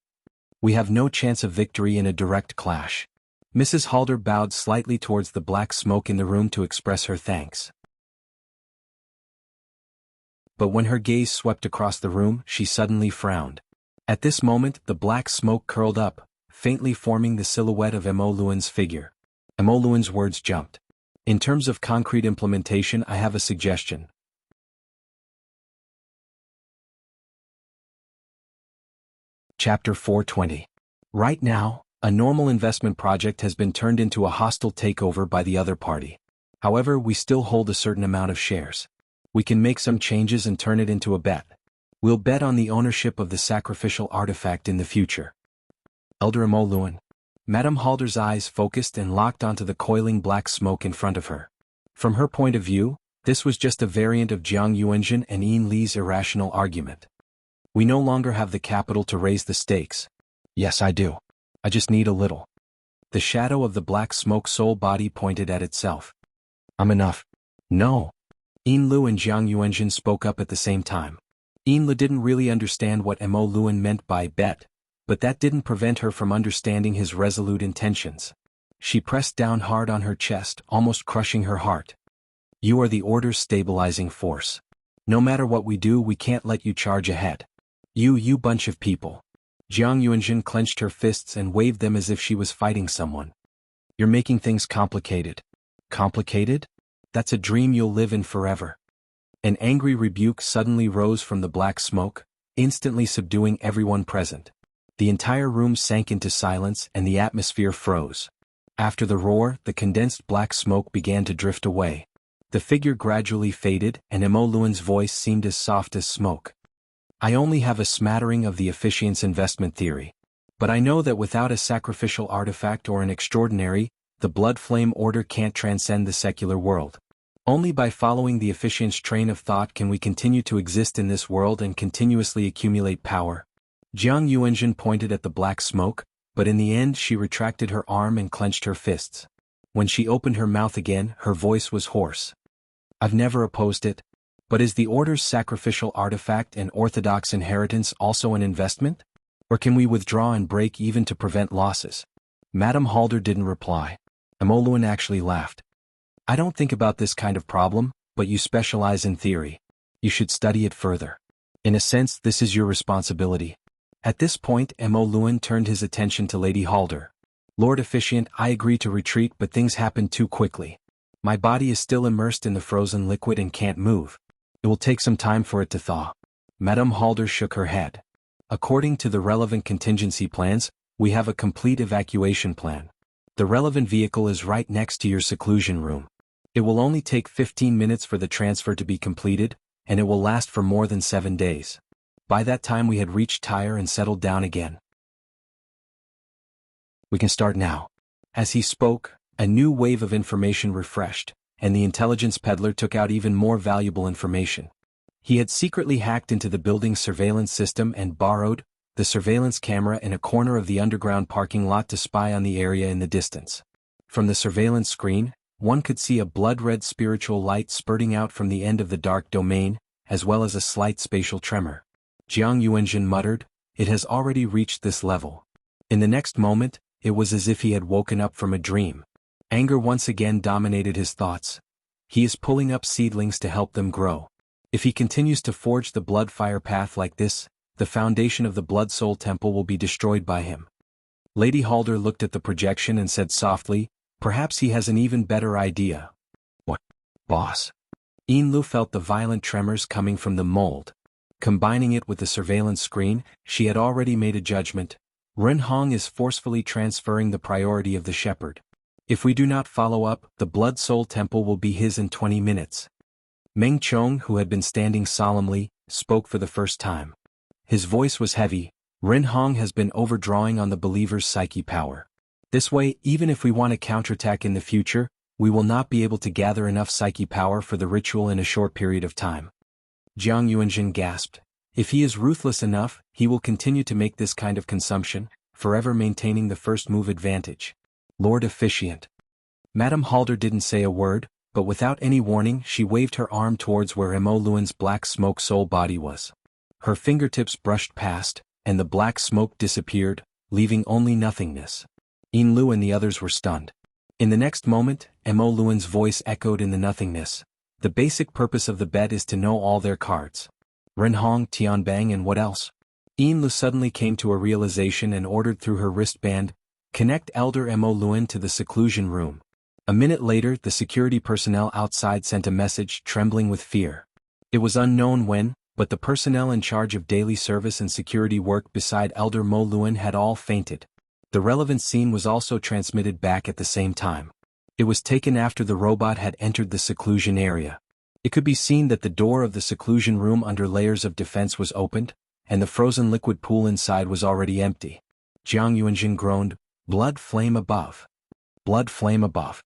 We have no chance of victory in a direct clash. Mrs. Halder bowed slightly towards the black smoke in the room to express her thanks. But when her gaze swept across the room, she suddenly frowned. At this moment, the black smoke curled up, faintly forming the silhouette of Mo Luan's figure. Mo Luan's words jumped. In terms of concrete implementation, I have a suggestion. Chapter 420. Right now, a normal investment project has been turned into a hostile takeover by the other party. However, we still hold a certain amount of shares. We can make some changes and turn it into a bet. We'll bet on the ownership of the sacrificial artifact in the future. Elder Mo Luan. Madame Halder's eyes focused and locked onto the coiling black smoke in front of her. From her point of view, this was just a variant of Jiang Yuanjin and Yin Li's irrational argument. We no longer have the capital to raise the stakes. Yes, I do. I just need a little. The shadow of the black smoke soul body pointed at itself. I'm enough. No. Yin Lu and Jiang Yuanjin spoke up at the same time. Yin Lu didn't really understand what Mo Luan meant by bet, but that didn't prevent her from understanding his resolute intentions. She pressed down hard on her chest, almost crushing her heart. You are the Order's stabilizing force. No matter what we do, we can't let you charge ahead. You bunch of people. Jiang Yuanjin clenched her fists and waved them as if she was fighting someone. You're making things complicated. Complicated? That's a dream you'll live in forever. An angry rebuke suddenly rose from the black smoke, instantly subduing everyone present. The entire room sank into silence and the atmosphere froze. After the roar, the condensed black smoke began to drift away. The figure gradually faded, and Mo Luan's voice seemed as soft as smoke. I only have a smattering of the efficient's investment theory. But I know that without a sacrificial artifact or an extraordinary, the blood flame order can't transcend the secular world. Only by following the efficient's train of thought can we continue to exist in this world and continuously accumulate power. Jiang Yuanjin pointed at the black smoke, but in the end she retracted her arm and clenched her fists. When she opened her mouth again, her voice was hoarse. I've never opposed it. But is the Order's sacrificial artifact and orthodox inheritance also an investment? Or can we withdraw and break even to prevent losses? Madame Halder didn't reply. Mo Luan actually laughed. I don't think about this kind of problem, but you specialize in theory. You should study it further. In a sense, this is your responsibility. At this point, Mo Luan turned his attention to Lady Halder. Lord Efficient, I agree to retreat, but things happened too quickly. My body is still immersed in the frozen liquid and can't move. It will take some time for it to thaw. Madame Halder shook her head. According to the relevant contingency plans, we have a complete evacuation plan. The relevant vehicle is right next to your seclusion room. It will only take 15 minutes for the transfer to be completed, and it will last for more than 7 days. By that time we had reached Tyre and settled down again. We can start now. As he spoke, a new wave of information refreshed, and the intelligence peddler took out even more valuable information. He had secretly hacked into the building's surveillance system and borrowed the surveillance camera in a corner of the underground parking lot to spy on the area in the distance. From the surveillance screen, one could see a blood-red spiritual light spurting out from the end of the dark domain, as well as a slight spatial tremor. Jiang Yuanjin muttered, "It has already reached this level." In the next moment, it was as if he had woken up from a dream. Anger once again dominated his thoughts. He is pulling up seedlings to help them grow. If he continues to forge the blood fire path like this, the foundation of the Blood Soul Temple will be destroyed by him. Lady Halder looked at the projection and said softly, "Perhaps he has an even better idea." What, boss? Yin Lu felt the violent tremors coming from the mold. Combining it with the surveillance screen, she had already made a judgment. Ren Hong is forcefully transferring the priority of the shepherd. If we do not follow up, the Blood Soul Temple will be his in 20 minutes. Meng Chong, who had been standing solemnly, spoke for the first time. His voice was heavy. Ren Hong has been overdrawing on the believer's psyche power. This way, even if we want to counterattack in the future, we will not be able to gather enough psyche power for the ritual in a short period of time. Jiang Yuanjin gasped. If he is ruthless enough, he will continue to make this kind of consumption, forever maintaining the first move advantage. Lord Efficient. Madame Halder didn't say a word, but without any warning she waved her arm towards where Mo Luan's black smoke soul body was. Her fingertips brushed past, and the black smoke disappeared, leaving only nothingness. Yin Lu and the others were stunned. In the next moment, Mo Luan's voice echoed in the nothingness. The basic purpose of the bet is to know all their cards. Ren Hong, Tianbang, and what else? Yin Lu suddenly came to a realization and ordered through her wristband, "Connect Elder Mo Luan to the seclusion room." A minute later, the security personnel outside sent a message, trembling with fear. It was unknown when, but the personnel in charge of daily service and security work beside Elder Mo Luan had all fainted. The relevant scene was also transmitted back at the same time. It was taken after the robot had entered the seclusion area. It could be seen that the door of the seclusion room under layers of defense was opened, and the frozen liquid pool inside was already empty. Jianghu groaned, "Blood flame above. Blood flame above."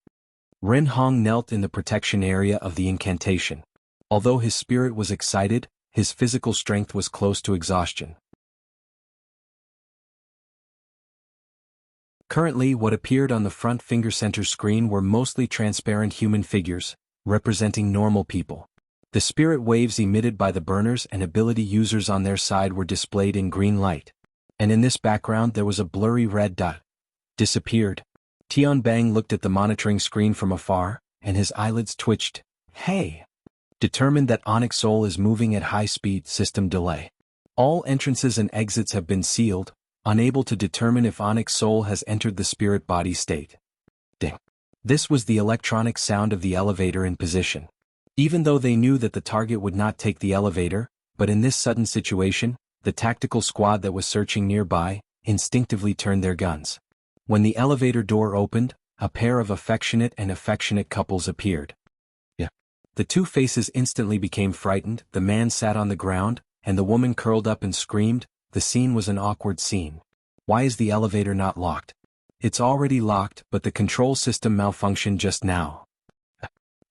Ren Hong knelt in the protection area of the incantation. Although his spirit was excited, his physical strength was close to exhaustion. Currently, what appeared on the front finger center screen were mostly transparent human figures, representing normal people. The spirit waves emitted by the burners and ability users on their side were displayed in green light. And in this background there was a blurry red dot. Disappeared. Tianbang looked at the monitoring screen from afar, and his eyelids twitched. Hey! Determined that Onyx Soul is moving at high speed. System delay. All entrances and exits have been sealed, unable to determine if Onyx Soul has entered the spirit body state. Ding. This was the electronic sound of the elevator in position. Even though they knew that the target would not take the elevator, but in this sudden situation, the tactical squad that was searching nearby instinctively turned their guns. When the elevator door opened, a pair of affectionate couples appeared. The two faces instantly became frightened. The man sat on the ground, and the woman curled up and screamed. The scene was an awkward scene. Why is the elevator not locked? It's already locked, but the control system malfunctioned just now.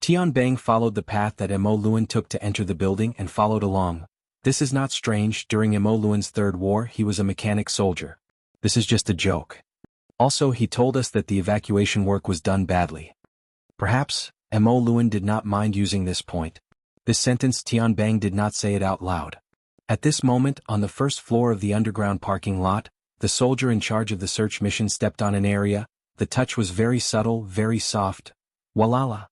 Tianbang followed the path that Mo Luan took to enter the building and followed along. This is not strange. During Mo Luan's third war he was a mechanic soldier. This is just a joke. Also, he told us that the evacuation work was done badly. Perhaps Mo Luan did not mind using this point. This sentence Tianbang did not say it out loud. At this moment, on the first floor of the underground parking lot, the soldier in charge of the search mission stepped on an area. The touch was very subtle, very soft. Walala.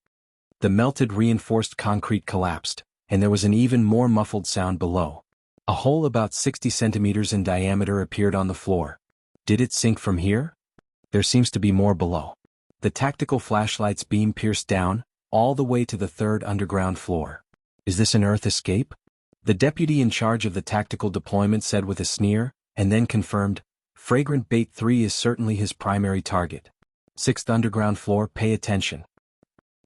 The melted reinforced concrete collapsed, and there was an even more muffled sound below. A hole about 60 centimeters in diameter appeared on the floor. Did it sink from here? There seems to be more below. The tactical flashlight's beam pierced down, all the way to the third underground floor. Is this an Earth escape? The deputy in charge of the tactical deployment said with a sneer, and then confirmed, Fragrant Bait 3 is certainly his primary target. 6th underground floor, pay attention.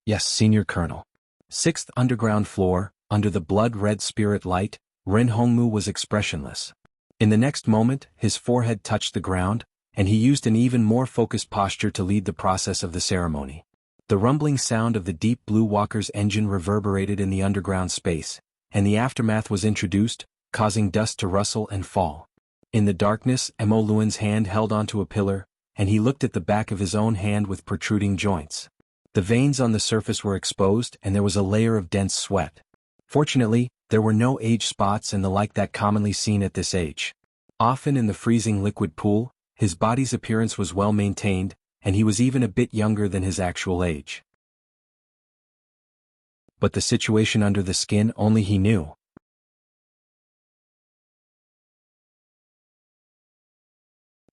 Yes, Senior Colonel. 6th underground floor, under the blood-red spirit light, Ren Hongmu was expressionless. In the next moment, his forehead touched the ground, and he used an even more focused posture to lead the process of the ceremony. The rumbling sound of the Deep Blue Walker's engine reverberated in the underground space, and the aftermath was introduced, causing dust to rustle and fall. In the darkness, Mo Luan's hand held onto a pillar, and he looked at the back of his own hand with protruding joints. The veins on the surface were exposed and there was a layer of dense sweat. Fortunately, there were no age spots and the like that commonly seen at this age. Often in the freezing liquid pool, his body's appearance was well maintained, and he was even a bit younger than his actual age. But the situation under the skin only he knew.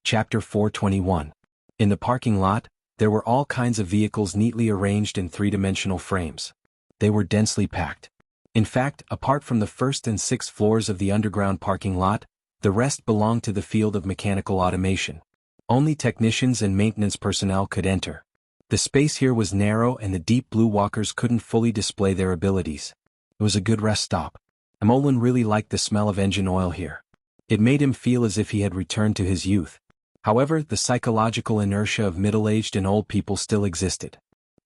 Chapter 421. In the parking lot, there were all kinds of vehicles neatly arranged in three-dimensional frames. They were densely packed. In fact, apart from the first and sixth floors of the underground parking lot, the rest belonged to the field of mechanical automation. Only technicians and maintenance personnel could enter. The space here was narrow and the Deep Blue Walkers couldn't fully display their abilities. It was a good rest stop. Amolin really liked the smell of engine oil here. It made him feel as if he had returned to his youth. However, the psychological inertia of middle-aged and old people still existed.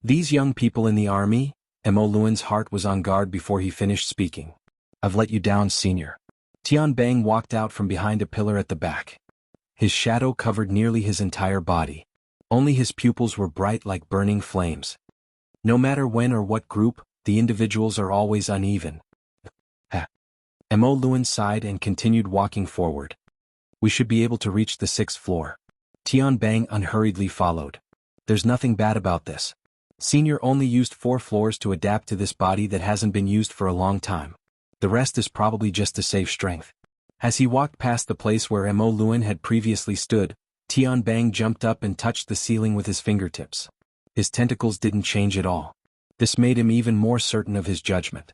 These young people in the army, Mo Luan's heart was on guard before he finished speaking. I've let you down, Senior. Tianbang walked out from behind a pillar at the back. His shadow covered nearly his entire body. Only his pupils were bright like burning flames. No matter when or what group, the individuals are always uneven. Mo Luan sighed and continued walking forward. We should be able to reach the 6th floor. Tianbang unhurriedly followed. There's nothing bad about this. Senior only used 4 floors to adapt to this body that hasn't been used for a long time. The rest is probably just to save strength. As he walked past the place where Mo Luan had previously stood, Tianbang jumped up and touched the ceiling with his fingertips. His tentacles didn't change at all. This made him even more certain of his judgment.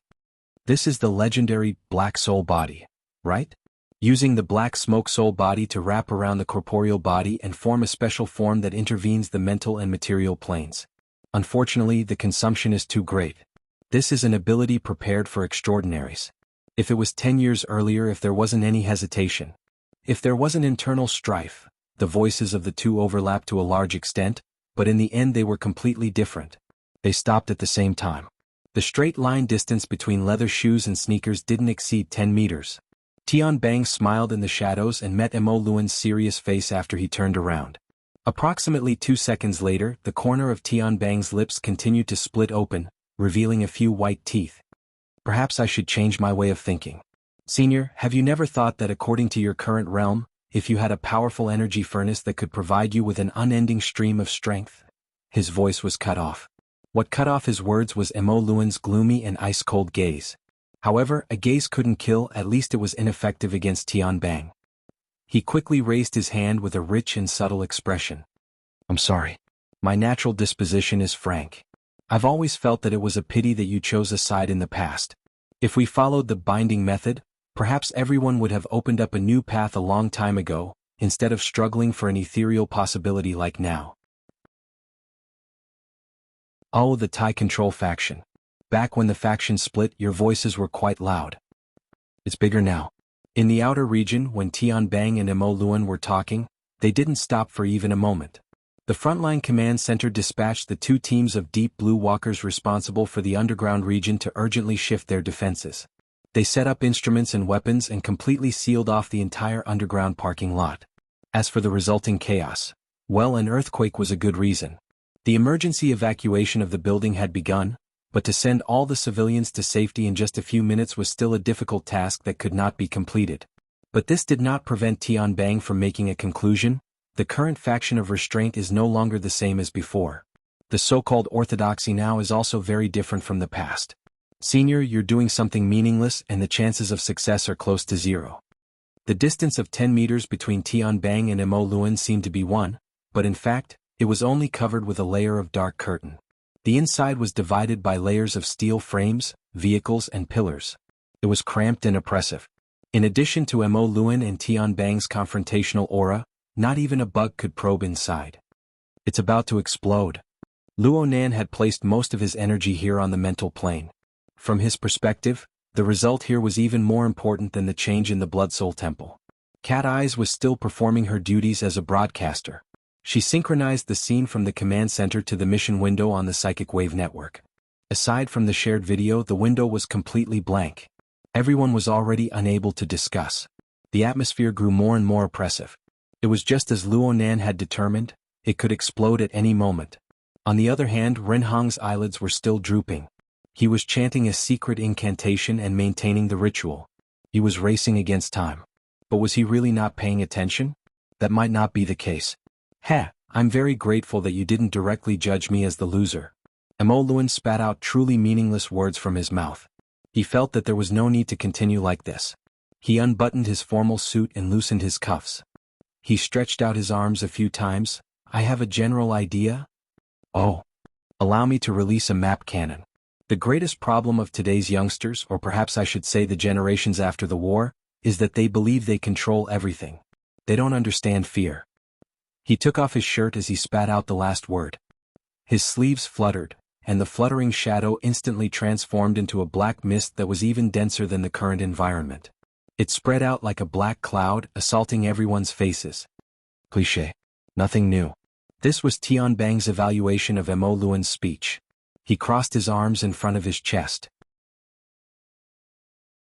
This is the legendary Black Soul body, right? Using the Black Smoke Soul body to wrap around the corporeal body and form a special form that intervenes the mental and material planes. Unfortunately, the consumption is too great. This is an ability prepared for extraordinaries. If it was 10 years earlier, if there wasn't any hesitation, if there wasn't internal strife, the voices of the two overlapped to a large extent, but in the end they were completely different. They stopped at the same time. The straight line distance between leather shoes and sneakers didn't exceed 10 meters. Tian Bang smiled in the shadows and met Mo Luan's serious face after he turned around. Approximately 2 seconds later, the corner of Tian Bang's lips continued to split open, revealing a few white teeth. Perhaps I should change my way of thinking. Senior, have you never thought that according to your current realm, if you had a powerful energy furnace that could provide you with an unending stream of strength? His voice was cut off. What cut off his words was Mo Luan's gloomy and ice-cold gaze. However, a gaze couldn't kill, at least it was ineffective against Tian Bang. He quickly raised his hand with a rich and subtle expression. I'm sorry. My natural disposition is frank. I've always felt that it was a pity that you chose a side in the past. If we followed the binding method, perhaps everyone would have opened up a new path a long time ago, instead of struggling for an ethereal possibility like now. Oh, the Thai control faction. Back when the faction split, your voices were quite loud. It's bigger now. In the outer region, when Tian Bang and Mo Luan were talking, they didn't stop for even a moment. The frontline command center dispatched the 2 teams of deep blue walkers responsible for the underground region to urgently shift their defenses. They set up instruments and weapons and completely sealed off the entire underground parking lot. As for the resulting chaos, well, an earthquake was a good reason. The emergency evacuation of the building had begun, but to send all the civilians to safety in just a few minutes was still a difficult task that could not be completed. But this did not prevent Tian Bang from making a conclusion. The current faction of restraint is no longer the same as before. The so-called orthodoxy now is also very different from the past. Senior, you're doing something meaningless and the chances of success are close to zero. The distance of 10 meters between Tian Bang and Mo Luan seemed to be 1, but in fact, it was only covered with a layer of dark curtain. The inside was divided by layers of steel frames, vehicles and pillars. It was cramped and oppressive. In addition to Mo Luan and Tian Bang's confrontational aura, not even a bug could probe inside. It's about to explode. Luo Nan had placed most of his energy here on the mental plane. From his perspective, the result here was even more important than the change in the Blood Soul Temple. Cat Eyes was still performing her duties as a broadcaster. She synchronized the scene from the command center to the mission window on the psychic wave network. Aside from the shared video, the window was completely blank. Everyone was already unable to discuss. The atmosphere grew more and more oppressive. It was just as Luo Nan had determined, it could explode at any moment. On the other hand, Renhong's eyelids were still drooping. He was chanting a secret incantation and maintaining the ritual. He was racing against time. But was he really not paying attention? That might not be the case. I'm very grateful that you didn't directly judge me as the loser. Mo Luan spat out truly meaningless words from his mouth. He felt that there was no need to continue like this. He unbuttoned his formal suit and loosened his cuffs. He stretched out his arms a few times. I have a general idea. Oh. Allow me to release a map cannon. The greatest problem of today's youngsters, or perhaps I should say the generations after the war, is that they believe they control everything. They don't understand fear. He took off his shirt as he spat out the last word. His sleeves fluttered, and the fluttering shadow instantly transformed into a black mist that was even denser than the current environment. It spread out like a black cloud, assaulting everyone's faces. Cliché. Nothing new. This was Tian Bang's evaluation of Mo Luan's speech. He crossed his arms in front of his chest.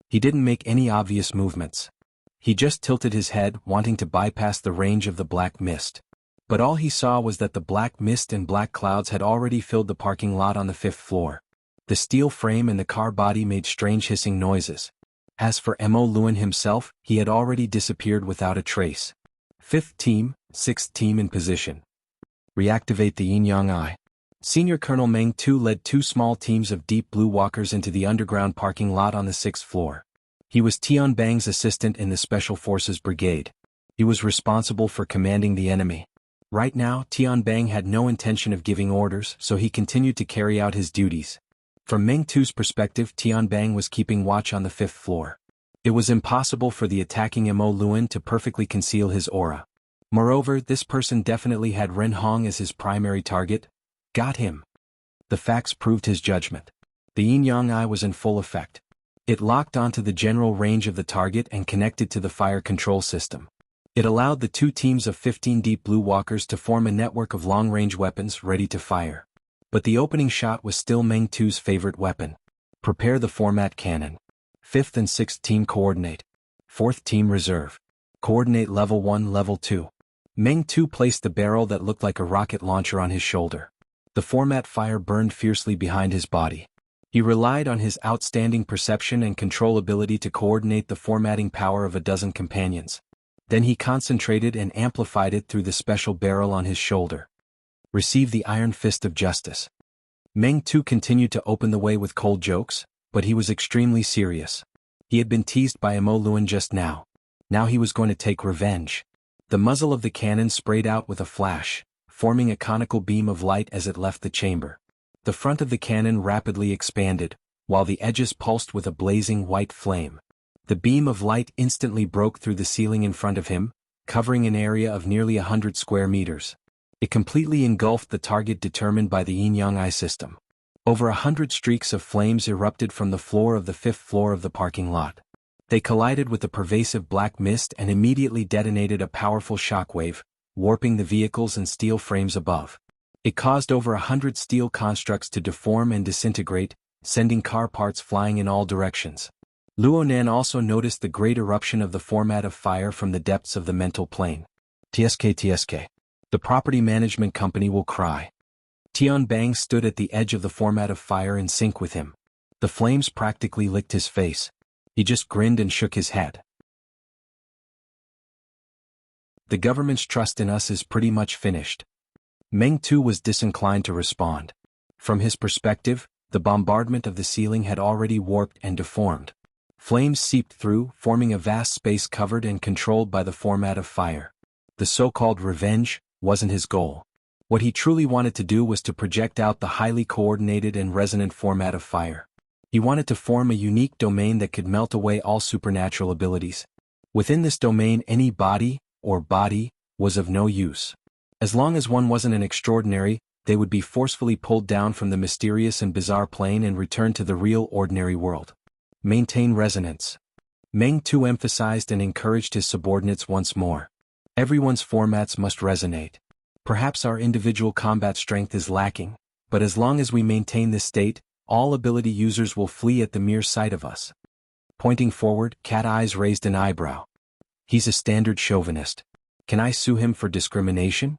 He didn't make any obvious movements. He just tilted his head, wanting to bypass the range of the black mist. But all he saw was that the black mist and black clouds had already filled the parking lot on the 5th floor. The steel frame and the car body made strange hissing noises. As for Mo Luan himself, he had already disappeared without a trace. 5th team, 6th team in position. Reactivate the yin-yang eye. Senior Colonel Meng Tu led 2 small teams of deep blue walkers into the underground parking lot on the 6th floor. He was Tian Bang's assistant in the Special Forces Brigade. He was responsible for commanding the enemy. Right now, Tian Bang had no intention of giving orders, so he continued to carry out his duties. From Meng Tu's perspective, Tian Bang was keeping watch on the 5th floor. It was impossible for the attacking Mo Luan to perfectly conceal his aura. Moreover, this person definitely had Ren Hong as his primary target. Got him. The facts proved his judgment. The yin-yang eye was in full effect. It locked onto the general range of the target and connected to the fire control system. It allowed the two teams of 15 deep blue walkers to form a network of long-range weapons ready to fire. But the opening shot was still Meng Tu's favorite weapon. Prepare the format cannon. 5th and 6th team coordinate. 4th team reserve. Coordinate level 1, level 2. Meng Tu placed the barrel that looked like a rocket launcher on his shoulder. The format fire burned fiercely behind his body. He relied on his outstanding perception and control ability to coordinate the formatting power of a dozen companions. Then he concentrated and amplified it through the special barrel on his shoulder. Receive the Iron Fist of Justice. Meng Tu continued to open the way with cold jokes, but he was extremely serious. He had been teased by Mo Luan just now. Now he was going to take revenge. The muzzle of the cannon sprayed out with a flash, forming a conical beam of light as it left the chamber. The front of the cannon rapidly expanded, while the edges pulsed with a blazing white flame. The beam of light instantly broke through the ceiling in front of him, covering an area of nearly 100 square meters. It completely engulfed the target determined by the yin-yang eye system. Over 100 streaks of flames erupted from the floor of the 5th floor of the parking lot. They collided with the pervasive black mist and immediately detonated a powerful shockwave, warping the vehicles and steel frames above. It caused over 100 steel constructs to deform and disintegrate, sending car parts flying in all directions. Luonan also noticed the great eruption of the format of fire from the depths of the mental plane. TSK. The property management company will cry. Tian Bang stood at the edge of the format of fire in sync with him. The flames practically licked his face. He just grinned and shook his head. The government's trust in us is pretty much finished. Meng Tu was disinclined to respond. From his perspective, the bombardment of the ceiling had already warped and deformed. Flames seeped through, forming a vast space covered and controlled by the format of fire. The so-called revenge wasn't his goal. What he truly wanted to do was to project out the highly coordinated and resonant format of fire. He wanted to form a unique domain that could melt away all supernatural abilities. Within this domain, any body was of no use. As long as one wasn't an extraordinary, they would be forcefully pulled down from the mysterious and bizarre plane and returned to the real ordinary world. Maintain resonance. Meng Tu emphasized and encouraged his subordinates once more. Everyone's formats must resonate. Perhaps our individual combat strength is lacking, but as long as we maintain this state, all ability users will flee at the mere sight of us. Pointing forward, Cat Eyes raised an eyebrow. He's a standard chauvinist. Can I sue him for discrimination?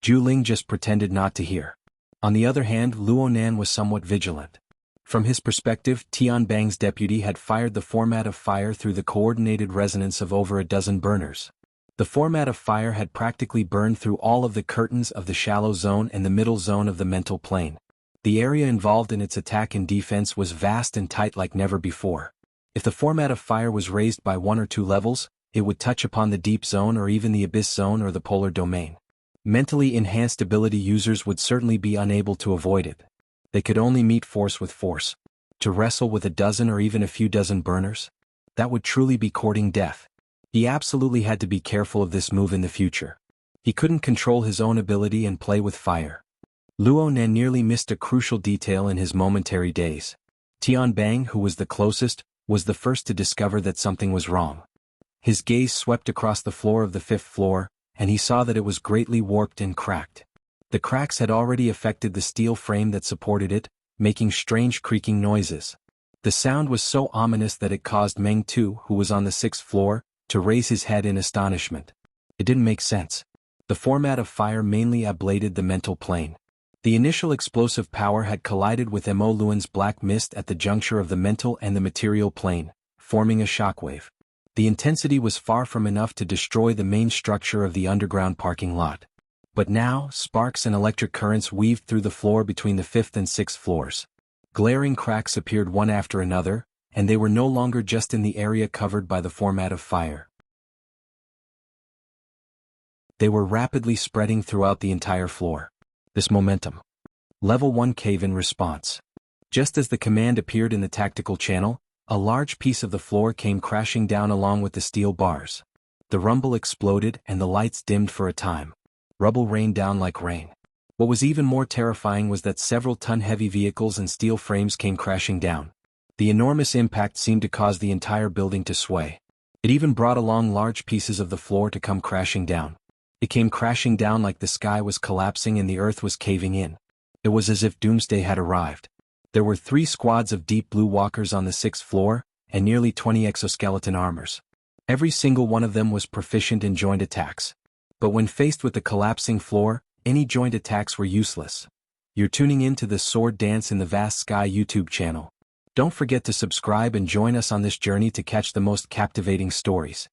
Zhu Ling just pretended not to hear. On the other hand, Luonan was somewhat vigilant. From his perspective, Tian Bang's deputy had fired the format of fire through the coordinated resonance of over a dozen burners. The format of fire had practically burned through all of the curtains of the shallow zone and the middle zone of the mental plane. The area involved in its attack and defense was vast and tight like never before. If the format of fire was raised by 1 or 2 levels, it would touch upon the deep zone or even the abyss zone or the polar domain. Mentally enhanced ability users would certainly be unable to avoid it. They could only meet force with force. To wrestle with a dozen or even a few dozen burners? That would truly be courting death. He absolutely had to be careful of this move in the future. He couldn't control his own ability and play with fire. Luonan nearly missed a crucial detail in his momentary daze. Tian Bang, who was the closest, was the first to discover that something was wrong. His gaze swept across the floor of the 5th floor, and he saw that it was greatly warped and cracked. The cracks had already affected the steel frame that supported it, making strange creaking noises. The sound was so ominous that it caused Meng Tu, who was on the 6th floor, to raise his head in astonishment. It didn't make sense. The format of fire mainly ablated the mental plane. The initial explosive power had collided with Mo Luan's black mist at the juncture of the mental and the material plane, forming a shockwave. The intensity was far from enough to destroy the main structure of the underground parking lot. But now, sparks and electric currents weaved through the floor between the 5th and 6th floors. Glaring cracks appeared one after another, and they were no longer just in the area covered by the format of fire. They were rapidly spreading throughout the entire floor. This momentum. Level 1 cave-in response. Just as the command appeared in the tactical channel, a large piece of the floor came crashing down along with the steel bars. The rumble exploded and the lights dimmed for a time. Rubble rained down like rain. What was even more terrifying was that several ton-heavy vehicles and steel frames came crashing down. The enormous impact seemed to cause the entire building to sway. It even brought along large pieces of the floor to come crashing down. It came crashing down like the sky was collapsing and the earth was caving in. It was as if doomsday had arrived. There were 3 squads of deep blue walkers on the 6th floor, and nearly 20 exoskeleton armors. Every single one of them was proficient in joint attacks. But when faced with the collapsing floor, any joint attacks were useless. You're tuning in to the Sword Dance in the Vast Sky YouTube channel. Don't forget to subscribe and join us on this journey to catch the most captivating stories.